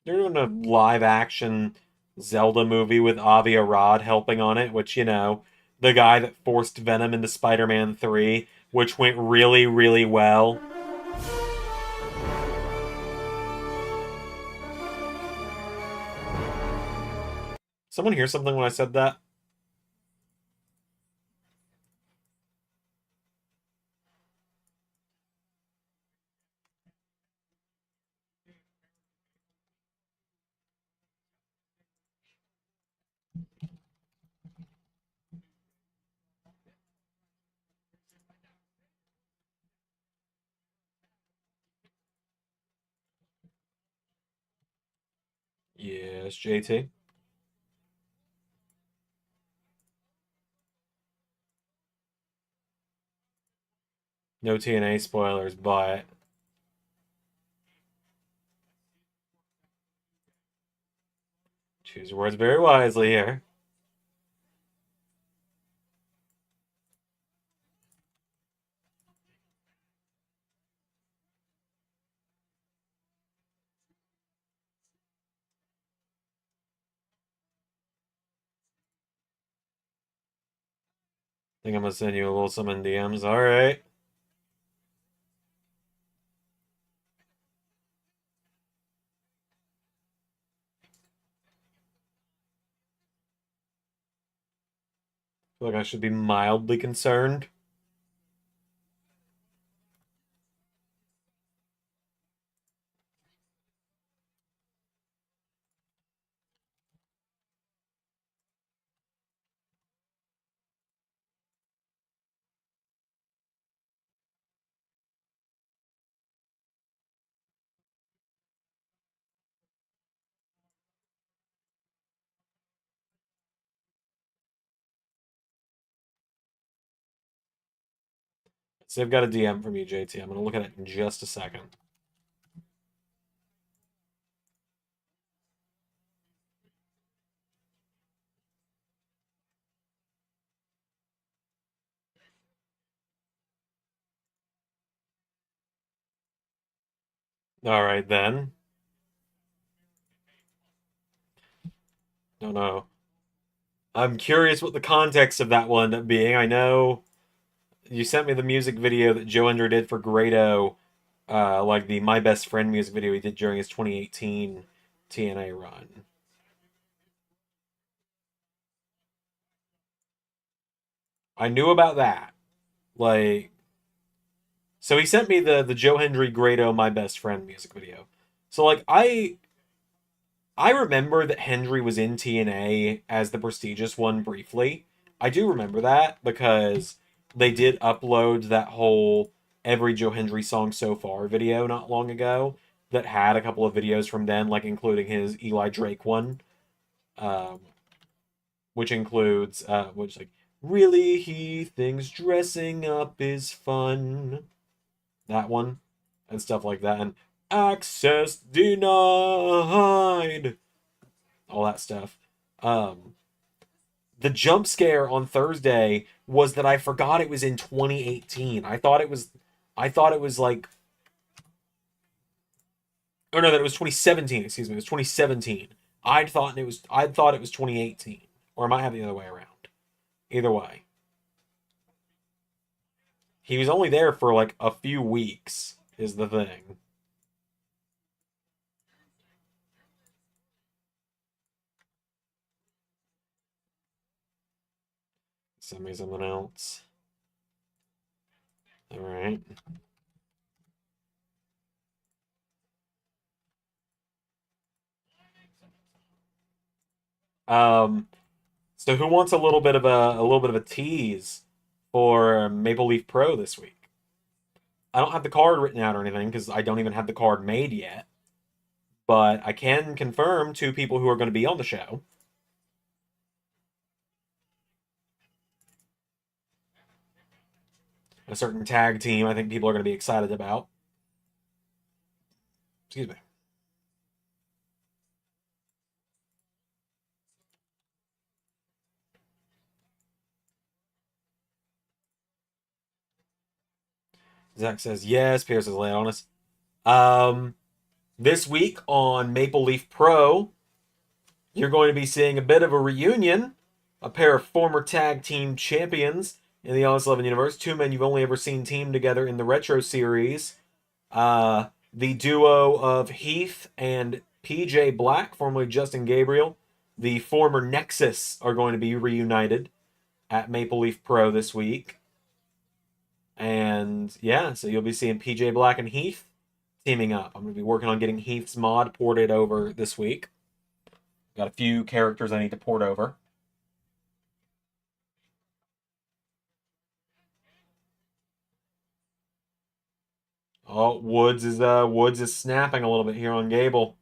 They're doing a live action Zelda movie with Avi Arad helping on it, which, you know, the guy that forced Venom into Spider-Man 3, which went really, really well. Someone hear something when I said that? Yes, JT. No TNA spoilers, but choose your words very wisely here. Think I'm gonna send you a little some in DMs. All right. Feel like I should be mildly concerned. So I've got a DM from you, JT. I'm gonna look at it in just a second. All right then. Don't know. I'm curious what the context of that will end up being. I know you sent me the music video that Joe Ender did for Grado, like the My Best Friend music video he did during his 2018 TNA run. I knew about that. Like, so he sent me the Joe Hendry Grado My Best Friend music video. So like I remember that Hendry was in TNA as the prestigious one briefly. I do remember that because they did upload that whole every Joe Hendry song so far video not long ago. that had a couple of videos from then, like including his Eli Drake one, um, which includes which like really he thinks dressing up is fun, that one, and stuff like that, and access denied, all that stuff. The jump scare on Thursday was that I forgot it was in 2018. I thought it was like, oh no, that it was 2017. Excuse me, it was 2017. I thought it was 2018, or I might have the other way around. Either way, he was only there for like a few weeks. Is the thing. Send me something else. All right. So who wants a little bit of a tease for Maple Leaf Pro this week? I don't have the card written out or anything because I don't even have the card made yet. But I can confirm two people who are going to be on the show. A certain tag team I think people are going to be excited about. Excuse me. Zach says yes. Pierce is laying on us. This week on Maple Leaf Pro, you're going to be seeing a bit of a reunion. A pair of former tag team champions in the Honest 11 universe. Two men you've only ever seen team together in the Retro series. The duo of Heath and PJ Black, formerly Justin Gabriel, the former Nexus, are going to be reunited at Maple Leaf Pro this week. And yeah, so you'll be seeing PJ Black and Heath teaming up. I'm going to be working on getting Heath's mod ported over this week. Got a few characters I need to port over. Oh, Woods is snapping a little bit here on Gable.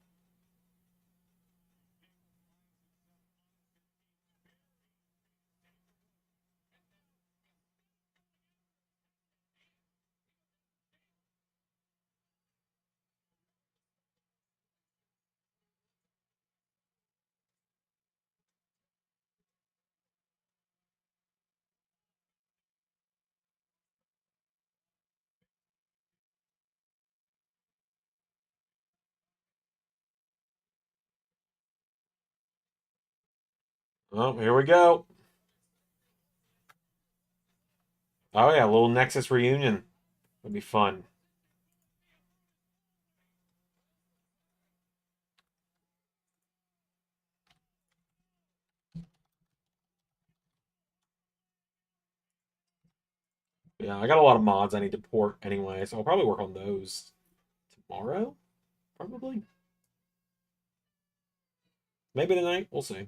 Oh, here we go. Oh yeah, a little Nexus reunion. Would be fun. Yeah, I got a lot of mods I need to port anyway, so I'll probably work on those tomorrow. Probably. Maybe tonight. We'll see.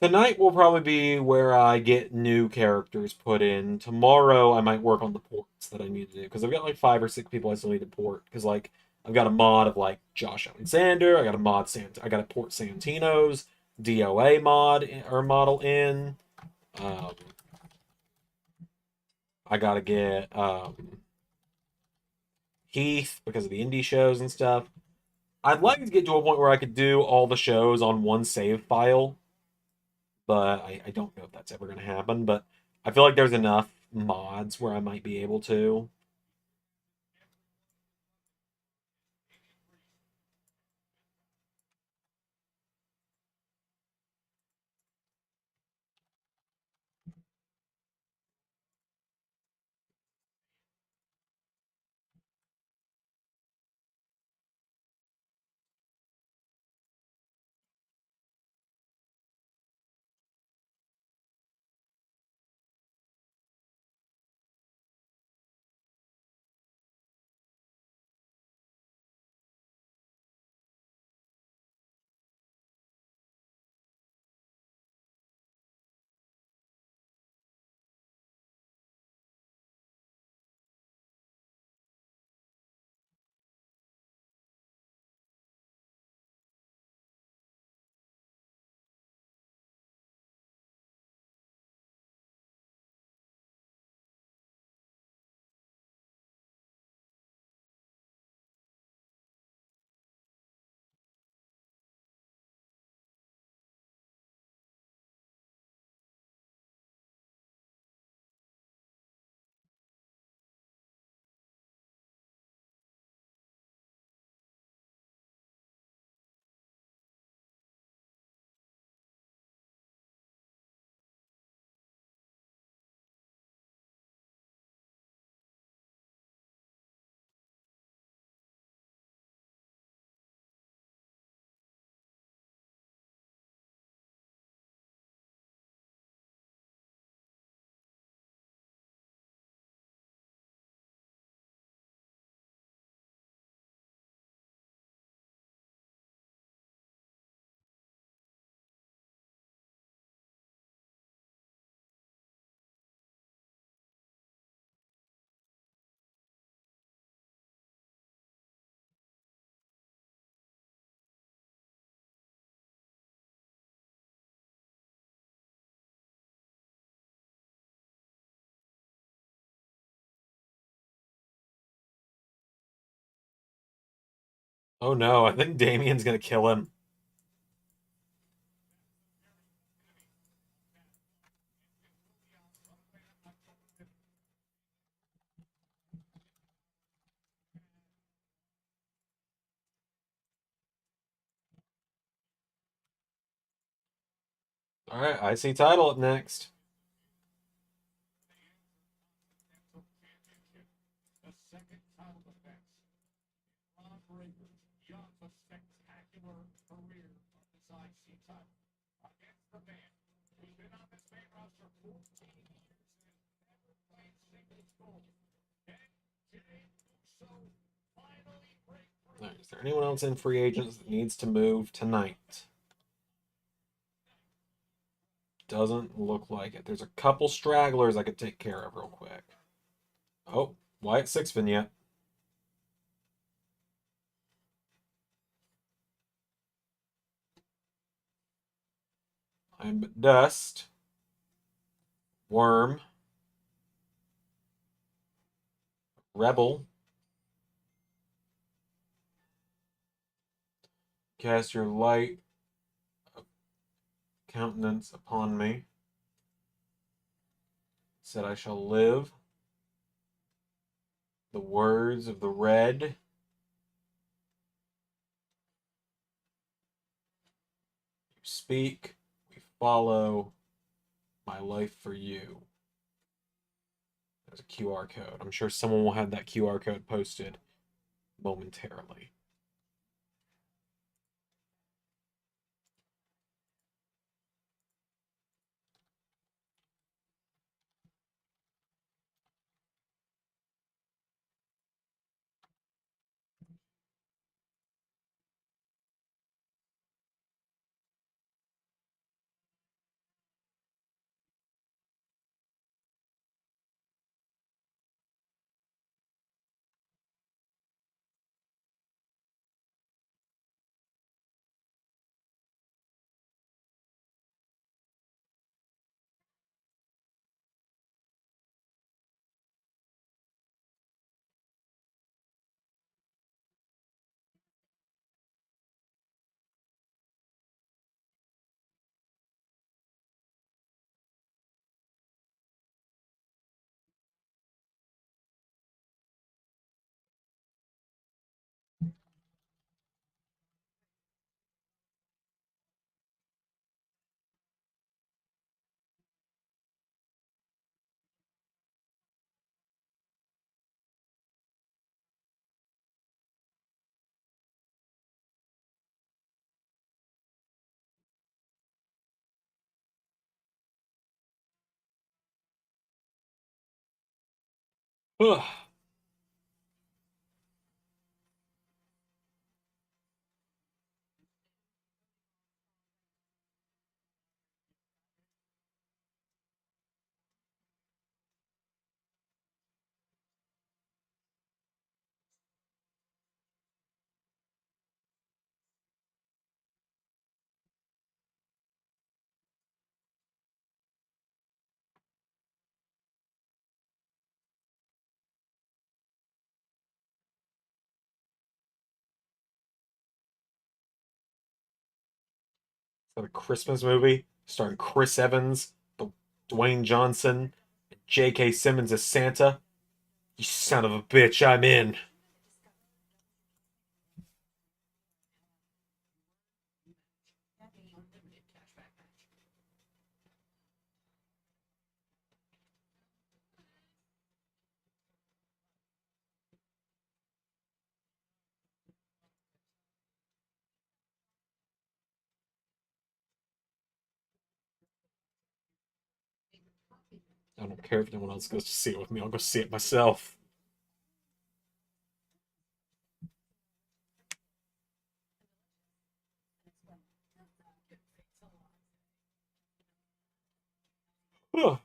Tonight will probably be where I get new characters put in. Tomorrow I might work on the ports that I need to do because I've got like 5 or 6 people I still need to port. Because like I've got a mod of like Josh Alexander. I got a mod I got to port Santino's DOA mod or model in. Um, I gotta get Heath because of the indie shows and stuff. I'd like to get to a point where I could do all the shows on one save file, but I don't know if that's ever going to happen. But I feel like there's enough mods where I might be able to. Oh no, I think Damien's gonna kill him. All right, IC title up next. The second title defense. Ron Breaker, young but spectacular career of this IC title. Against the man who's been on this main roster 14 years and has never played singles gold. Jay Uso finally break All through. right, is there anyone else in free agents that needs to move tonight? Doesn't look like it. There's a couple stragglers I could take care of real quick. Oh, Wyatt Six vignette. I'm Dust. Worm. Rebel. Cast your light countenance upon me. Said I shall live. The words of the red. You speak. We follow. My life for you. There's a QR code. I'm sure someone will have that QR code posted momentarily. Ugh. Is that a Christmas movie starring Chris Evans, Dwayne Johnson, and J.K. Simmons as Santa? You son of a bitch, I'm in. I don't care if anyone else goes to see it with me. I'll go see it myself. Ugh.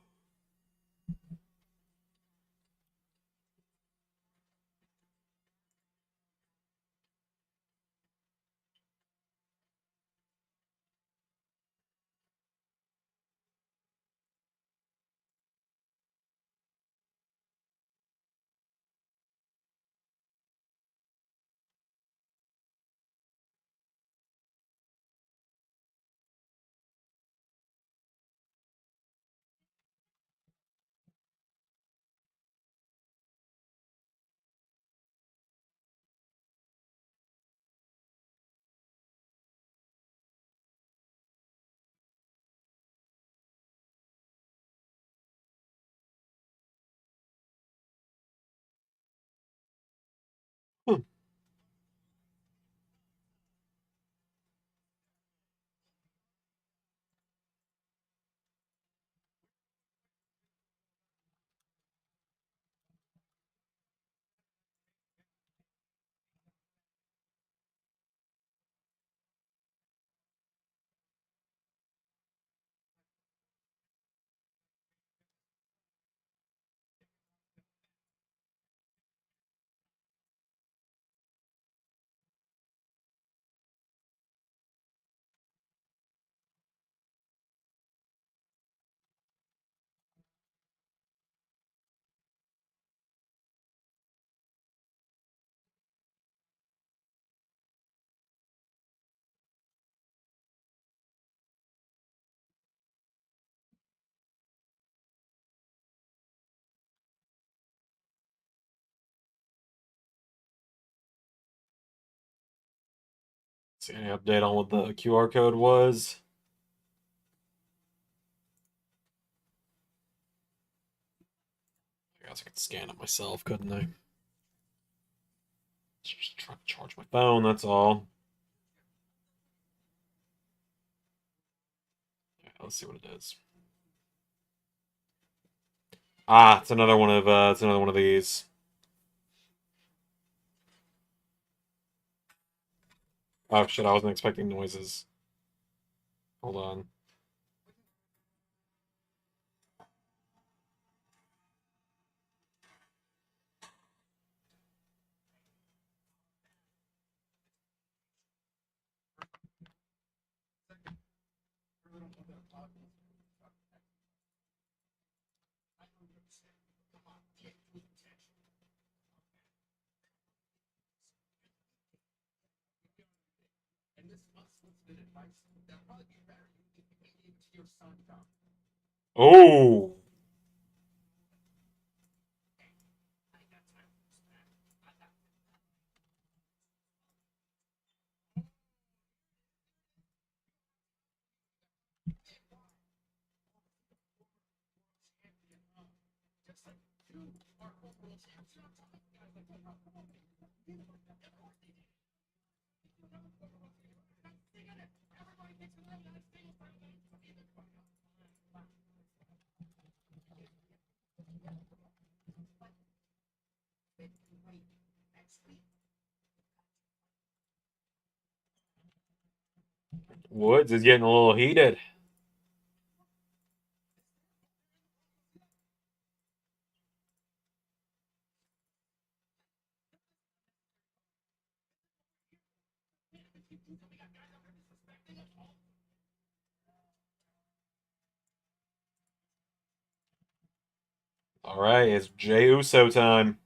See any update on what the QR code was? I guess I could scan it myself, couldn't I? Just trying to charge my phone, that's all. Yeah, let's see what it is. Ah, it's another one of these. Oh shit, I wasn't expecting noises. Hold on. And this unsolicited advice, that'll probably be better. You can maybe give it to your son, Tom. Oh! Just like you are both world champions. You know what I'm talking guys like that. Come on, man. Of course they did. Everybody thinks the United States president is going to be the Woods is getting a little heated. Alright, it's Jey Uso time.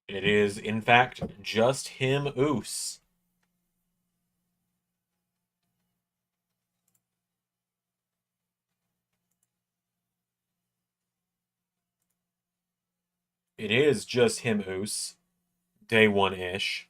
It is, in fact, just him, Oos. It is just him, Oos. Day one-ish.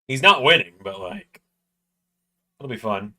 He's not winning, but, like, it'll be fun.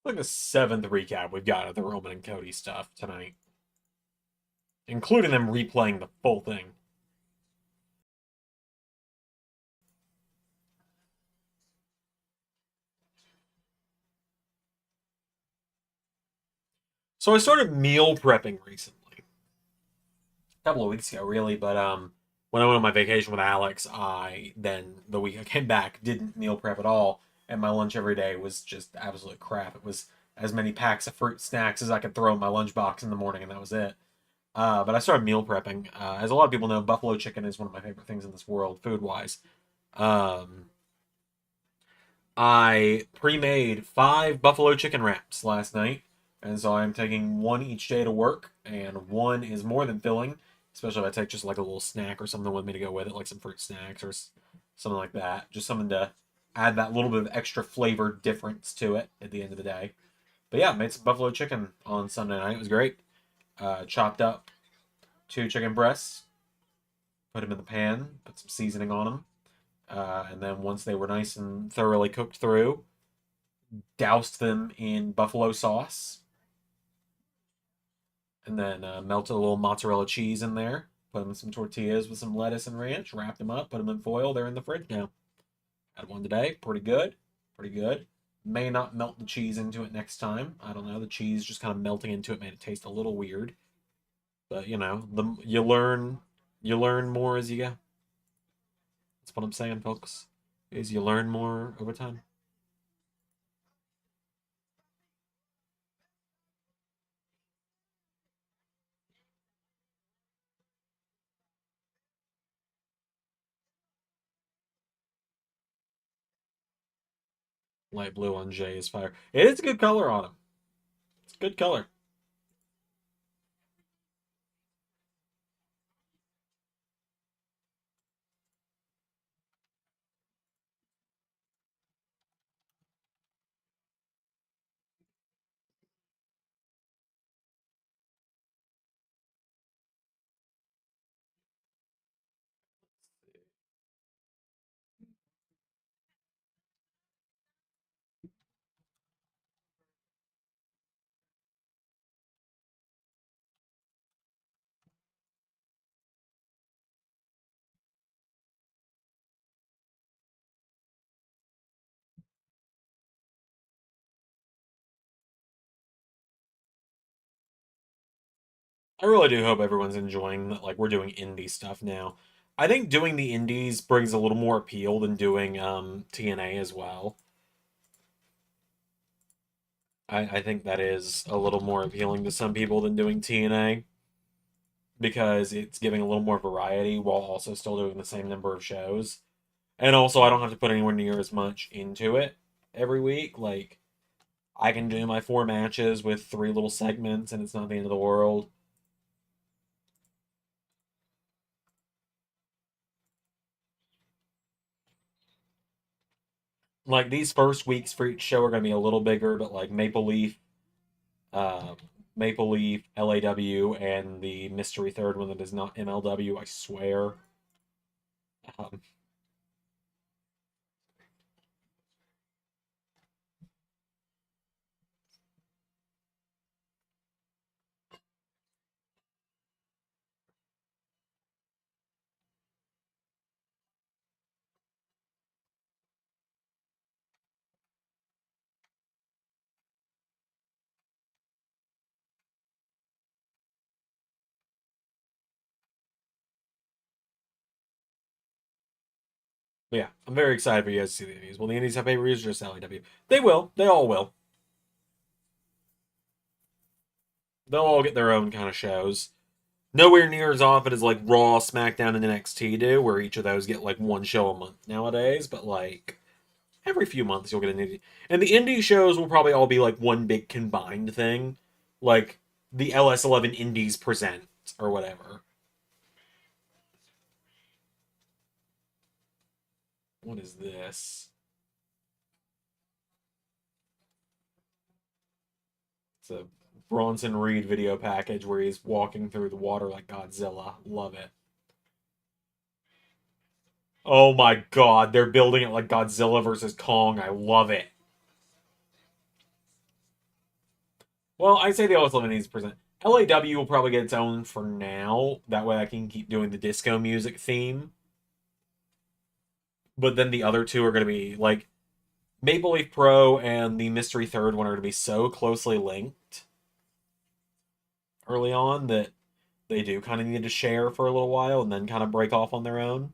like the 7th recap we've got of the Roman and Cody stuff tonight, including them replaying the full thing. So I started meal prepping recently. A couple of weeks ago, really, but when I went on my vacation with Alex, I then the week I came back didn't meal prep at all, and my lunch every day was just absolute crap. It was as many packs of fruit snacks as I could throw in my lunchbox in the morning, and that was it. But I started meal prepping. As a lot of people know, buffalo chicken is one of my favorite things in this world, food-wise. Um, I pre-made 5 buffalo chicken wraps last night, and so I'm taking one each day to work, and one is more than filling, especially if I take just like a little snack or something with me to go with it, like some fruit snacks or something like that. Just something to add that little bit of extra flavor difference to it at the end of the day. But yeah, made some buffalo chicken on Sunday night. It was great. Chopped up 2 chicken breasts, put them in the pan, put some seasoning on them, and then once they were nice and thoroughly cooked through, doused them in buffalo sauce, and then melted a little mozzarella cheese in there. Put them in some tortillas with some lettuce and ranch. Wrapped them up. Put them in foil. They're in the fridge now. Had one today. Pretty good. Pretty good. May not melt the cheese into it next time. I don't know. The cheese just kind of melting into it made it taste a little weird. But you know, you learn more as you go. That's what I'm saying, folks. Is you learn more over time. Light blue on Jay is fire. It is a good color on him. It's a good color. I really do hope everyone's enjoying that. Like we're doing indie stuff now. I think doing the indies brings a little more appeal than doing TNA as well. I think that is a little more appealing to some people than doing TNA because it's giving a little more variety while also still doing the same number of shows. And also, I don't have to put anywhere near as much into it every week. Like, I can do my 4 matches with 3 little segments, and it's not the end of the world. Like, these first weeks for each show are going to be a little bigger, but like uh, Maple Leaf, LAW, and the mystery third one that is not MLW, I swear. Um, but yeah, I'm very excited for you guys to see the indies. Will the indies have pay-per-views or just LAW? They will. They all will. They'll all get their own kind of shows. Nowhere near as often as like Raw, SmackDown, and NXT do, where each of those get like one show a month nowadays. But like every few months, you'll get an indie, and the indie shows will probably all be like one big combined thing, like the LS11 Indies present or whatever. What is this? It's a Bronson Reed video package where he's walking through the water like Godzilla. Love it. Oh my god, they're building it like Godzilla versus Kong. I love it. Well, I say they also needs to present. LAW will probably get its own for now. That way I can keep doing the disco music theme. But then the other two are going to be like Maple Leaf Pro and the Mystery Third one are going to be so closely linked early on that they do kind of need to share for a little while and then kind of break off on their own.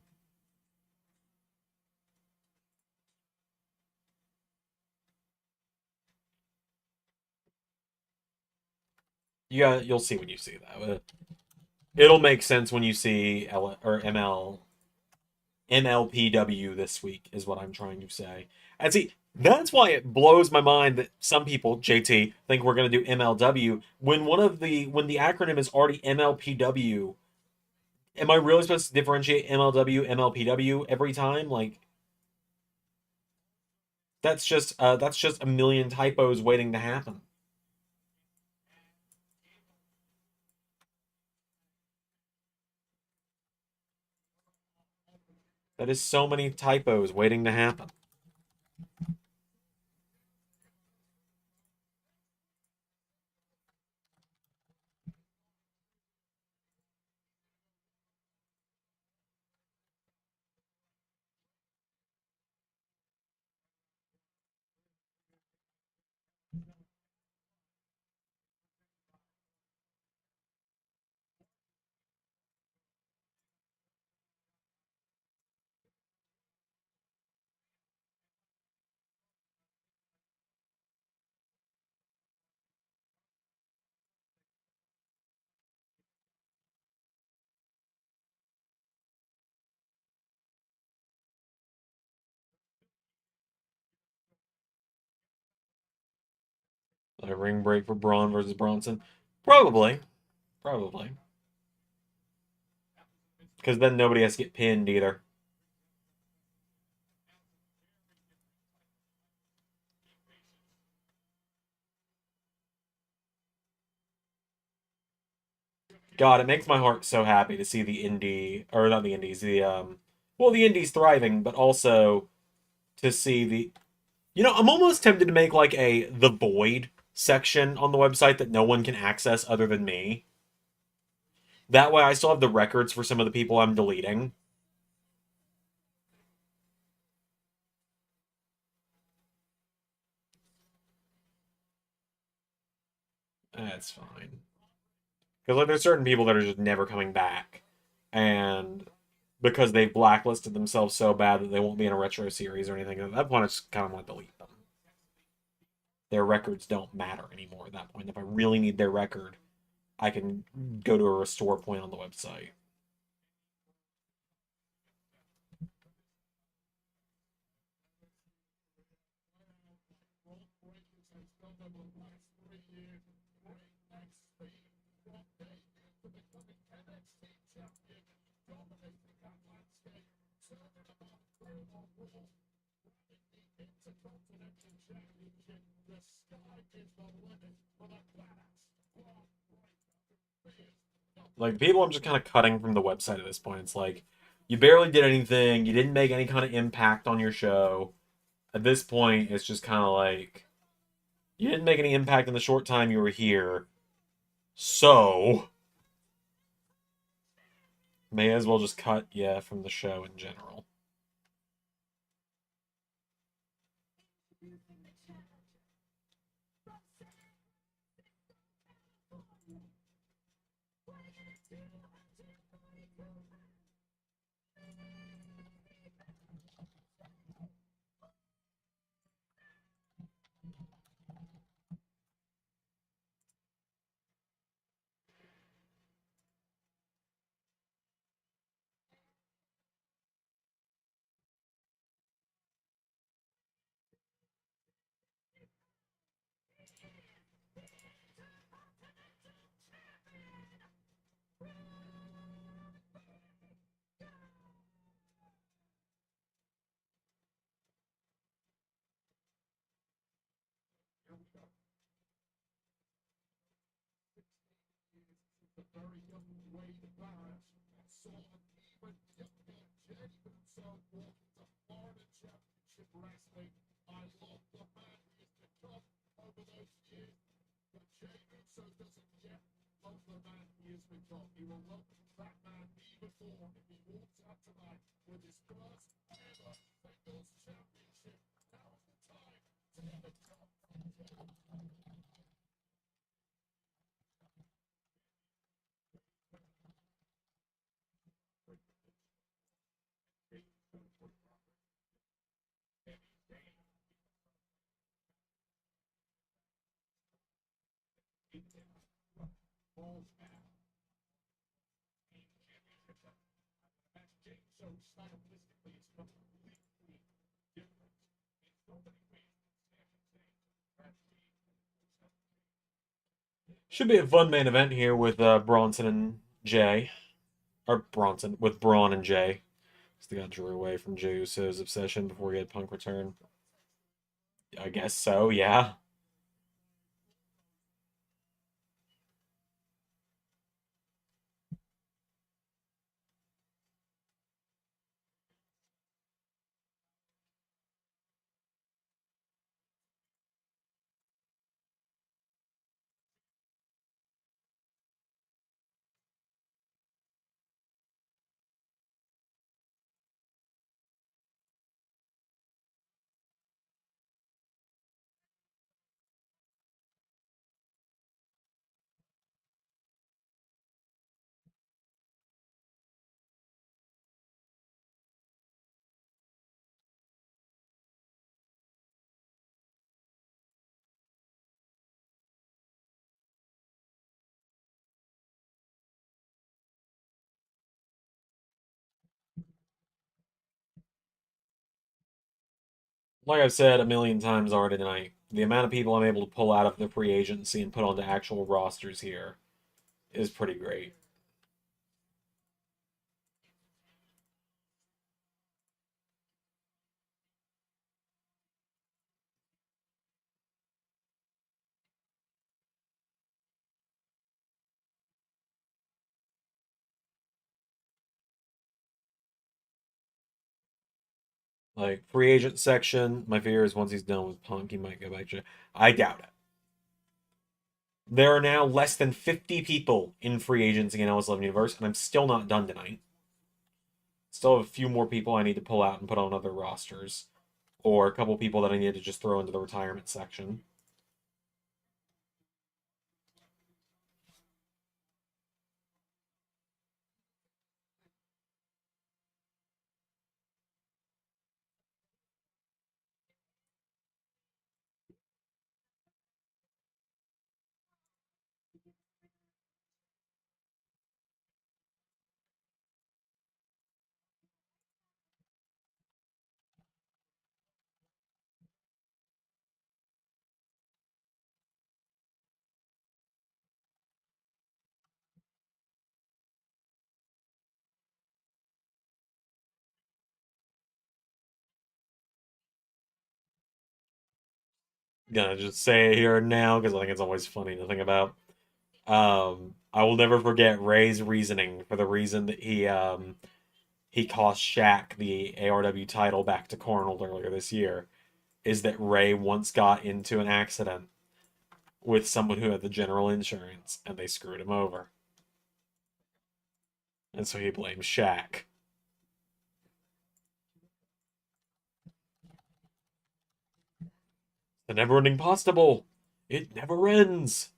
You'll see when you see that. It'll make sense when you see MLPW this week, is what I'm trying to say. And see, that's why it blows my mind that some people, JT, think we're going to do MLW when when the acronym is already MLPW. Am I really supposed to differentiate MLW, MLPW every time? Like, that's just a million typos waiting to happen. That is so many typos waiting to happen. A ring break for Braun versus Bronson? Probably. Probably. Because then nobody has to get pinned either. God, it makes my heart so happy to see the indie, or not the indies, the indies thriving, but also to see I'm almost tempted to make like a The Void section on the website that no one can access other than me. That way I still have the records for some of the people I'm deleting. That's fine. Because like there's certain people that are just never coming back. And because they've blacklisted themselves so bad that they won't be in a retro series or anything, at that point I just kind of want to delete them. Their records don't matter anymore at that point. If I really need their record, I can go to a restore point on the website. Like people I'm just kind of cutting from the website at this point. It's like you barely did anything, you didn't make any kind of impact on your show. At this point, it's just kind of like you didn't make any impact in the short time you were here. So may as well just cut from the show in general. So doesn't yet love the man he has become. He will love that man even more if he walks out tonight with his first ever singles championship. Now's the time to let the top come down. Balls now. So stylistically, it's completely different. In so many ways, Should be a fun main event here with Bronson and Jay. Or Bronson, with Braun and Jay. So they got Drew away from Jey Uso's obsession before he had Punk return. I guess so, yeah. Like I've said a million times already tonight, the amount of people I'm able to pull out of the free agency and put onto actual rosters here is pretty great. Like, free agent section, my fear is once he's done with Punk, he might go back to. I doubt it. There are now less than 50 people in free agency in LS11 Universe, and I'm still not done tonight. Still have a few more people I need to pull out and put on other rosters. Or a couple people that I need to just throw into the retirement section. Gonna just say it here and now because I think it's always funny to think about. I will never forget Ray's reasoning for the reason that he cost Shaq the ARW title back to Cornell earlier this year, is that Ray once got into an accident with someone who had the general insurance and they screwed him over. And so he blames Shaq. The never-ending possible. It never ends.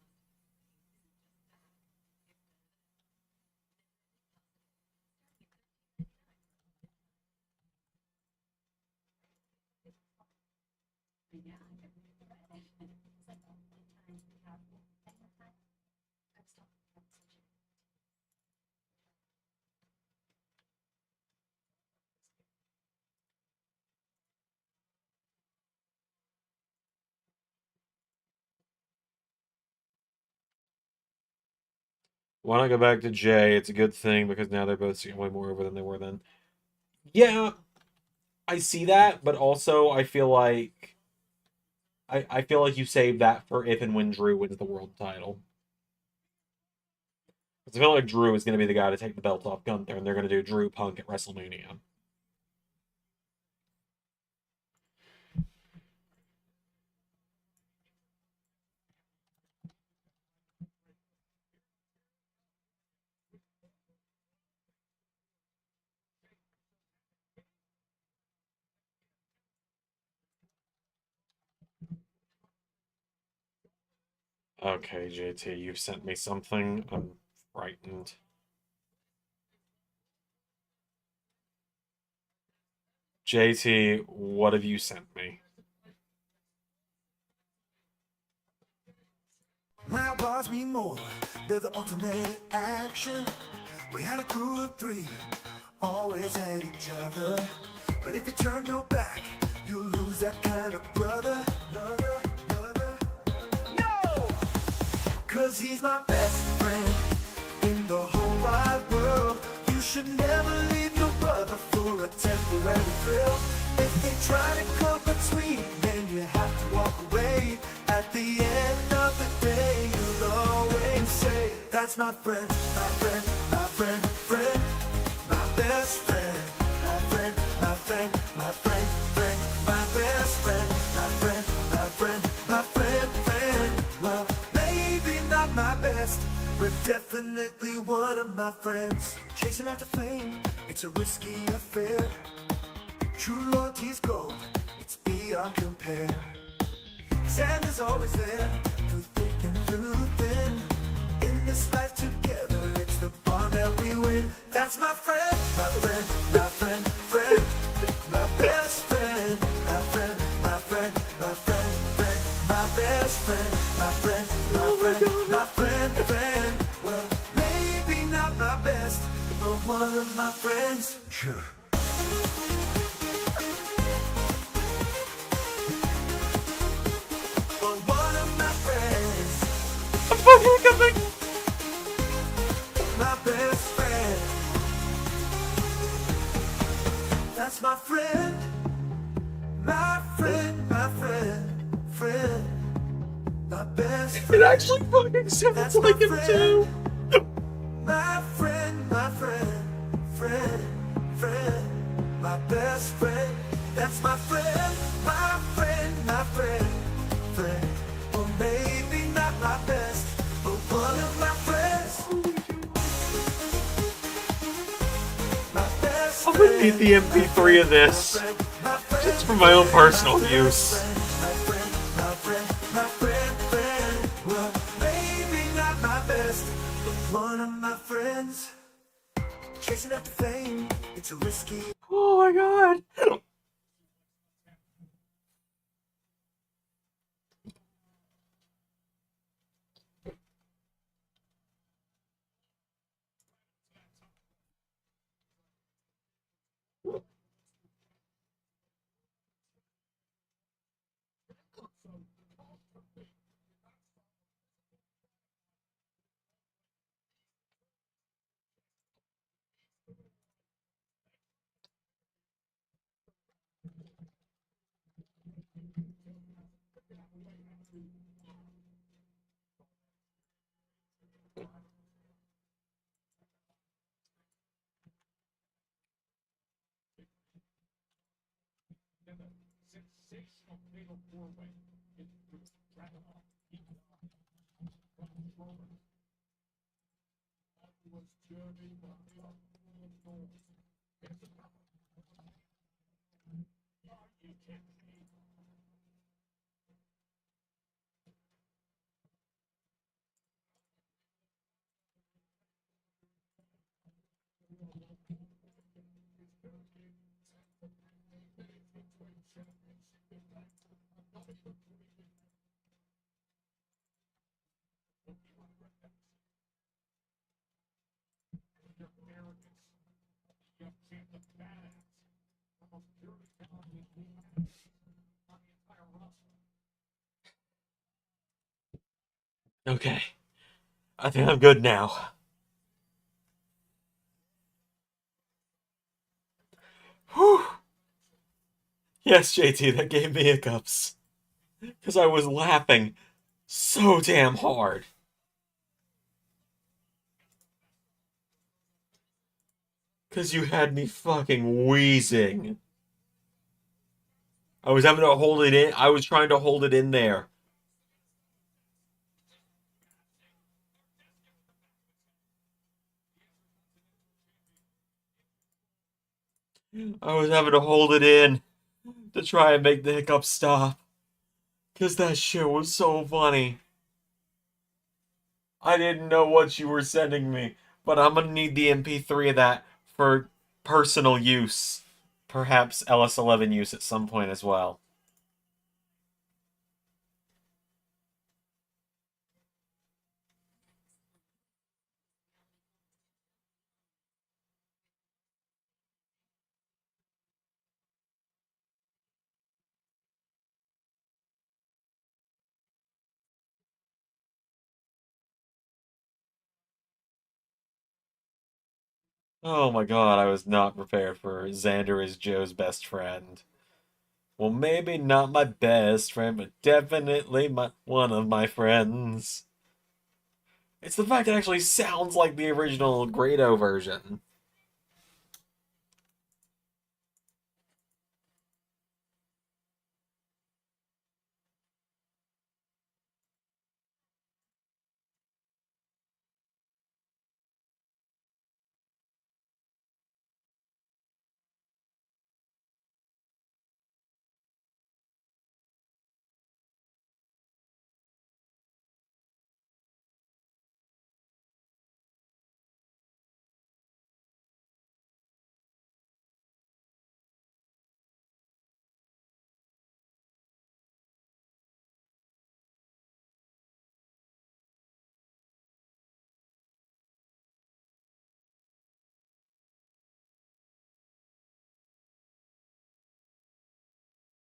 Why not go back to Jay? It's a good thing because now they're both seeing way more over than they were then. Yeah, I see that, but also I feel like I feel like you save that for if and when Drew wins the world title. Because I feel like Drew is going to be the guy to take the belt off Gunther, and they're going to do Drew Punk at WrestleMania. Okay, JT, you sent me something. I'm frightened. JT, what have you sent me? My bars mean more. They're the ultimate action. We had a crew of three, always at each other. But if you turn your back, you lose that kind of brother. No! Cause he's my best friend in the whole wide world. You should never leave your brother for a temporary thrill. If they try to come between, then you have to walk away. At the end of the day, you'll always say, that's my friend, my friend, my friend, friend, my best friend, my friend, my friend, my friend, friend, my best friend, my friend, my friend, my friend, friend. Well, maybe not my best, but definitely one of my friends. Chasing after fame, it's a risky affair. True loyalty's gold, it's beyond compare. Santa's always there, through thick and through thin. In this life together, it's the bond that we win. That's my friend, my friend, my friend, friend, my best friend, my friend, my friend, my friend, friend, my best friend, my friend, my friend, my friend, friend. Well, maybe not my best, but one of my friends. Sure. My best friend. That's my friend. My friend, my friend, friend. My best friend. It actually fucking sounds That's like my him too. My friend, my friend, friend, friend. My best friend. That's my friend. My friend, my friend, friend. Or maybe not my best, but one of my friends. I'm gonna need the MP3 of this, just for my own personal use. My friend, my friend. Well, maybe not my best, but one of my friends. Chasing after fame, it's a risky. Oh my god. Okay, I think I'm good now. Whew. Yes, JT, that gave me hiccups. Because I was laughing so damn hard. Because you had me fucking wheezing. I was having to hold it in. I was trying to hold it in there. I was having to hold it in to try and make the hiccups stop. Because that shit was so funny. I didn't know what you were sending me, but I'm gonna need the MP3 of that for personal use. Perhaps LS11 use at some point as well. Oh my god, I was not prepared for Xander as Joe's best friend. Well, maybe not my best friend, but definitely one of my friends. It's the fact it actually sounds like the original Grado version.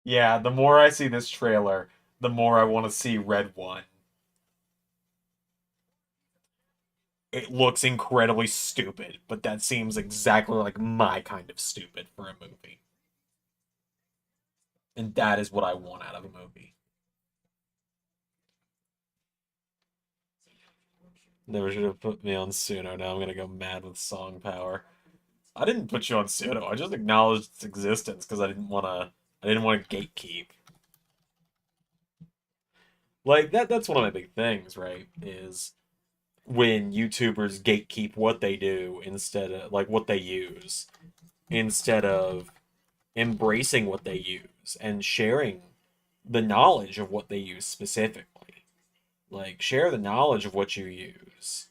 Yeah, the more I see this trailer, the more I want to see Red One. It looks incredibly stupid, but that seems exactly like my kind of stupid for a movie. And that is what I want out of a movie. Never should have put me on Suno. Now I'm gonna go mad with song power. I didn't put you on Suno. I just acknowledged its existence because I didn't want to. I didn't want to gatekeep. Like that's one of my big things, right? Is when YouTubers gatekeep what they do instead of like what they use instead of embracing what they use and sharing the knowledge of what they use specifically. Like share the knowledge of what you use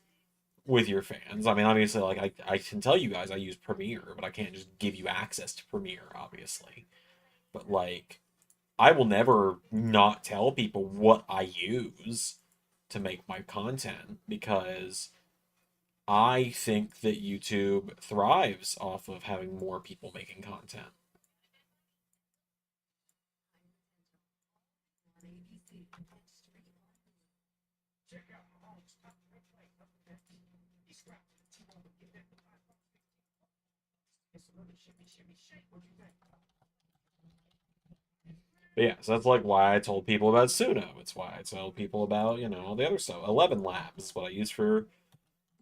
with your fans. I mean, obviously, like I can tell you guys I use Premiere, but I can't just give you access to Premiere, obviously. But like I will never not tell people what I use to make my content because I think that YouTube thrives off of having more people making content. But yeah, so that's like why I told people about Suno. It's why I tell people about, all the other stuff. 11 Labs is what I use for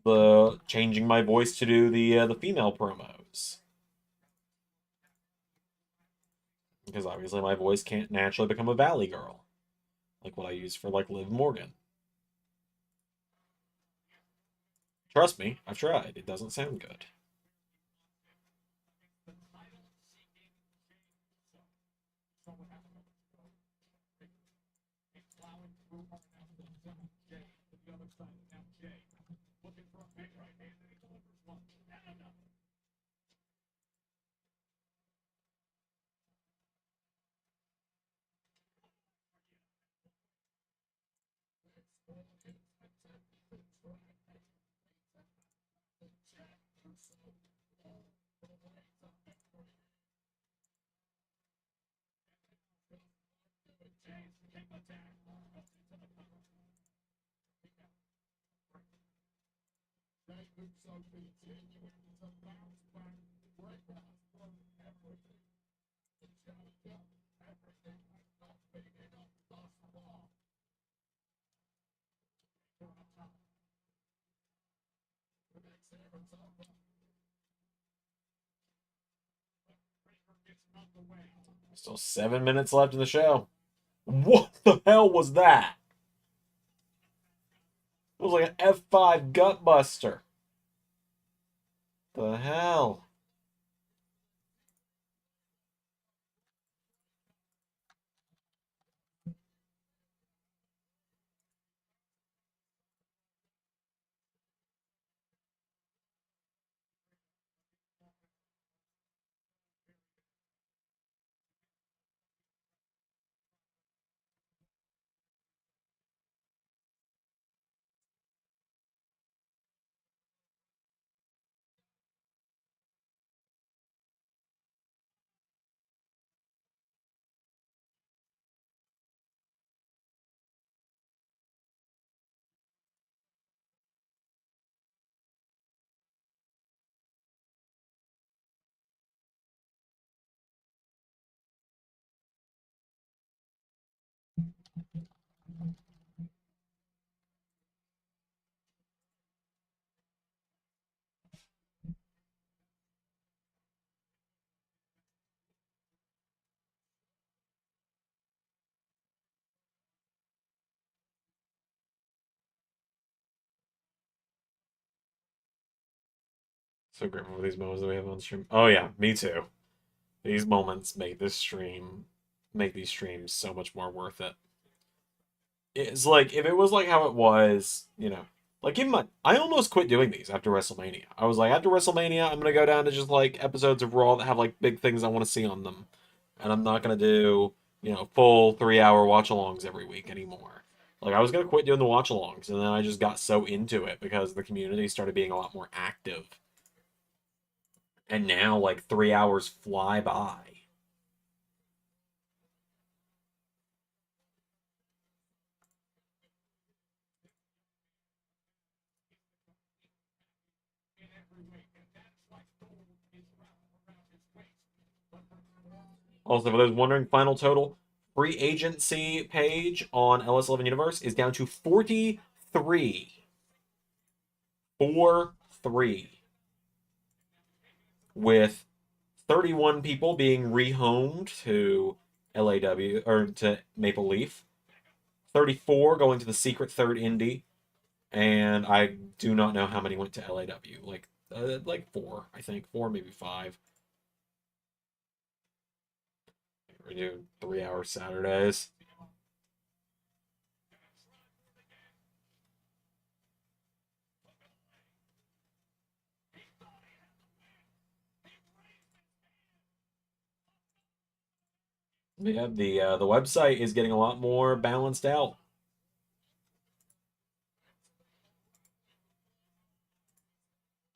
the changing my voice to do the female promos. Because obviously my voice can't naturally become a Valley girl. Like what I use for like Liv Morgan. Trust me, I've tried. It doesn't sound good. Still 7 minutes left in the show. What the hell was that? It was like an F5 gutbuster. The hell? So grateful for these moments that we have on stream. Oh yeah, me too. These moments make these streams so much more worth it. It's like if it was like how it was, like even I almost quit doing these after WrestleMania. I was like, after WrestleMania, I'm gonna go down to just like episodes of Raw that have like big things I want to see on them, and I'm not gonna do full 3 hour watch-alongs every week anymore. Like I was gonna quit doing the watch-alongs, and then I just got so into it because the community started being a lot more active, and now like 3 hours fly by. Also, for those wondering, final total free agency page on LS11 Universe is down to 43. 4-3. With 31 people being rehomed to LAW or to Maple Leaf, 34 going to the secret third indie, and I do not know how many went to LAW. Like 4, I think 4, maybe 5. We do 3 hour Saturdays. Yeah, the website is getting a lot more balanced out.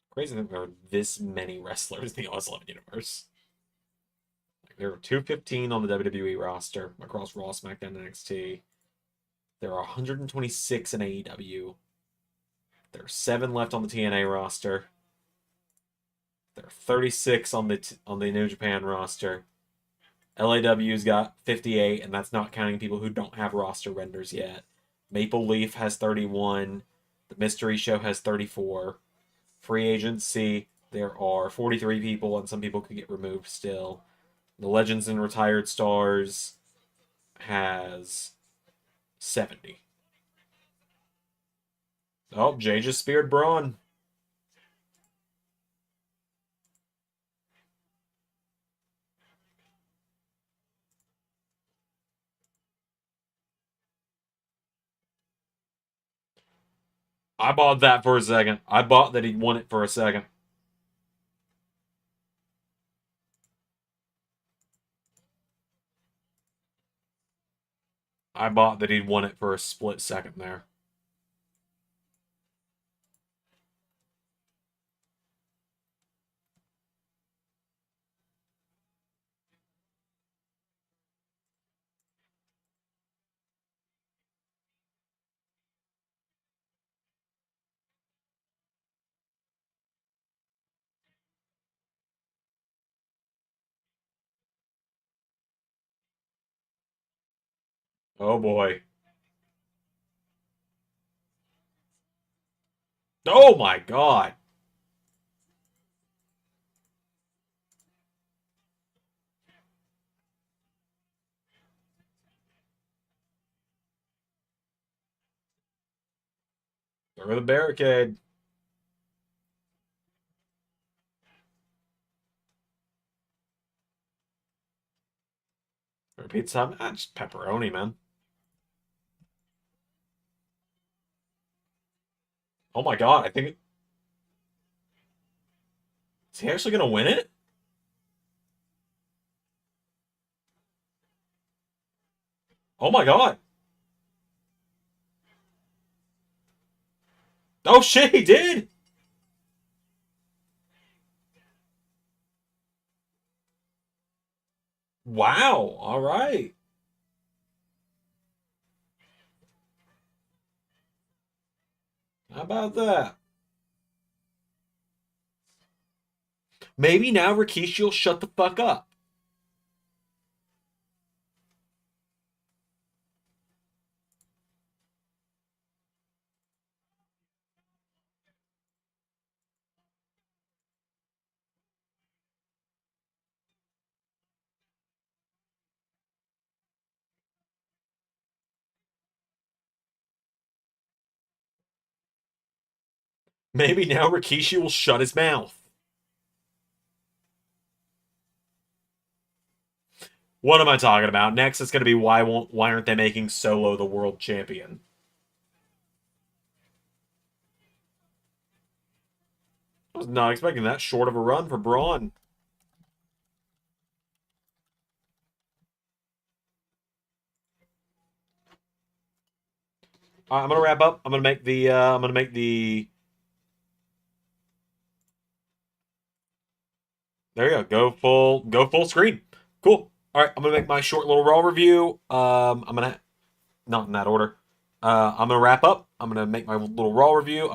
Crazy that there are this many wrestlers in the LS11 universe. There are 215 on the WWE roster across Raw, SmackDown, and NXT. There are 126 in AEW. There are 7 left on the TNA roster. There are 36 on the New Japan roster. LAW's got 58, and that's not counting people who don't have roster renders yet. Maple Leaf has 31. The Mystery Show has 34. Free agency, there are 43 people, and some people could get removed still. The Legends and Retired Stars has 70. Oh, Jay just speared Braun. I bought that for a second. I bought that he won it for a second. I bought that he'd won it for a split second there. Oh boy. Oh my god. Through the barricade. Repeat some. Just pepperoni, man. Oh my god, I think is he actually gonna win it? Oh my god. Oh shit, he did! Wow, alright. How about that? Maybe now Rikishi will shut the fuck up. Maybe now Rikishi will shut his mouth. What am I talking about? Next, it's going to be why aren't they making Solo the world champion? I was not expecting that short of a run for Braun. All right, I'm gonna wrap up. I'm gonna make the. There you go. Go full screen. Cool. All right, I'm gonna make my short little Raw review. I'm gonna not in that order. I'm gonna wrap up. I'm gonna make my little Raw review.